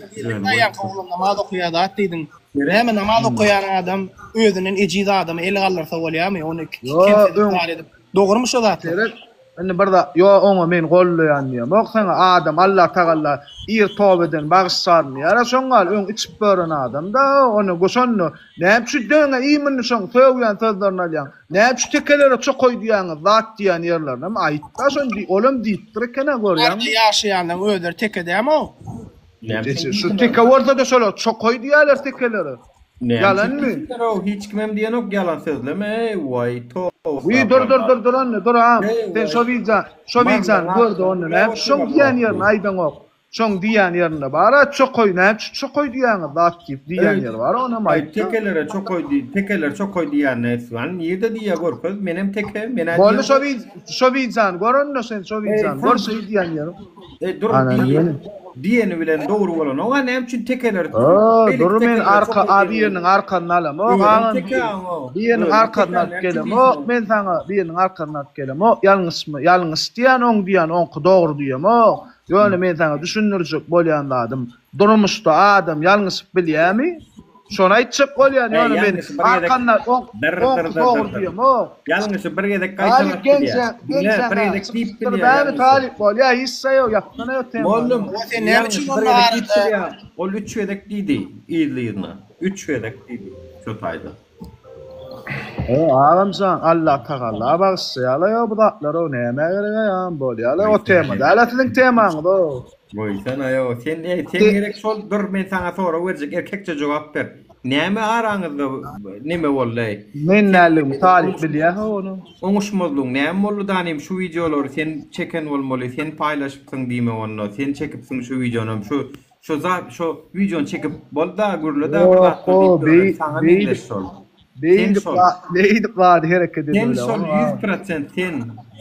Aýan kowlum namaz okuýar da diýdin. Hemen namaz okuyan adam özünün ejida adamı el gallarsa bolýarmy? Onu kimse edip. Dogrymy şo zat? Indi birda yo oňa men gollaýan. Oksaňa adam Allah Taala ir tawbeden bagyşarmyar. Şoňal öň içip bören adam da onu goşanny näme şu döňe iýmini şoň söwýän sözlerini alýan. Näme şu tekelere çok koýdýan zat diýen ýerlerine aýtda şoň olam diýipdir ekene görýän. Ýaşaýanlar öder tekedämi o? Şu teke ortada şöyle çok koýdýarlar tekelere. Yalan mı? Hiç kimem diýen ok yalan sözleme. Vay to. Dur anne dur am. Sen şo bizan gördü onu ne? Şoň diýen ýerine aýdan ok. Şoň diýen ýerine bara çok koýnap, çok koýdýan zat diýip diýen ýer bar ona maýt. Tekelere çok koýdy, tekeler çok koýdýan näswan. Ýerde diýe gorkaz menem teke, men aýdym. Bolly şo bizan görünne sen şo bizan. Görse diýen ýer. Dur diýeni bilen dogry bolan. Oňa näme üçin tekeler? Dur men arka abiyeniň arkandan alam. O diýeni arkandan gelem. O men saňa diýeni arkandan gelem. O ýalňysmy? Ýalňys diýen oň diýen oňky dogry diýem. O ýöne men saňa düşündirjek bolýan adam. Durmuşda adam ýalňys bilýärmi? Şonu aýtjak bolýan ýöne men arkandan dogry diýem. O ýalňysy bir gedek gaýtamak diýär. Bir gedek diýip bilýär. Ben talip bolýar hisse ýok, ýapmana ötem. Oğlum, sen näme üçin onlar? Ol 3 gedek diýdi, ýylyna. 3 gedek diýdi. Şo taýda. Ağamsan Allah Taala bagyşýala ýa bu zatlar o näme gerek bolýar o tema. Dalatiň temaňy do. Boy sen ayo sen gerek şol dur men sana sonra berjek erkekçe jogap ber. Näme araňyzda näme bollaý? Men nälim talip bilýär onu. Oňuşmazlyk näme boldy danym şu videolary sen çeken bolmaly, sen paýlaşypsyň diýme onu. Sen çekipsiň şu videony, şu videony çekip bolda gurlada bir sana bildir şol. Beýdi bar hereket edýär. Sen şol 100%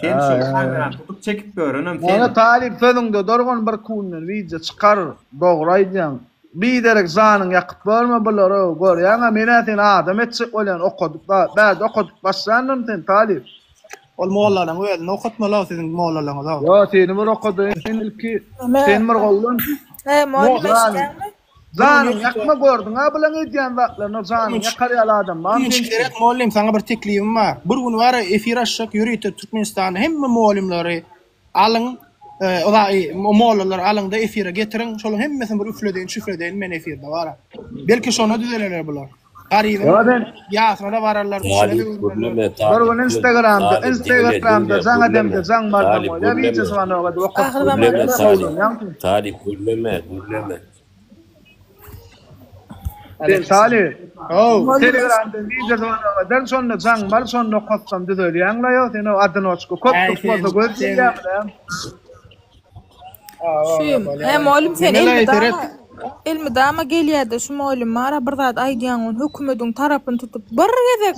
sen şol kameran tutup çekip görünüm. Ona talip sözüňde durgun bir kundan video çykar, dogry aýdýan. Bir derek zanyň ýakyp berme bular o görýän mene sen adam etjek bolan okudyk da bäde okudyk başlandyň sen talip. Ol mollalaryň öýüni okutmalar sizin mollalaryňyz. Yo seni bir okudyn ilki sen bir gowlun. Mollalaryň Zanyň ýakma gördüň ha bilen edýän zatlaryny zanyň ýakar ýaly adam. Gerek mollim sana bir teklifim bar. Bir gün var efir açsak ýürüýte Türkmenistan hemme mollimleri alın mollalar alın da efire getirin. Şol hemmesini bir üfledeýin men efirde bar. Belki şonu düzelerler bular. Garibi. Ýa-da bararlar. Bir gün Instagramda zaň adamda zaň mardam bolýar. Video sowanaga wagt. Talip gurleme. Talip. Telegramda video sowanaga dan sonra zaň bar sonra okatsam düzelýän la ýok. Sen adyny açyp kopyp foto gözleýär. Şuym, oğlum sen elmi dama gelýärdi şu oğlum mara bir zat aýdýan hökümetiň tarapyny tutup bir gezek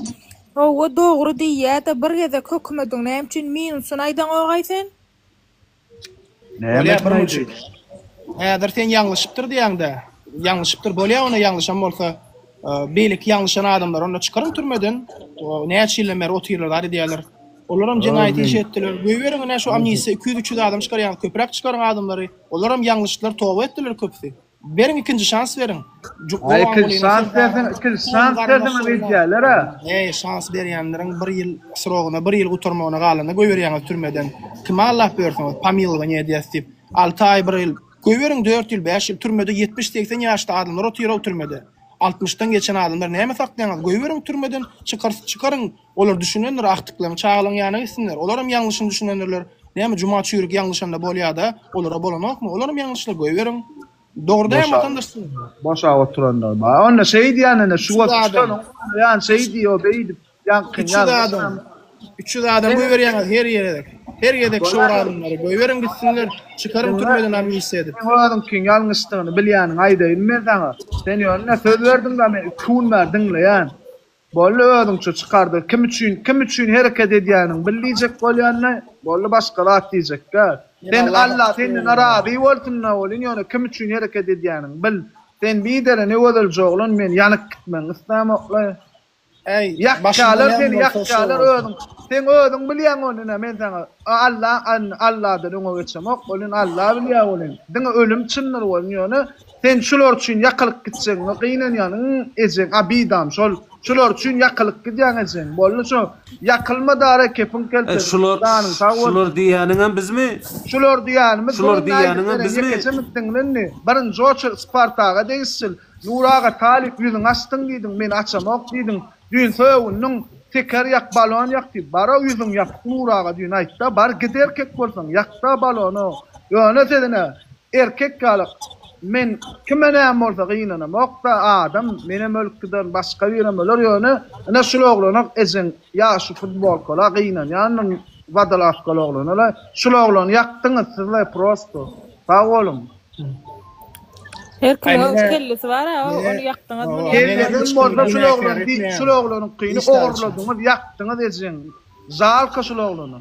o dogry diýýär-de bir gezek hökümetiň näme üçin minusyny aýdan ogaý sen? Näme bir häzir sen ýanglışypdyr diýäňde. Ýanglışypdyr bolýar, ona ýanglışan bolsa beýlik ýanglışan adamlar onu çykaryň türmeden. O näçe ýyllar oturýarlar diýerler. Olaram jenaýet iş etdiler. Göýberiňe şu amnisi 200-300 adam çykarýan, köprek çykaran adamlary, olaram ýanglışlar towba etdiler köpsi. Verin ikinci şans verin. ikinci şans versen edýärler ha. Şans berýänleriň 1 ýyl syroguna, 1 ýyl guturmagyna galyna goýberýäňiz türmeden. Kime Allah bersin, Pamilova ne diýip 6 ay 1 ýyl goýberin, 4 ýyl 5 ýyl türmede 70-80 ýaşda adamlar otuýar türmede. 60'tan geçen adamlar näme saklaýanlar? Goýberin türmeden çıkarın. Olar düşünenler aktyklaryny çağılan ýana gitsinler. Olaram ýanlyşyny düşünenler. Näme cuma çýürük ýanlyşanda bolýada, olara bolanokmy? Olaram ýanlyşlar goýberin. Doğrudan vatandaşsın. Boşa oturanlar. Onda şey diýänene şu wagtda ýan şey diýo beýdip ýan üçü de adam goýberýäňiz her ýerde. Her ýerde şu adamlary goýberin gitsinler, çıkarın türmeden amnistiýa edip. Adam kiň ýalňyşdygyny bilýäniň aýdaýyn men sana. Sen ýöne söz berdiň da men kun berdiňle ýan. Bolla ödüm çıkardı. Kim üçün hareket edýäniň bilýjek bolýanna, bolla başga zat diýjekler. Sen Allah senden araby bolsunna bolýan ýöne kim üçün hareket edýäniň bil. Sen biýdere ne bolýar joglun men ýanyk gitmeň istamokla. Ey ýakşalar sen ýakşalar ödüm. Sen ödüm bilýän onu men sana Allah'dan öňe geçemek bolýan Allah bilýär bolýan. Diňe ölüm çynlar bolýan ýöne sen şular üçin ýakylyk gitseň gynanýanyň ejen abidam şular üçin ýakylyk gidýäňiň bolýar şu ýakylmadara kepin keltir. Şular diýäniň bizmi? Şular diýäniň bizmi? Geçemikdiňlenni. Birinji oçur Spartaga deýsil. Nuraga talip ýüzüň açdyň diýdiň, men açamak diýdiň. Düýün söwüniň teker yak balon yakdy. Bara ýüzüň yak Nuraga diýin aýtda bar giderkek bolsaň yakda balonu. Ýöne sedine erkek galyk men kime näme bolsa gynanam. Okda adam menem ölküden başga birem bolar ýöne ana şul oglanyk ejen ýaşy futbolkola gynan ýanyň vadalak oglanyla şul oglany ýakdyňyz sizler prosto. Sag bolum. Her kim kellesi var ha, onu ýakdyňyz bunu. Kellesin bolsa şul oglanyň gyny ogurladyňyz ýakdyňyz ejen. Zalka şul oglany.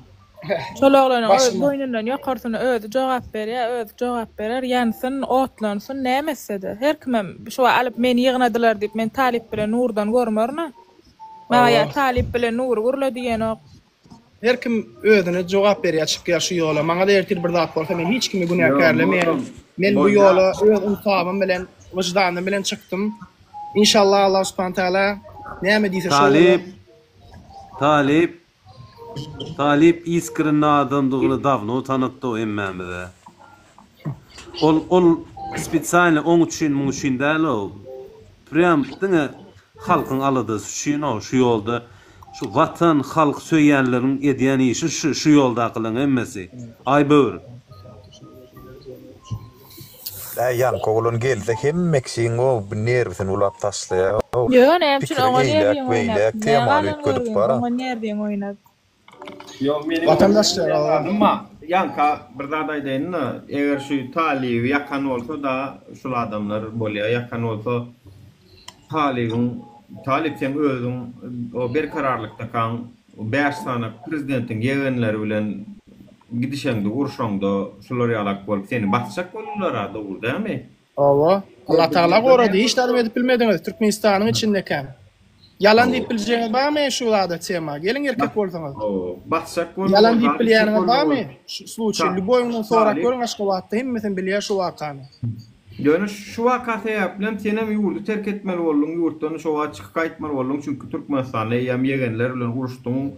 Şol oglanyň boýnundan ýokarsyna özü jogap berer, ýansyn, otlansyn, nämesede. Her kim şu alyp meni ýygnadylar diýip men talip bilen Nurdan görmerna. Maňa talip bilen Nur gurla diýen ok. Her kim özüne jogap berýär, çykyp ýaşy ýola. Maňa da ertir bir zat bolsa men hiç kimi günahkarlamayam. Men bu ýola öz insabym bilen, wyjdanym bilen çykdym. İnşallah Allah subhanahu taala näme diýse şol. Talip iskirin adamdygyny davno tanıtdy emmemide. Ol spesialny oň üçin muňşin däl o. Prem diňe halkyň alydy şu ýolda şu watan halk söýýänleriň edýän işi şu ýolda akylyň emmesi. Aýbör. Yan koglun gelse hem Mexico nervsen ulap taşlaya. Yo ne hemçin oňa nerdiň oýnap. Vatandaşlar ama yanka bir zat aýdaýyn, eger şu talip ýakan bolsa da şol adamlar bolýar, ýakan bolsa talip sen özüň o berkararlykda kan 5 sana prezidentiň ýegenleri bilen gidişeňde urşaňda şular ýalak bolup seni batjak bolýarlar dogry dämi? Awa, Allah taala gorady, hiç tadım edip bilmediňiz Türkmenistanyň içinde kan. Yalan diýip biljeňiz barmy şu wagtda tema? Gelin erkek bolsaňyz. Batjak bolýar. Yalan diýip bilýäniňiz barmy? Sluçy Ljubowyňdan sonra görüň aşky wagtda hemmesen bilýär şu wakany. Ýöne şu wakaty bilen senem ýurdu terk etmeli boldum, ýurtdan şu waka çykyp gaýtmaly boldum çünki Türkmenistanda ýam ýegenler bilen uruşdyň,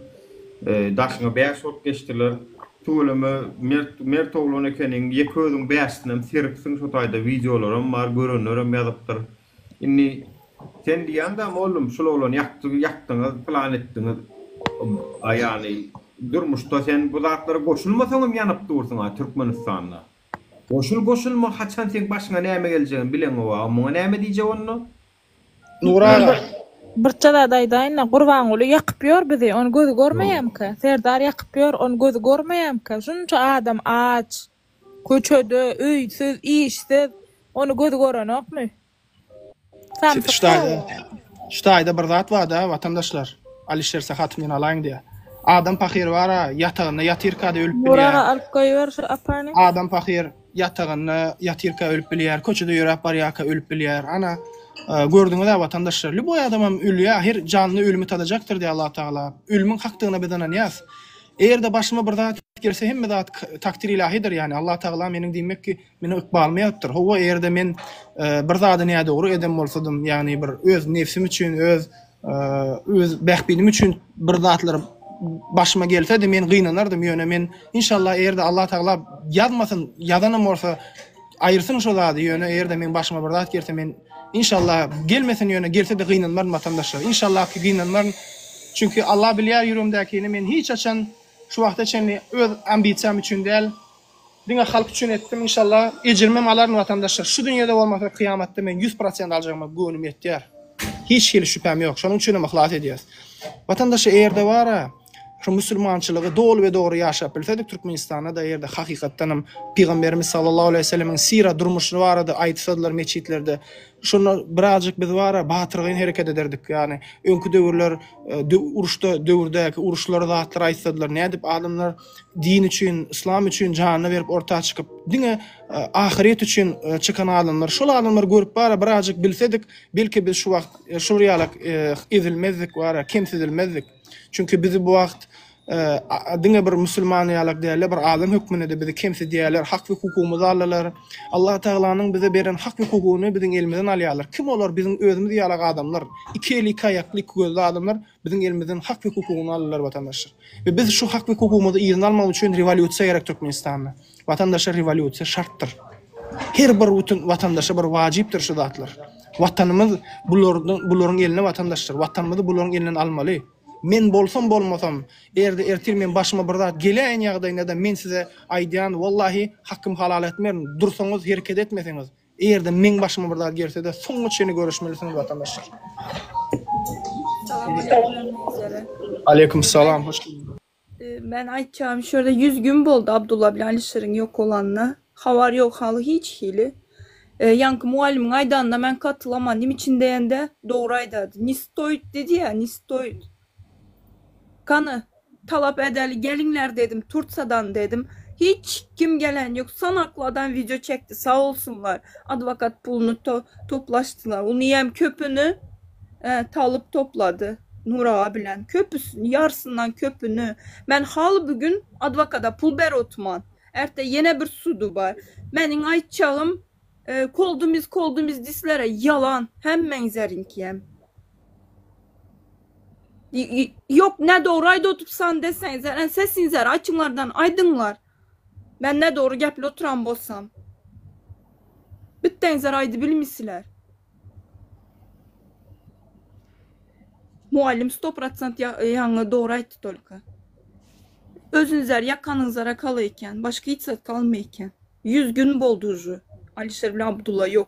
daşyňa 5 sot geçdiler. Tulamy Mert oglany ekeniň ýeközüň bäşdiňem serpsiň şu taýda videolarym bar görünürem ýazypdyr. Inni sen diýende oğlum şol oglany ýakdyňyz, plan etdiňiz. Aýany durmuşda sen bu zatlary goşulmasaňam ýanyp dursaň Türkmenistanda. Goşulma haçan sen başyna näme geljegini bilen o, amma näme diýjek onu? Nuraga birçe da daýdaýyn, Gurban uly ýakyp ýör bizi, onu gözü görmeýärmi? Serdar ýakyp ýör, onu gözü görmeýärmi? Şunça adam aç, köçede, öýsiz, işsiz, onu gözü görenokmy? Ştaýda bir zat bar da vatandaşlar. Alişer Sahatmyn alaýyn diýär. Adam pahyr bara ýatagyna ýatyrkada ölüp bilýär. Nuraga alyp goýber şu apany. Adam pahyr ýatagyna ýatyrka ölüp bilýär, köçede ýörep barýaka ölüp bilýär. Ana gördüňiz da vatandaşlar, bu adamam ölýär, her canlı ölümi tadajakdyr diýär Allah taala. Ölümüň hakdygyna bedenen ýaz. Eger de başyma bir zat gelse hemme zat takdir ilahidir yani. Allah Taala meniň diýmek ki meni ykbalmy ýapdyr. Howa erde men bir zady näde dogry edem bolsadym, yani bir öz nefsim üçin, öz bähbinim üçin bir zatlar başıma gelse de men gynanardym ýöne men inşallah erde Allah Taala ýazmasyn, ýazanam bolsa aýyrsyn şo zady ýöne erde men başyma bir zat gelse men inşallah gelmesin ýöne gelse de gynanmar vatandaşlar. İnşallah ki gynanmar. Çünkü Allah bilýär ýüregimdäkini men hiç açan şu wagta çenli öz ambisiýam üçin däl, diňe halk üçin etdim inşallah. Ejirmem alaryn vatandaşlar. Şu dünýede bolmasa kıyamatda men 100% aljagyma göwnüm ýetýär. Hiç hili şüphem ýok. Şonuň üçin ihlas edýäs. Vatandaşlar erde bara şu musulmançylygy dol we dogry ýaşap bilsedik Türkmenistanda da ýerde hakykatdanam Peygamberimiz sallallahu aleyhi ve sellemiň sira durmuşy barady aýtsadylar meçitlerde. Şunu birazcık biz bara batyrgyn hereket ederdik yani. Öňkü döwürler uruşda döwürdäki uruşlary zatlar aýtsadylar. Nädip adamlar din üçin, islam üçin janyny berip ortağa çykyp diňe ahiret üçin çykan adamlar. Şol adamlar görüp bara birazcık bilsedik belki biz şu wagt şu rýalyk ezilmezdik bara, kemsizilmezdik. Çünkü bizi bu wagt diňe bir musulman ýalyk diýerler, bir adam hükmünde bizi kimse diýerler, hak we hukukumuzy alýarlar. Allah Taalaňyň bize beren hak we hukugyny biziň elimizden alýarlar. Kim olar biziň özümüz ýalyk adamlar, iki eli aýakly gözli adamlar biziň elimizden hak we hukugyny alýarlar vatandaşlar. We biz şu hak we hukugumuzy ýygyny almak üçin rewolýusiýa gerek Türkmenistanda. Vatandaşlar rewolýusiýa şartdyr. Her bir vatandaşa bir wajypdyr şu zatlar. Watanymyz bularyň eline vatandaşlar, watanymyzy bularyň elinden almaly. Men bolsam bolmasam, erde ertir men başıma bir zat gelen ýagdaýynda da men size aýdýan, wallahi hakkym halal etmerim. Dursaňyz, hereket etmeseňiz, erde men başıma bir zat gelse de soňgy çeni görüşmelisiniz vatandaşlar. Aleyküm salam, hoş geldin. Ben aýtjam, şurada 100 gün boldu Abdullah bilen Alişer'in yok olanına. Havar yok, halı hiç hili. Yankı muallimin aýdanda men katılamandım içindeyende doğru aýdady. Nistoid dedi ya, nistoid. Kanı talap edeli gelinler dedim, Turtsadan dedim. Hiç kim gelen yok. Sanakladan video çekti, sağ olsunlar. Advokat pulunu toplaştılar. Onu yem köpünü talıp topladı. Nura abilen köpüsün, yarsından köpünü. Ben hal bugün advokata pul ber otman. Erte yine bir sudu var. Menin aýtjagym koldumiz dislere yalan. Hem menzerinkiyem. Yok ne doğru ayda otursan deseniz, sesinizler açınlardan aydınlar. Ben ne doğru gepli oturan bolsam. Bittenizler aydı bilmişsiler. Muallim 100% yanına doğru aydı tolka. Özünüzler yakanınızlara kalayken, başka hiç zat kalmayken. 100 gün bolducu. Alişer bilen Abdullah yok.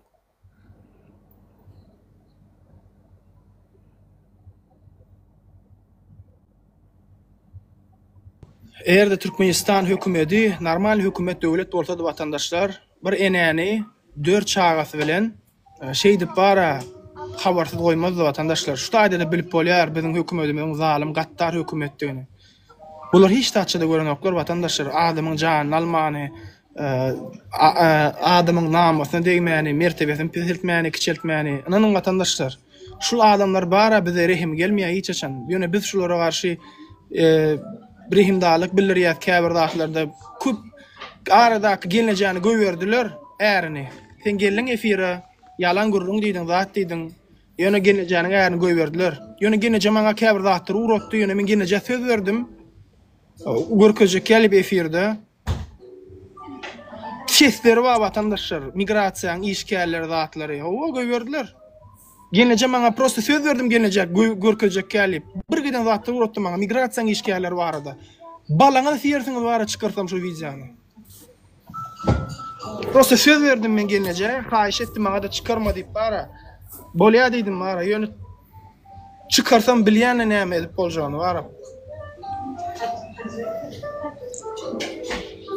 Eğer de Türkmenistan hükümeti normal hükümet döwlet bolsa da vatandaşlar bir enäni 4 çağası bilen dip bara habarsyz goýmaz da vatandaşlar. Şu taýda bilip bolýar biziň hükümetimiň zalim gattar hükümetdigini. Bular hiç taçda görenoklar vatandaşlar adamyň janyny almany, adamyň namasyna degmäni, mertebesini pisletmäni, kiçeltmäni. Anaň vatandaşlar. Şu adamlar bara bize rehim gelmeýär hiç açan. Ýöne biz şulara garşy rehimdalyk bildirýär käbir zatlarda köp aradaky gelenjäni göýberdiler ärini. Sen gelin efire yalan gurrun diýdiň zat diýdiň. Ýöne gelenjäni ärini göýberdiler. Ýöne gelenje maňa käbir zatlar uratdy, ýöne men gelenje söz berdim. Görkezje kelip efirde. Çesleri var vatandaşlar, migrasiýaň işgärleri zatlary. O göýberdiler. Gelenje maňa prosta söz berdim gelenje görkezje kelip. Bir giden zatlar uratdy maňa migrasiýaň işgärleri barada. Balaňa sýersiňiz bara çykarsam şu wideony. Prosta söz berdim men gelenje, haýyş etdim maňa da çykarma diýip bara. Bolýa diýdim bara, ýöne çykarsam bilýän näme edip boljany bara.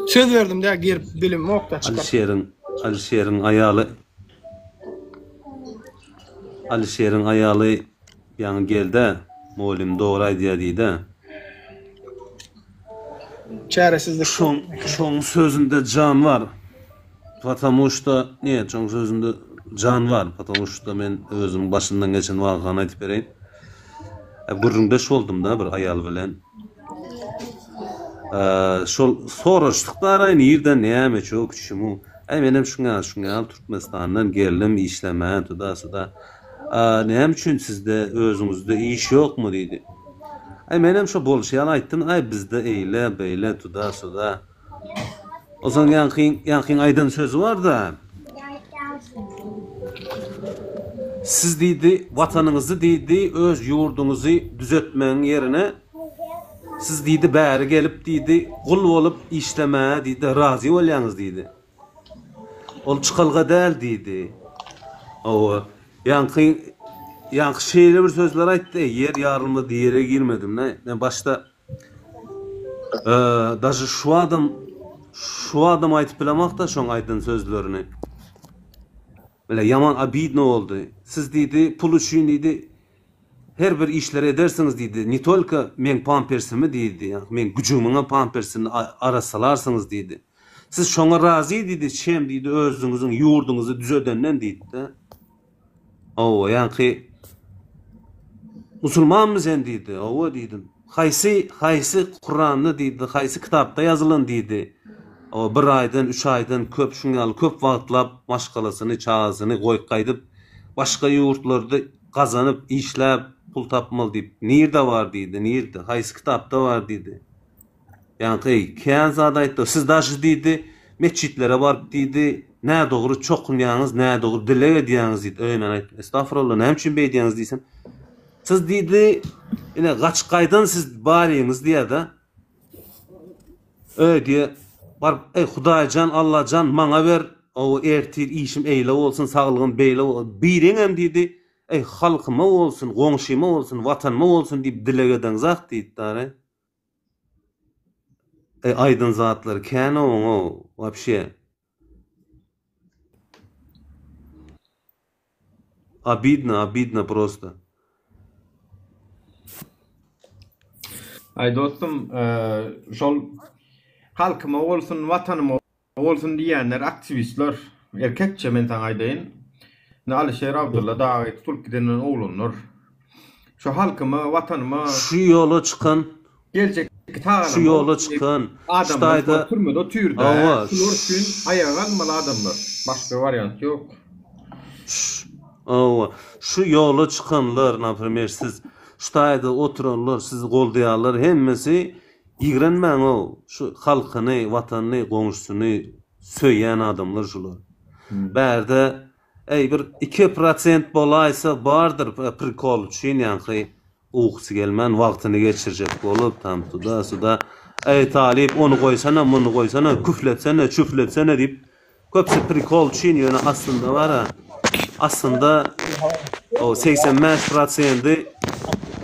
Söz verdim de gir bilim nokta çıkar. Alişer'in ayalı yani geldi. Molim doğru diýdi. Çaresizlik. Şoň sözünde can var. Потому что şoň sözünde can var. Потому что men özüm başından geçen wagany aýtyp bereýin. Gurrundaş boldum da bir ayal bilen. şol soraşdıklara nerden näme çok şumu. Menem şuňa Türkmenistandan geldim işlemän tuda. Näme üçin sizde özüňizde iş ýokmu diýdi. Menem şo bolşýan aýtdym, bizde eýle beýle tuda. O zaman ýankyň aýdan sözü var da. Siz diýdi, watanyňyzy diýdi, öz ýurduňyzy düzeltmeň ýerine siz diýdi, bäri gelip diýdi, gul bolup işleme diýdi, razy bolýaňyz diýdi. Ol çykalga däl diýdi. Ýanky şeýle bir sözler aýtdy, yer ýarylmy diýere girmedim. Ben başda daşy şu adam aýtyp bilemek da şoň aýdan sözlerini. Böyle yaman abidne oldu. Siz diýdi, pul üçin diýdi, her bir işler edersiniz diýdi. Nitolka men pampersimi diýdi, men güjümiňe pampersini arasalarsınız diýdi. Siz şoňa razy diýdi, şem diýdi, özüňiziň ýurduňyzy düzedenden diýdi. Ýanky musulmanmy sen diýdi. Diýdim. Haýsy Kur'anny diýdi, haýsy kitapda ýazylan diýdi. Bir aýdan, 3 aýdan köp şuňaly köp wagtlap maşgalasyny, çağasyny goýup gaýdyp, başga ýurtlarda gazanyp, işläp, pul tapmaly diýip, nirde var diýdi, nirde, haýsy kitapda var diýdi. Ýanky kän zat aýtdy, siz daşy diýdi, meçitlere barıp diýdi, nä dogry çokunýaňyz, nä dogry dile edýäňiz diýdi. Men aýtdym, estağfurullah, näme üçin beýdýäňiz diýsem. Siz diýdi, ine gaçgaýdan siz baryňyz diýdi. Diýe bar, Hudaýjan, Allahjan maňa ber, ertir işim eýle bolsun, saglygym beýle bolsun. Bireňem diýdi, halkyma bolsun, goňşyma bolsun, watanma bolsun diýip dilegeden zat diýdi. Aydın zatlar kän вообще. Обидно просто. Dostum, şol halkyma bolsun, watanyma bolsun diýenler aktivistler, erkekçe men taň aýdaýyn. Alişer Abdulla daýy Türkiýeden oglunlar. Şu halkyma, watanyma şu ýola çykan, geljek şu ýola çykan adamlar türmede otyrdy. Şular üçin aýaga almaly adamlar. Başga variant ýok. Şu ýola çykanlar, napример, siz ştaýda oturanlar, siz goldaýarlar, hemmesi ýigrenmäň şu halkyny, watanyny, goňşusyny söýýän adamlar şular. Bärde bir 2% bolaýsa bardyr prikol üçin, ýanky uğusy gelmän wagtyny geçirjek bolup tam tuda talip onu goýsana, muny goýsana, küfletsene, çüfletsene diýip köpsi prikol üçin ýöne aslında var ha. Aslında o 85%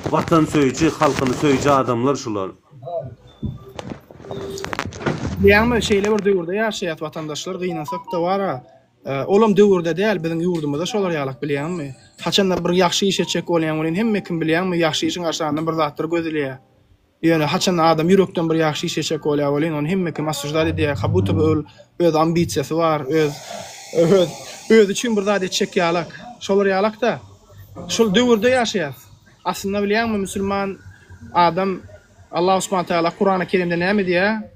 watan söýüji, halkyny söýüji adamlar şular. Ýa-ni şeýle bir döwürde ýaşaýat watandaşlar gynansak da var ha. Olam döwürde däl, biziň ýurdumyzda şolar ýalyk bilýärmi? Haçanda bir ýaxşy iş etjek bolýan bolan hemme kim bilýärmi? Ýaxşy işiň aşagyndan bir zatlar gözleýär. Ýöne haçanda adam ýürekden bir ýaxşy iş etjek bolýar bolan, onu hemme kim asujda diýär. Habuta öz ambisiýasy var, öz üçin bir zat etjek ýalyk. Şolar ýalyk da. Şol döwürde ýaşaýar. Aslında bilýärmi, musulman adam Allah Subhanahu wa taala Kur'an-ı Kerimde näme diýär?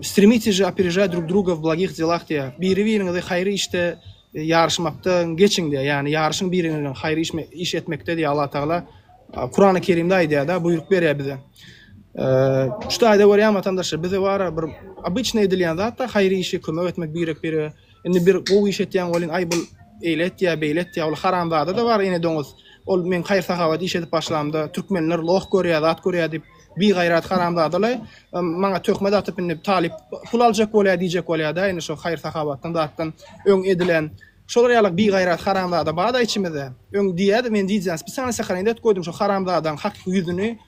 Стремитесь же опережать друг друга в благих делах diye. Biri-birinize hayırlı işte yarışmaktan geçin diye. Yani yarışın birinin hayırlı iş etmekte diye Allah Teala Kur'an-ı Kerim'de ayda da buyruk veriyor bize. Şu ayda var ya vatandaşlar bize var bir обычно edilen zaten hayırlı işe kömek etmek birek biri. Indi bir bu iş etýän bolyn ay bu eýlet ya beylet ya ol haramda da var ene doňuz. Ol men hayır sahabat iş edip başlamda türkmenler loh görýär, zat görýär dip bir gayrat haramda adalay maňa tökmede atyp indi talip pul aljak bolýar diýjek bolýar da ene şo hayır sahabatdan zatdan öň edilen şolar ýalyk bir gayrat haramda da bada içimizde öň diýär men diýjäs bir sana saharindet goýdum şo haramdadan hak ýüzüni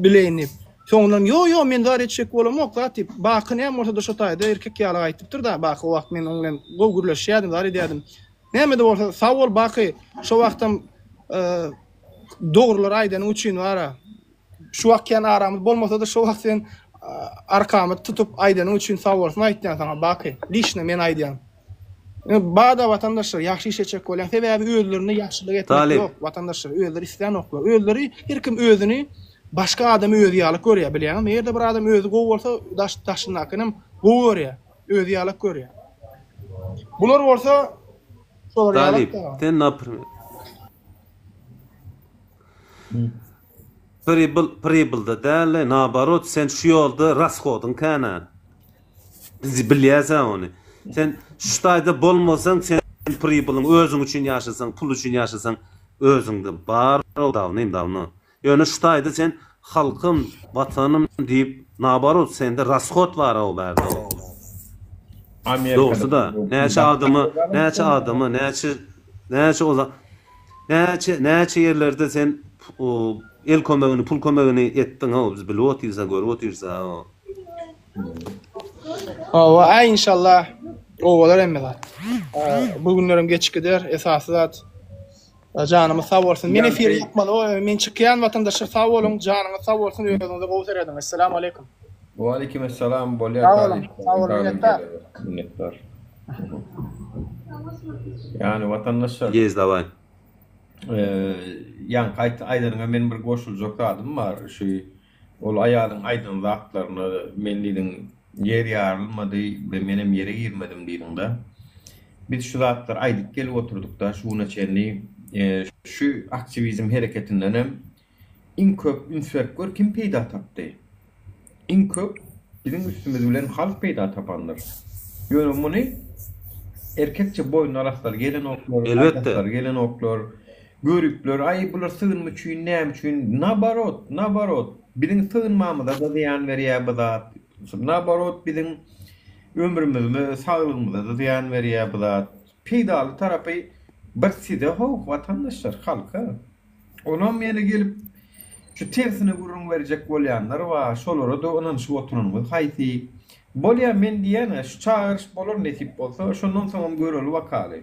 bileýinip soňlam yo men dar etjek bolamok zatip bakyny hem ortada şo taýda erkek ýalyk aýtypdyr da baky o wagt men oňlan gowgurlaşýardım dar edýärdim näme de bolsa sawol baky şo wagtym dogrular aýdan üçin wara şu wakyan aramız bolmasa da şu wagt sen arkamy tutup aýdan üçin sawolsyn aýtdym sana baky lişne men aýdym. Bada vatandaşlar ýaxşy iş etjek bolan sebäbi özlerini ýaxşylyk etmek ýok. Vatandaşlar özleri isleýän oklar. Özleri her kim özüni başka adam özü ýalyk görýär bilýän. Ýerde bir adam özü gowy bolsa daşynakynam gowy görýär, özü ýalyk görýär. Bular bolsa şolar ýalyk. Talip, sen naprim. Pribilda däle, nabarot sen şu ýolda rasgodun kana. Bizi bilýärsen onu. Sen şu taýda bolmasaň sen pribilyň özüň üçin ýaşasaň, pul üçin ýaşasaň özüňde bar davny. Ýöne şu taýda sen halkym, watanym diýip nabarot sende rasgod bar o berde. Doğrusu da näçe adamı, näçe ozan, näçe yerlerde sen o el kömegini, pul kömegini etdiň ha, biz bilip otursa, görüp otursa. Ay inşallah o bolar emmeler. Bu günlerim geç gider, esasy zat. Janymy sag bolsun. Men efir ýapmaly, men çykýan watandaşlar sag bolun, janymy sag bolsun, ýöňüňizde gowy seredin. Assalamu alaykum. Wa alaykum assalam. Sağ olun, minnettar. Yani vatandaşlar Gez davay. Yani aydaryňa men bir goşuljak adam var. Şu ol aýalyň aýdyn wagtlaryny men diýdim yer ýarylmady we menem ýere girmedim diýdiňde. Biz şu zatlar aýdyp gelip oturduk da şuna çenli şu aktivizm hereketinden hem in köp infekör kim peýda tapdy? In köp bizim üstümüz bilen halk peýda tapanlar. Ýöne muny erkekçe boyun araslar gelen oklar, gelen oklar, görüpler, ay bular sığınma üçin, näme üçin, nabarot, bizim sığınmamyda da ziyan berýär bu zat. Nabarot bizim ömrümizde, sağlygymyzda da ziyan berýär bu zat. Peýdaly tarapy bir side howk watandaşlar, halka. Onam ýene gelip şu tersine gurrun verecek bolýanlar wa şolara da onan şu oturunmaz. Haýsy bolýar men diýene şu çağırış bolar nesip bolsa şondan soň göreli wakaly.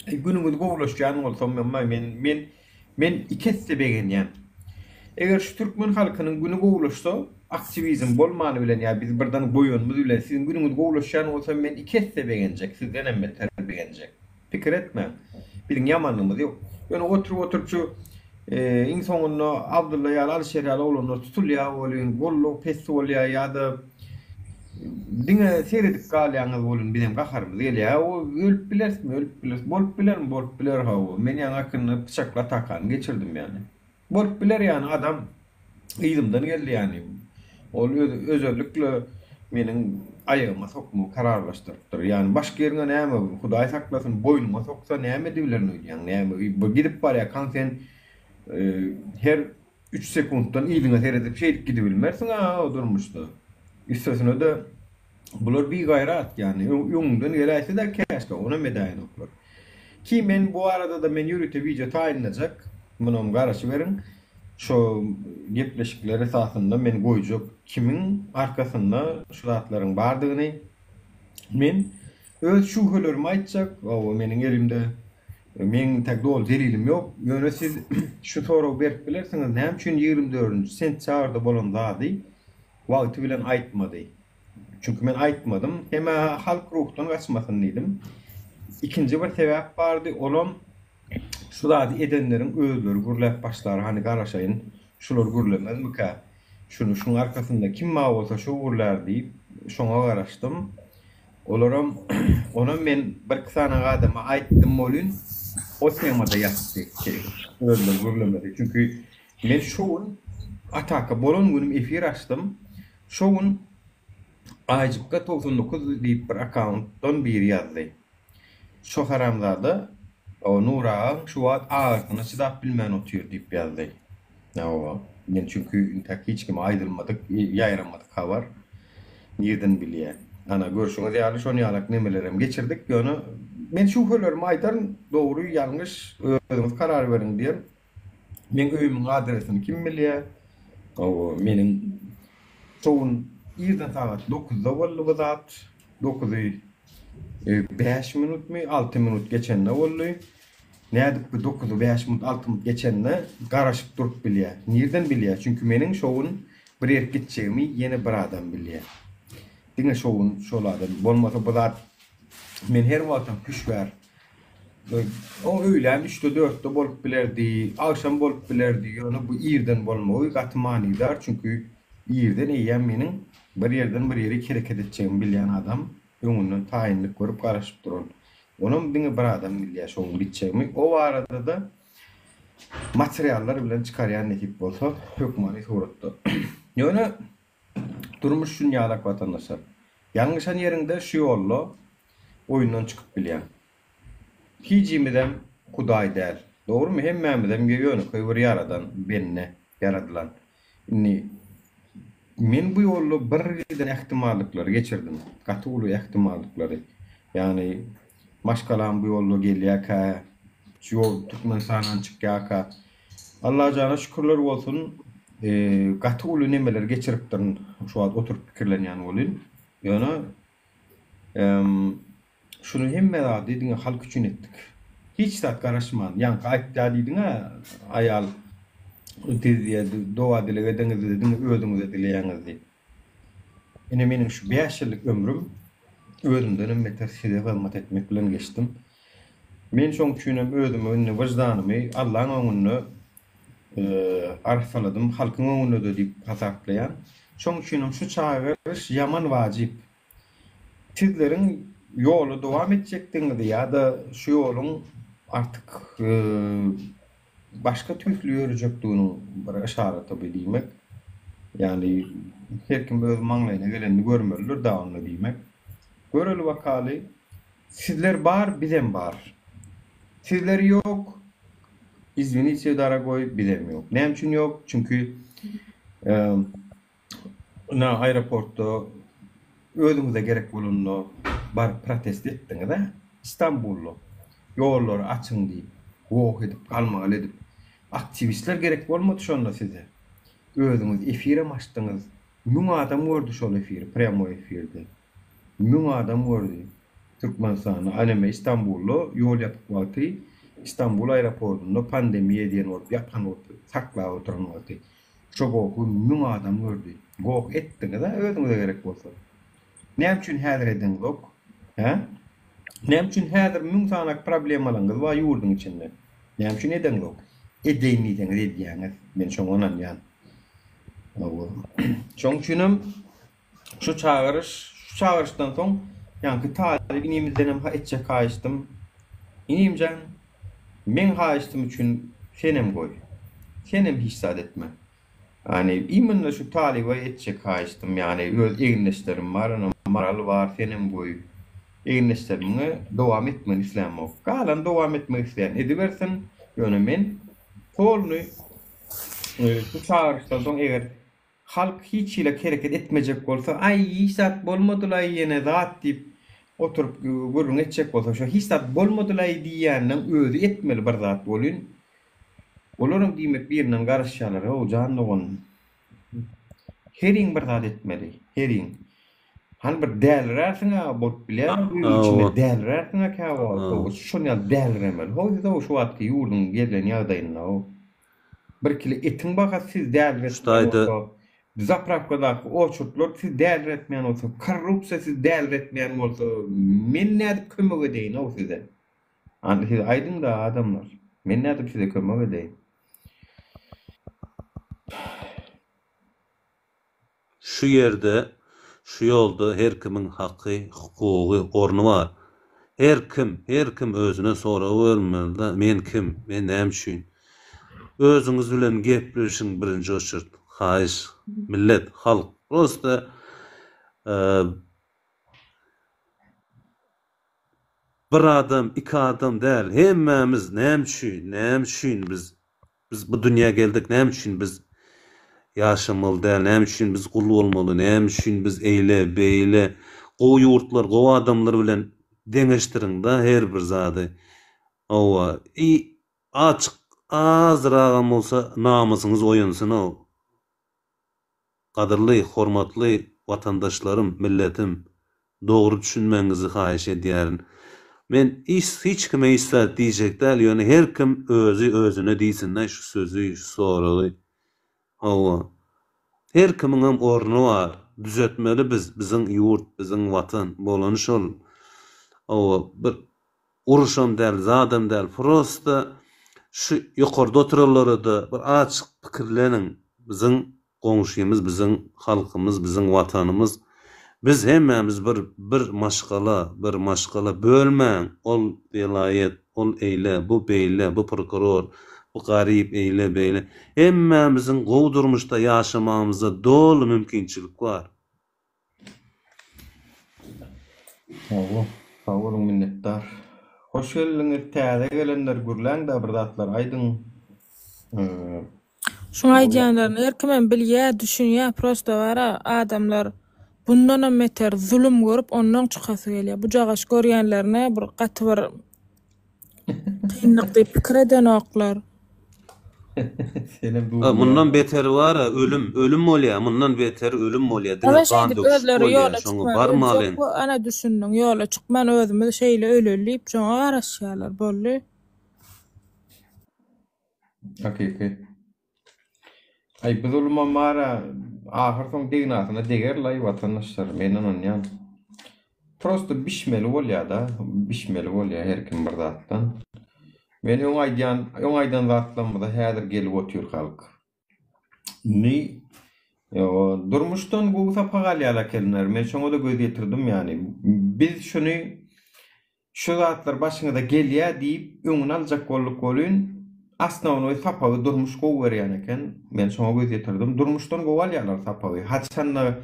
Günüňiz gowlaşýan bolsa men ikisi begenýän. Eger şu türkmen halkynyň günü gowlaşsa aktivizm bolmany bilen ýa biz birden boýunmuz bilen siziň günüňiz gowlaşýan bolsa men ikisi begenjek, sizden hem beter begenjek. Pikir etme. Biziň ýamanlygymyz ýok. Ýöne oturup şu in soňunda Abdulla ýa Alşeýär oğluny tutulýar bolýan, gollu pes bolýar ýa-da diňe seredip galýaňyz bolun bizim gaharymyz gelýär. O ölüp bilersmi? Bolup biler ha. Men ýa hakyny bıçakla takan geçirdim yani. Bolup biler yani adam ýylymdan geldi yani. Ol özörlükle meniň aýagyma sokma kararlaşdyrdyr. Yani başga ýerine näme Hudaý saklasyn boynuma soksa näme diýlerini ýa näme gidip barýar kan sen her 3 sekunddan ýylyňa seredip şeýdik gidip bilmersiň ha o durmuşda. İstesine de bular bir gayrat yani ýoňundan geläse de käşke ona medaýyn oklar. Ki men bu arada da men ýürüte video taýinlajak. Munum garaşy berin. Şo gepleşikler esasında men goýjak kimin arkasynda şu zatlaryň bardygyny men öz şuhlarym aýtjak. O meniň elimde men tek dol delilim ýok. Ýöne siz şu soraw berip bilersiňiz näme üçin 24-nji sentýarda bolan zady wagty bilen aýtmady. Çünkü men aýtmadym. Heme halk ruhdan gaçmasyn diýdim. İkinji bir sebäp bardy. Olam şu zady edenleriň özleri gürläp başlary hani garaşaýyn. Şular gürlemezmi ka? Şunun arkasynda kim ma bolsa şu gürler diýip şoňa garaşdym. Olaram ona men bir kysana adama aýtdym bolun. O semada ýatdy. Özler gürlemedi. Çünkü men şoň ataka bolan günüm efir açdym. Şoň Ajypka 99 diýip bir accountdan bir ýazdy. Şo haramzada o Nura şu wagt ağırtyny çydap bilmän otýar diýip ýazdy. Nawa men çünkü hiç kim aýdylmadyk, ýaýramadyk habar. Ýerden bilýär. Ana görüşüňiz ýaly şonu ýalak nemelerim geçirdik. Ýöne men şu hölerimi aýdaryn dogry ýalňyş özüňiz karar beriň diýer. Men öýümiň adresini kim bilýär? O meniň şoň ýerden saat 9-da boldy zat. 9-y 5 minutmy 6 minut geçende boldy. Nädik bu 9-y 5 minut 6 minut geçende garaşyp durup bilýär. Nerden bilýär? Çünkü meniň şoň bir ýer gitjegimi ýene bir adam bilýär. Diňe şoň şol adam bolmasa bu zat men her wagtdan küş ber. O öýlen 3-de 4-de bolup bilerdi, akşam bolup bilerdi. Ýöne bu ýerden bolmagy gatmanydyr. Çünkü ýerden eýen meniň bir ýerden bir ýere kereket etjegimi bilýän adam öňünden taýinlik görüp garaşyp duran. Onun diňe bir adam bilýär şoň bitjegimi. O arada da materiallar bilen çıkaryan ekip bolsa hökmany suratda. Ýöne durmuş şun ýalak watandaşlar. Ýalňyşan ýerinde şu ýollo oýundan çykyp bilýär. Hicimidem Kuday der. Doğru mu? Hemmemidem ýöne köýür yaradan benne yaradylan. Men bu ýollo birden ähtimallyklary geçirdim. Gatyly ähtimallyklary. Yani maşgalan bu ýollo gelýär. Şu Türkmenistandan çykýar. Allah jana şükürler bolsun. Gatyly nemeler geçirip durun. Şu wagt oturup pikirlenýän bolyn. Ýöne şunu hemme da dediğin halk üçün ettik. Hiç zat garaşman. Yani aytda dediğin ayal diye doğa dile dediğin ödüňiz dileýäňiz diýip. Ene menim şu 5 ýyllyk ömrüm ödümden meterside hizmet etmek bilen geçtim. Men şoň üçinem ödümi, önüne wyjdanymy Allahyň öňünde arsaladym, halkyň öňünde de diýip hasaplaýan. Şoň üçinem şu çağırış yaman wajyp. Sizleriň yolu devam edecektiğini ya da şu yolun artık başka türlü yürüyecektiğini bir işareti bilmek. Yani her kim öz maňlaýyna geleni görmelidir dawamlı diýmek. Göreli wakaly sizler bar, bizem bar. Sizler yok. İzninizle daragoy bizem yok. Näme üçin yok? Çünkü na aeroportda özüňize gerek bolundy. Bar protest etdiňiz da İstanbullu ýollar açyň diýip, wok edip, galmagal edip, aktivistler gerek bolmady şonda size. Özüňiz efire açdyňyz. 1000 adam gördü şol efir, premo efirde. 1000 adam gördü. Türkmenistanyň Aleme İstanbullu ýol ýatyp wagty, İstanbul aeroportunda pandemiýe diýen bolup ýapan wagty, saklap oturan wagty. Şo woku 1000 adam gördü. Wok etdiňiz da özüňize gerek bolsa. Näme üçin häzir ediň lok? Ha? Näme üçin häzir 1000 sanak problemalaryňyz bar ýurduň içinde? Näme üçin ediň lok? Edeýmiň edýäňiz. Men şoň onan ýan. Şoň üçinem şu çağırışdan soň ýa-ni talip inimizden hem etjek haýystym. Inimjan men haýystym üçin senem goý. Senem hiç zat etme. Yani imanla şu taliba etjek haýystym. Yani öz eginleşlerim bar, maral bar, senem goý. Eginleşlerimi dowam etmeni islämok. Galan dowam etmek isleýän edibersen, ýöne men polny şu çağırışdan soň eger halk hiç ile kereket etmejek bolsa, ay hiçat bolmadylar ýene zat diýip oturup gurrun etjek bolsa, şu hiçat bolmadylar diýänden özü etmeli bir zat bolýan. Olaryň diýmek birinden garaşýarlar, o janlygyň. Heriň bir zat etmeli, heriň. Han bir dälräsiňe bolup bilýär, içinde dälräsiňe käwol, şonu dälremeli. Hoýda şu wagtky ýurdun gelen ýagdaýyna bir kilo etin baha siz dälretmeýän zapravkada oçurtlar siz dälretmeýän bolsa, korrupsiýa siz dälretmeýän bolsa, men näde kömek edeýin o size. Anda siz aýdyň da adamlar. Men näde size kömek edeýin. Şu ýerde, şu ýolda her kimiň haqqy, hukugy, orny bar. Her kim özüne sorag bermeli. Men kim? Men näme üçin? Özüňiz bilen gepleşiň birinji oçurt. Haýyş, millet, halk. Prosta bir adam, iki adam däl. Hemmemiz näme üçin biz bu dünýäge geldik, näme üçin biz yaşamaly däl, näme üçin biz kul bolmaly, näme üçin biz eýle, beýle, gowy ýurtlar, gowy adamlar bilen deňeşdiriň da her bir zady. Owa, açyk azragam bolsa namysyňyz oýansyn o. Gadyrly, hormatly watandaşlarym, milletim, dogry düşünmeňizi haýyş edýärin. Men hiç kime istat diýjek däl, ýöne her kim özüne diýsin şu sözü, şu soraly. Owa. Her kimiň hem orny bar. Düzetmeli biziň ýurt, biziň watan bolan şol. Owa, bir uruşan däl, zadam däl, prosta şu ýokarda oturalary da bir açyk pikirleniň. Biziň goňşymyz, biziň halkymyz, biziň watanymız. Biz hemmemiz bir maşgala bölmäň. Ol vilayet, ol eýle, bu beýle, bu prokuror, bu garyp eýle beýle. Hemmemizin gowdurmuşda ýaşamamyza dolu mümkinçilik bar. Sağ olun, minnettar. Hoş geldiňiz, täze gelenler gürläň da bir zatlar aýdyň. Şoň aýdýanlaryny erkemen bilýär, düşünýär, prosta bara adamlar bundan meter zulüm görüp ondan çykasy gelýär. Bu jagaş görýänlerine bir gaty bir kynlyk diýip pikir eden oklar. Bundan beteri var, ölüm bolýar. Bundan beteri ölüm bolýar. Kan döküş bolýar. Ana düşündüm, ýola çykman özümi şeýle ölelip, şoňa garaşýarlar boldy. Hakiki. Ay bu zulma mara ahir soň degnasyna degerlay watandaşlar menen onýan. Prosta bişmeli bolýar-da, bişmeli bolýar her kim bir zatdan. Men öňaýdan zatlanmada häzir gelip otýur halk. Durmuşdan gowsa pagalýala kelner. Men şoňa da göz ýetirdim ýani. Biz şunu şu zatlar başyňyza gelýär diýip öňüne aljak bolýan. Aslında onu sapağı durmuş gow berýän eken, men şoňa göz ýetirdim. Durmuşdan gowalýarlar sapağı. Haçanna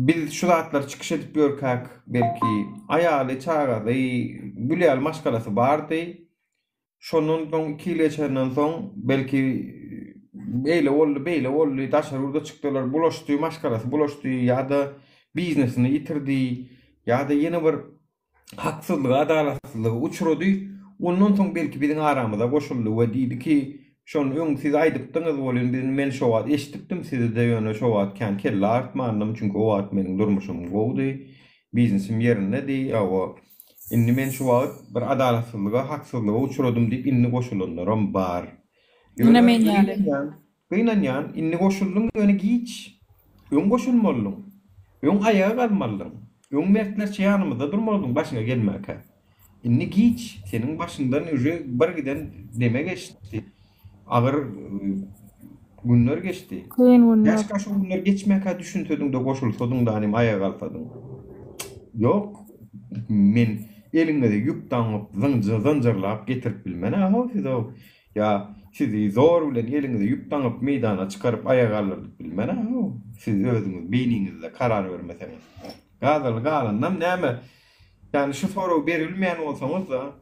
biz şu zatlar çykyş edip ýörkäk, belki aýaly çagaly, güläl maşgalasy bardy. Şonun soň 2 ýyl geçenden soň belki beýle boldy, daşarurda çykdylar, bulaşdy maşgalasy, bulaşdy ýa-da biznesini ýitirdi, ýa-da ýene bir haksızlyga, adalatsızlyga uçurdy. Ondan soň belki biziň aramyza goşuldy we diýdi ki, şonu öň siz aýdypdyňyz bolýan, men şo wagt eşitdim sizi de ýöne şo wagt kelle artmandım, çünki o wagt meniň durmuşym gowdy, biznesim ýerindedi, ýa-da indi men şo wagt bir adalatsızlyga, haksızlyga uçuradym diýip indi goşulanlaram bar. Ýöne men ýaly. Gynanýan, indi goşuldyň ýöne giç. Öň goşulmalyň. Öň aýaga galmalyň. Öň mertlerçe ýanymyzda durmalyň, başyňa gelmäkä. Inni giç, senin başından öje bir giden deme geçti. Ağır günler geçti. Yaşka şu günler geçmeka düşüntödüň de goşulsadyň da anym aýaga galsadyň. Yok, men eliňde de ýük taňyp, zynjyrlap getirip bilmene, sizi zor bilen eliňde ýük taňyp meýdana çykaryp aýaga alyrdyk bilmene, siz özüňiz beýniňizde karar bermeseňiz. Galan näme? Yani şu soru berilmeyen olsamız da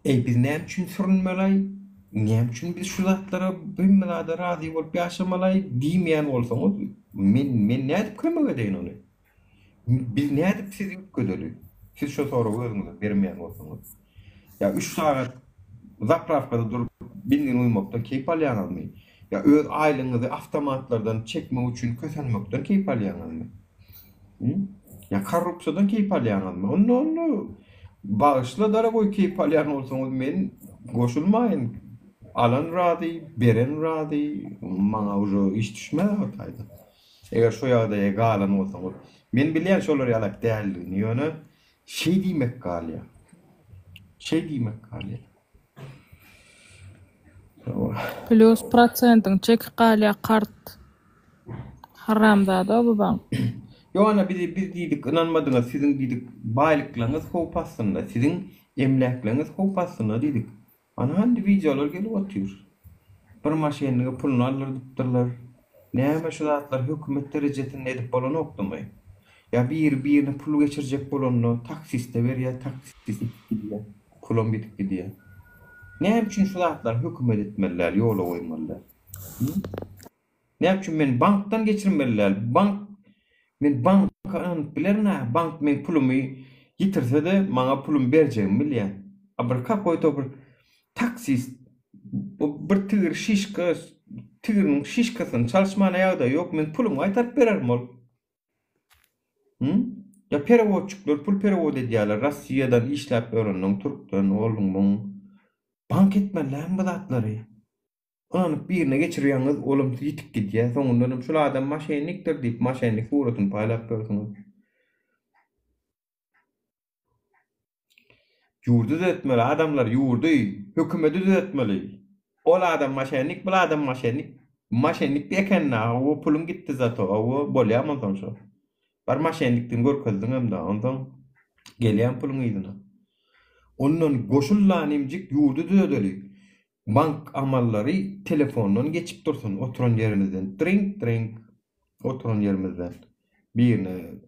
biz näme üçin sürünmelay, näme üçin biz şu zatlara bilmelerde razy bolup ýaşamalay diýmeýän bolsaňyz, men nädip kömek edeýin onu? Biz nädip sizi gödeli? Siz şu soru özüňize bermeýän bolsaňyz. Ya 3 saat zapravkada durup bildiň uýmakdan keyip alýan almy? Ya öz aýlyňyzy awtomatlardan çekmek üçin kösenmekden keyip alýan almy? Ya korrupsiýadan keyip alýan almy? Onu bağışla dara goý keyip alýan bolsaňyz men goşulmaýyn. Alan razy, beren razy, maňa ujo iş düşmedi hataydy. Eger şo ýagda galan bolsaňyz, men bilýän şolar ýalak däldigini ýöne şey diýmek galýar. Plus prosentin çek galýar kart. Haramda da bu bank. Ýöne biz diýdik, inanmadyňyz, siziň diýdik, baýlyklaryňyz howpasynda, siziň emlekleriniz howpasynda diýdik. Ana handi videolar gelip otýur. Bir maşynyňa pulunu alyrdypdyrlar. Näme şu zatlar hökümet derejetinde edip bolan okdamy? Ya birine pul geçirjek bolanny taksiste berýär, taksist gidiyor. Pulum bitip gidiyor. Näme üçin şu zatlar hökümet etmeliler, ýola goýmalylar? Näme üçin men bankdan geçirmeliler? Men banka bilerna, bank men pulumy yitirse de maňa pulum berjegim bilýän. Aber kapoýto bir taksist bir tigir şişka, tigiriň şişkasyny çalşman aýagda ýok, men pulumy aýtaryp berermi ol? Ya perevodçuklar pul perevod edýärler, Russiýadan işläp öğrenen Türkden, oğlum bank etmeliler bu zatlary. Onu birine geçirýäňiz, olum ýitip gidýär, soňundan şu adam maşenlikdir diýip maşenlik suratyny paýlap berýär. Yurdu düzeltmeli, adamlar yurdu, hükümeti düzeltmeli. Ol adam maşenlik, bul adam maşenlik. Maşenlik bekenna, o pulun gitti zato, o bolyamaz onşo. Bar maşenlikten görkezdiň hem da, ondan gelýän pulun ýydyna. Ondan goşullan emjik yurdu düzelteli. Bank amallary telefondan geçip dursun, oturan yerimizden, drink, oturan yerimizden. Birini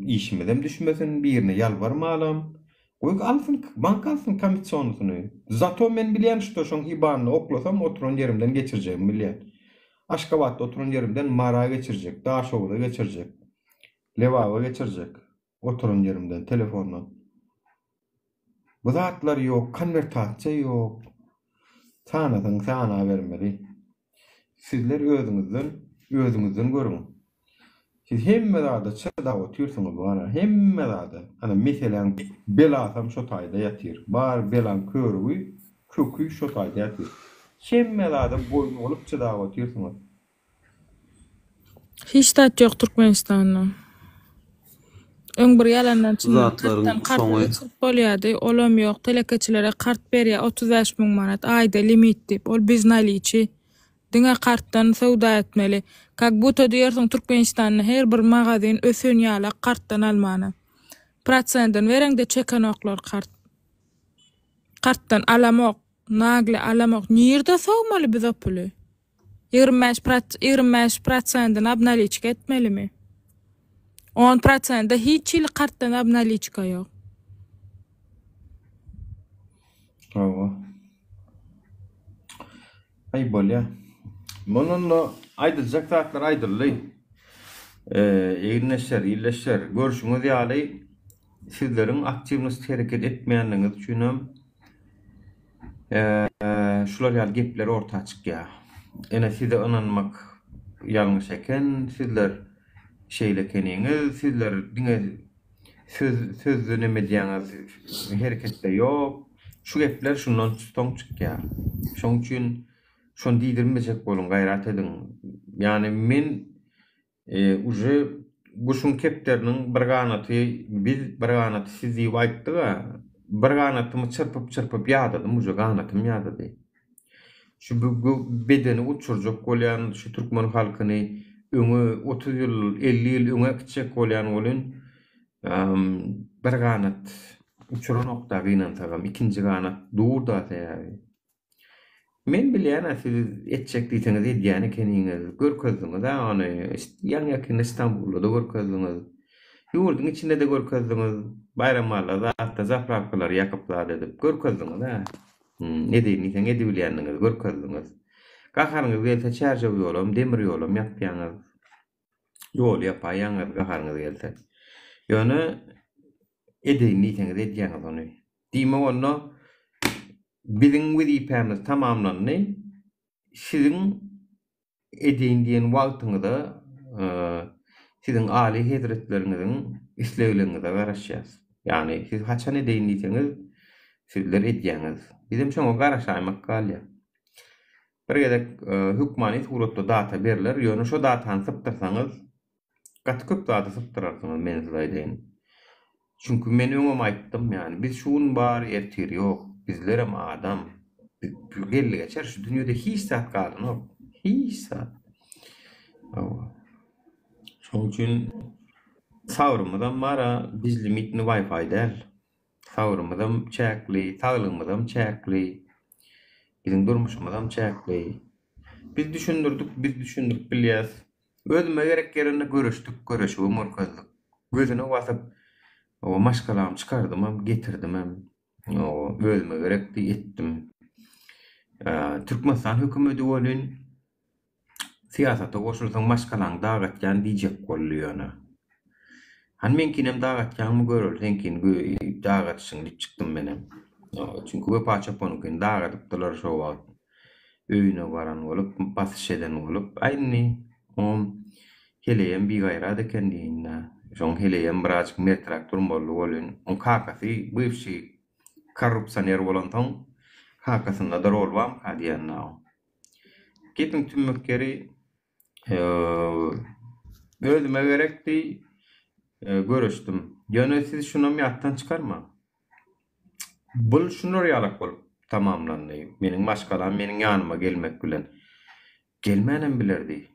işimizden düşmesin, birini yalvarmalım. Oy alsın, bank alsın komisyonusunu. Zato men bilýän şo şoň IBAN'ny oklasam oturan yerimden geçirjek bilýän. Aşgabatda oturan yerimden Mara geçirjek, Daşowda geçirjek. Lewaga geçirjek. Oturan yerimden telefondan. Bu zatlar yok, konvertasiýa yok. Sanadan sana vermeli. Sizler özüňizden görün. Siz hemme dada çada otursunuz bana. Hemme dada. Ana meselen belasam şo taýda ýatyr. Bar belan körügi, kökü şo taýda ýatyr. Hemme dada boyun olup çada otursunuz. Hiç tat yok Türkmenistan'da. Öň bir ýalandan Zatlaryň soňy bolýady, olam ýok, telekeçilere kart berýär 35 000 manat aýda limit dip. Ol biz naliçi diňe kartdan sowda etmeli. Kak buto diýersiň Türkmenistan'da her bir magazin ösün ýala kartdan almany. Prosentten berende çeken oklar kart. Kartdan alamok, nagle alamok. Nirde sowmaly biz o puly? 25%dan abnaliçka etmelimi? 10%da hiç il kartdan abnaliçka ýok. Hawa. Ay bolýa. Monunla aýdyjak zatlar aýdyldy. Eýneşer, illeşer, görüşüňiz ýaly sizleriň aktivnys hereket etmeýänligiňiz üçin şular ýaly gepler ortağa çykýar. Ene size inanmak ýalňyş eken, sizler şeýlekeniňiz, sizler diňe söz neme diýäňiz hereketde ýok. Şu gepler şundan soň çykýar. Şoň üçin şonu diýdirmejek bolun, gaýrat edin. Yani men uje guşun kepleriniň bir ganaty, biz bir ganaty siz diýip aýtdyk, bir ganatymy çırpyp ýadadym, uje ganatym ýadady. Şu bu bedeni uçurjak bolýan şu türkmen halkyny öňe 30 ýyl, 50 ýyl öňe gitjek bolýan bolun bir ganat uçuran nokta bilen tagam ikinji ganat durda taýýar. Men bilýän siz etjek diýseniz edýäni keniňiz görkezdiňiz da ony ýaňy İstanbulda da görkezdiňiz. Ýurduň içinde de görkezdiňiz. Bayramlarda zatda zapravkalar ýakyplar edip görkezdiňiz da. Ne diýsen edi bilýändiňiz görkezdiňiz. Gaharyňyz gelse çarja ýolum, demir ýolum ýapýaňyz. Ýol ýapaýaňyz gaharyňyz gelse. Ýöne edin diýseniz edýäňiz ony. Diýme onu biziň wezipemiz tamamlandy. Siziň edin diýen wagtyňyzda siziň ali hedretleriniň isleýlerini garaşýas. Yani siz haçan edin diýseniz sizler edýäňiz. Bizim şoňa garaşaýmak galýa. Bir gedek hükmani suratda data berler, ýöne şo datany sypdyrsaňyz gat köp data sypdyrarsyňyz men size aýdyn. Çünkü men öňe aýtdym, yani biz şuun bar ertir ýok. Bizlerem adam. Gelli geçer şu dünýede hiç zat galdyk. Hiç zat. Şoň üçin savrymydan mara biz limitni Wi-Fi däl. Savrymydan çäkli, taglymydan çäkli. Bizim durmuşymydan çäkli. Biz düşündürdik bilýäs. Özüme gerek ýerinde görüşüp morkazlyk. Gözüne basyp o maşgalam çykardym, getirdim. O özüme gerek etdim. Türkmenistan hökümeti bolun siyasata goşulsaň maşgalaň dagatýan diýjek bolýar. Han menkinem dagatýanmy görül, senkin dagatsyň diýip çykdym menem. Çünkü bu paçaponyň dagatypdylar şo wagt. Öýüne baran bolup, basyş eden bolup, aýny heleýän bir gaýrat eken diýinler. Şoň heleýän birazjyk metraktor bolýan. On kakasy bu işi korrupsioner bolandan hakasında da rol var diýenler. Gepin tümökkeri özüme gerekdi görüşdüm. Ýöne siz şunu ýatdan çykarma. Bul şunlar ýalak bolup tamamlandy. Meniň başgalam meniň ýanyma gelmek bilen gelmänem bilerdi.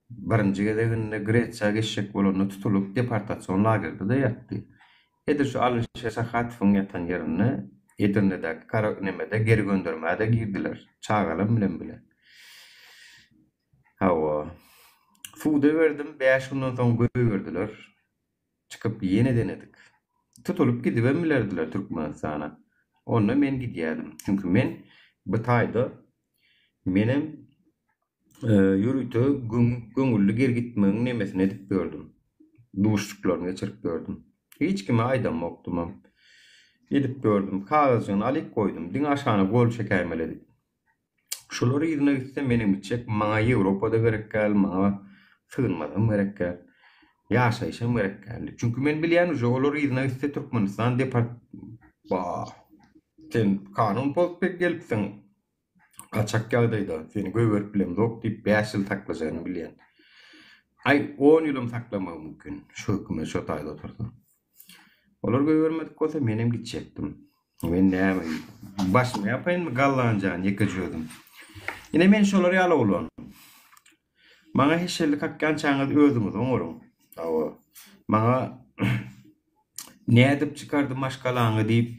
Birinji gezeginde Gretsiýa geçşek bolany tutulup deportasiýon lagerinde ýatdy. Edir şu Alişer Sahatywyň ýatan ýerine Edirne'däki Karanemede geri göndermäde girdiler. Çağalam bilen bile. Hawa. Suda verdim, 5 gündan soň göýberdiler. Çıkıp ýene denedik. Tutulup gidip bilerdiler Türkmenistana. Onda men gidýärdim. Çünkü men bu taýda menem ýürüýte göňüllü geri gitmegiň nemesini edip gördüm. Duşluklaryny geçirip gördüm. Hiç kime aýdanmokdum. Edip gördüm. Kagazyny alyp koydum. Diň aşaňa gol çekärmeledik. Şolary ýerine gitsem menem içek maňa Ýewropada gerek gel, maňa sığınmadam gerek gel. Ýaşaýşam gerek geldi. Çünkü men bilýän uje olary ýerine gitse Türkmenistan depart sen kanun pozpek gelipsiň. Kaçak ýagdaýda seni göýberip bilen dok diýip 5 ýyl taklajagyny bilýän. Ay 10 ýylym taklamag mümkin. Şu hökümet şu taýda oturdy. Olar göýbermedik bolsa menem gitjekdim. Men näme başyma ýapaýynmy gallanjan ýekejödüm. Ine men şolary ýala bolan. Maňa heşellik hakkan çaňyz özüňiz oňoruň. Awa. Maňa nädip çykardy maşgalaňy diýip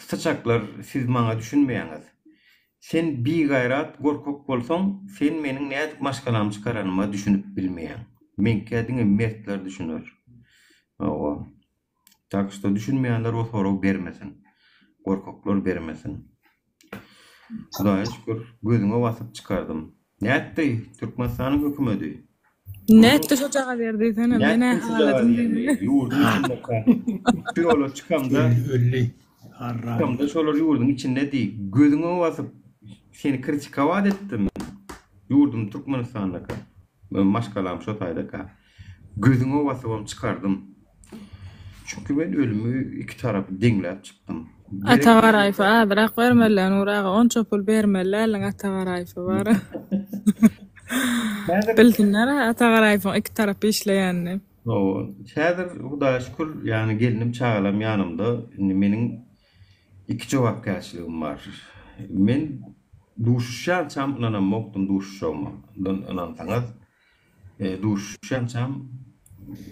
sıçaklar siz maňa düşünmeýäňiz. Sen bir gayrat gorkok bolsaň, sen meniň nädip maşgalamy çykaranyma düşünüp bilmeýän. Men kädiňe mertler düşünür. Awa. Takşda düşünmeýänler o soraw bermesin. Gorkoklar bermesin. Hudaýa şükür gözüňe basyp çykardym. Näetdi Türkmenistanyň hökümeti? Näetdi şo jaga berdi sene mene haladym. Ýurdun içinde. Şol çıkamda çıkamda şolar ýurdun içinde diýip gözüňe basyp seni kritikawat etdim. Ýurdum Türkmenistanyňda. Men maşgalam şo taýda. Gözüňe basyp çykardym. Çünkü ben ölümü iki tarafı diňläp çykdym. Atagarayfa adrak vermeler, nuraga 10 çopul bermeler, atagarayfa var. Bildiňler atagarayfa iki tarapy işleýänni. O, häzir Hudaýa şükür, yani gelinim çağalam ýanymda, meniň iki jogapkärçiligim bar. Men duşuşansam inanamokdum duşuşama. Inansaňyz, duşuşansam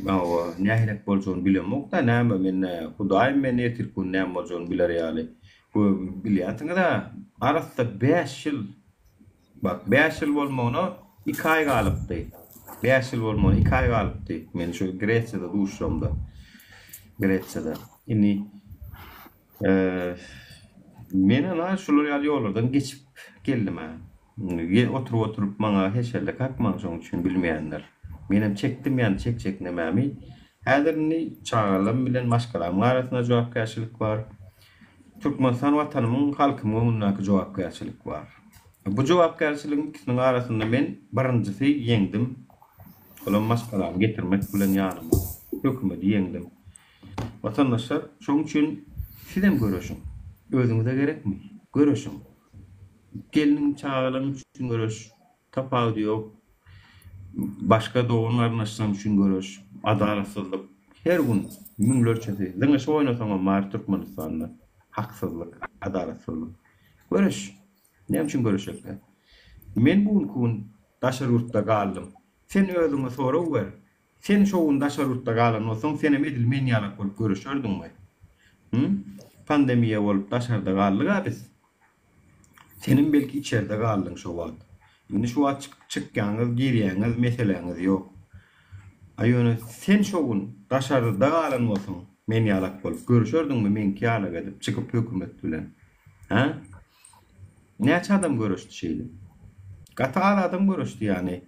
awa nähilek boljon bilemokda näme men Hudaý meni etirkün näme boljon biler ýaly. Bu bilýärsiňiz arasda 5 ýyl. Bak 5 ýyl bolmagyna 2 aý galypdy. 5 ýyl bolmagyna 2 aý galypdy. Men şu Gresiýada duşuşamda. Gresiýada. Indi men ana şolar ýollardan geçip geldim ha. Oturup maňa heşerlik hakmaň şoň üçin bilmeýänler. Menem çekdim yani çekecek nemämi. Häzirini çağalam bilen maşgalam arasynda jogapkärçilik bar. Türkmenistan watanynyň halkymyň mundaky jogapkärçilik bar. Bu jogapkärçiligiň ikisiniň arasynda men birinjisi ýeňdim. Olam maşgalam getirmek bilen ýanyma. Hökümeti ýeňdim. Watandaşlar şoň üçin sizem görüşün. Özüňize gerekmi? Görüşün. Geliniň çağalam üçin görüş. Tapawdy ýok. Başka doğumların açısından üçün görüş, adalatsızlık, her gün münglerçesi. Zıngı şu oynasaňa mar Türkmenistanda haksızlık, adalatsızlık. Görüş. Ne üçün görüşek? Men bugün daşar ýurtda galdym. Sen özüňe soraw ber. Sen şoň daşar ýurtda galan bolsaň, senem edilmeýän ýalak bolup görüşerdiňmi? Pandemiýa bolup daşarda galdyk biz. Senin belki içeride galdyň şo wagt. Indi şu çykýaňyz, girýäňiz meseleňiz ýok. Aýony sen şoň daşarda galan bolsaň, men ýalak bolup görüşerdiňmi men ýalak edip çykyp hökümet bilen? Ha? Näçe adam görüşdi şeýle? Gatal adam görüşdi ýani.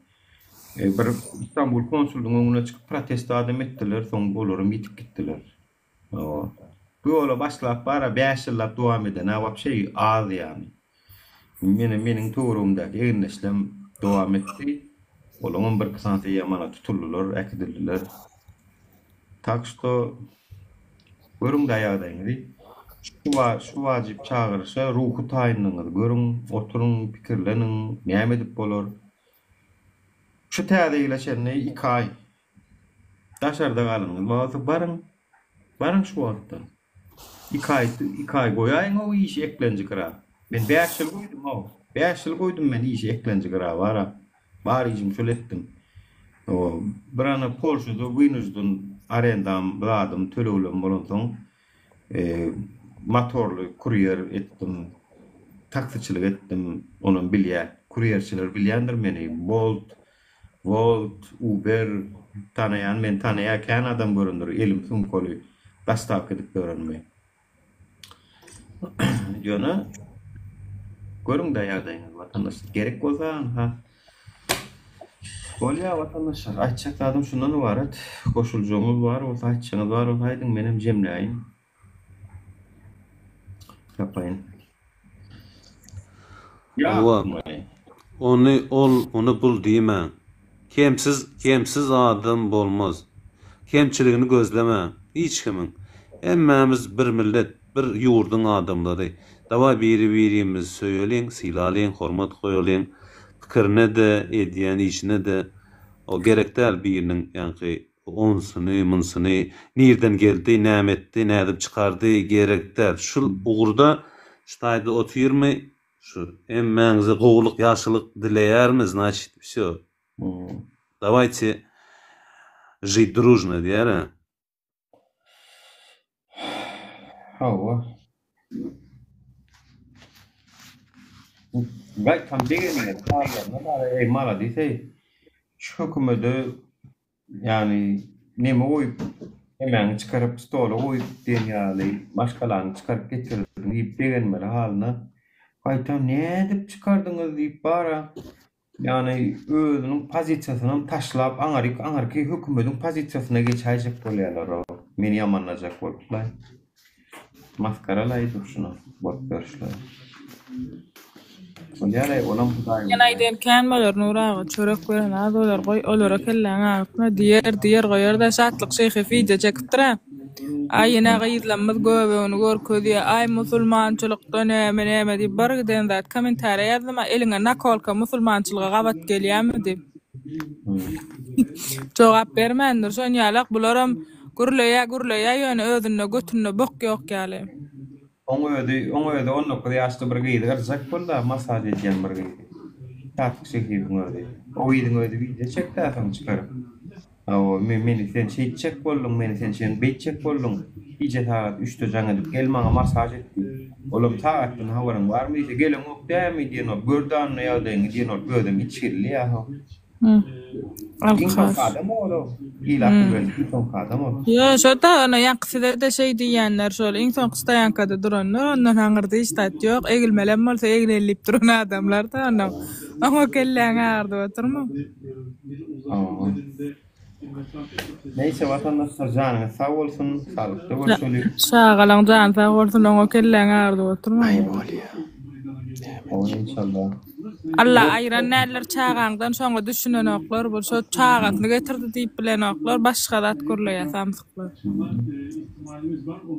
Bir İstanbul konsulluğuna öňüne çykyp protesto adam etdiler, soň bolary mitip gitdiler. Bu ýola başlap bara 5 ýyllap dowam eden awap şey az ýani. Meniň tuğrumdaky egneşlem dowam etdi. Olaňam bir kysanta ýamana tutuldylar, äkidildiler. Takşto görüň daýagdaňy. Şu wajyp çağırşa ruhu taýynlyňyz görüň, oturuň, pikirleniň, näme edip bolar. Şu täze ýylaşany 2 aý. Daşarda galyň, baýsy barın şu wagtda. 2 ay goýaýyn o işi eklenji kıra. Ben 5 ýyl goýdum o. 5 ýyl goýdum men işi eklenji kıra bara. Bari işim şol etdim. O brana Polşada Winus'dan arendam buladım töleýüm bolan soň motorly kuryer etdim. Taksiçilik etdim. Onun bilýär. Kuryerçiler bilýändir meni. Volt, Uber tanayan men tanaýarken adam görünür. Elim tüm koly dastak edip görünmey. Jona görüň da ýagdaýyňyz vatandaş gerek bolsa ha. Bolýa vatandaşlar aýtjak adam şundan ibaret. Koşuljagyňyz bar, o aýtjagyňyz bar, o aýdyň menem jemläýin. Yapaýyn. Onu bul diýme. Kemsiz adam bolmaz. Kemçiligini gözleme. Hiç kimin. Emmemiz bir millet, bir ýurdun adamlary. Dawa biri-birimiz söýleň, sylalyň, hormat goýalyň. Pikirine de, edýän işine de o gerekdäl biriniň ýa-ni onsyny, munsyny, nirden geldi, näme etdi, nädip çykardy, gerekdäl. Şul ugurda ştaýda oturmy, şu emmäňize gowluk, ýaşylyk dileýärmiz, значит, всё. Давайте жить дружно, diýär. Hawa. Gay tam degenine tarlarına da mala diýse hökümede yani neme oýup hemen çıkarıp stola oýup dünýäli başgalaryny çıkarıp getirdim diýip degenmeli halyna gaýtam nädip çıkardyňyz diýip bara yani özüniň pozisiýasyny taşlap aňarky hökümetiň pozisiýasyna geçäjek bolýarlar. Meni ýamanlajak boluplar. Maskaralaydyp şunu bolup görüşler. Ýa aýdyn känmeler nuraga çörek beren adolar goý olara kelläň aýtma diýer goýar da şatlyk şeýhe fide çekipdir. Aýyna gaýyzlanmaz göbe onu görkezýär. Ay musulmançylykda näme diýip bar giden zat kommentariýa ýazma eliňe nakolka musulmançylyga gabat gelýärmi diýip. Jogap bermendir. Şoň ýalak bularam gürleýä ýöne özüne götürne bok ýok ýaly. Oňöýdi onu ýaşdy bir gyýdy garsak bolda masaj edýän bir gyýdy. Tatlyk şeýle öňöýdi. O ýydyň öýdi video çekdi atam çykaryp. Meni sen çek boldum, meni sen beçek boldum. İje saat 3'te jaňa edip gelmaňa masaj etdi. Olam saatdan hawaryň barmy diýse gelem ok dämi diýen, gördan ýagdaýyny diýen, gördüm içirli ýa. İnsan adam olu. Ya şota ana ýankysyda şey diýenler şol insan kystaýankada duranlar ondan haňyrdy istat ýok. Egilmelem bolsa egilelip duran adamlar da ama kelläň ardy oturma. Neyse vatandaşlar janyňyz sag bolsun, salykly bolsun. Sağalaň jan sag bolsun, o kelläň ardy oturma. O inşallah. Allah ayran näler çağaňdan soňra düşünen oklar bolsa çağatny getirdi diýip bilen oklar başga zat görleýär samsyklar.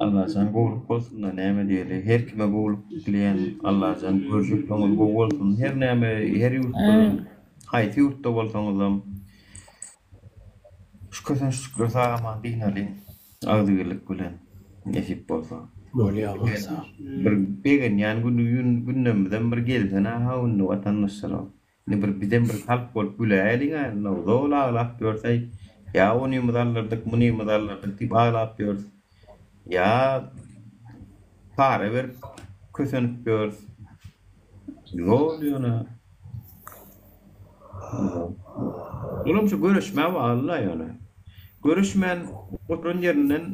Allah sen gowluk bolsun da näme diýeli her kime gowluk dileýän Allah sen görjek oňul bolsun her näme her ýurtda haýsy ýurtda bolsaňyzam şükür sağaman diýneli agdygylyk bilen nesip bolsa. Bolýar bolsa. Bir begen ýani gündemden bir gelsen ha onu vatandaşlar. Ne bir bizden bir halk bolup güläýäliňä, no dolap görsey, ýa ony mydallardyk, muny mydallardyk diýip aglap gör. Ýa para ber kösenip gör. Ýolýana. Olam şu görüşme walla ýöne. Görüşmen oturun ýerinden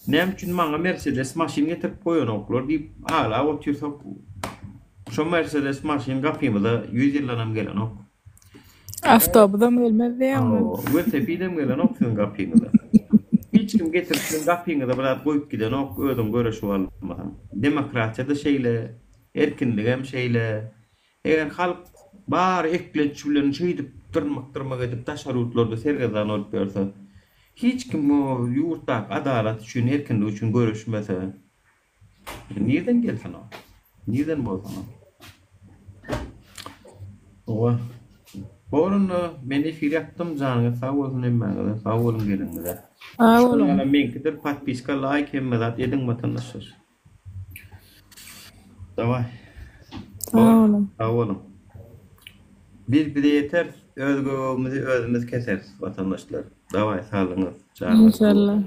näme üçin maňa Mercedes maşin getirip goýan oklar diýip ala otursak şu Mercedes maşin gapymyda 100 ýyllanam gelen ok. Awtobusam gelmedi ýa-ni. Welosipedem gelen ok şoň gapymyda. Hiç kim getirip şoň gapymyda bilat goýup giden ok özüm görüşip almadan. Demokratiýada şeýle, erkinlik hem şeýle. Eger halk bar ekleç bilen şeýdip tırmak edip taşarutlarda sergezan olup berse hiç kim o ýurtda adalet üçin, erkinlik üçin görüşmese nirden gelsin o? Nirden bolsun o? Borun ben efir yaptım canına sağ olun emmağına sağ olun gelinize. Sağ olun. Şuna menkidir patpiska like hemmedat edin vatandaşlar. Davay. Sağ olun. Sağ olun. Bir yeter özgürlüğümüzü özümüz keseriz vatandaşlar. Davay sağlığınız. İnşallah.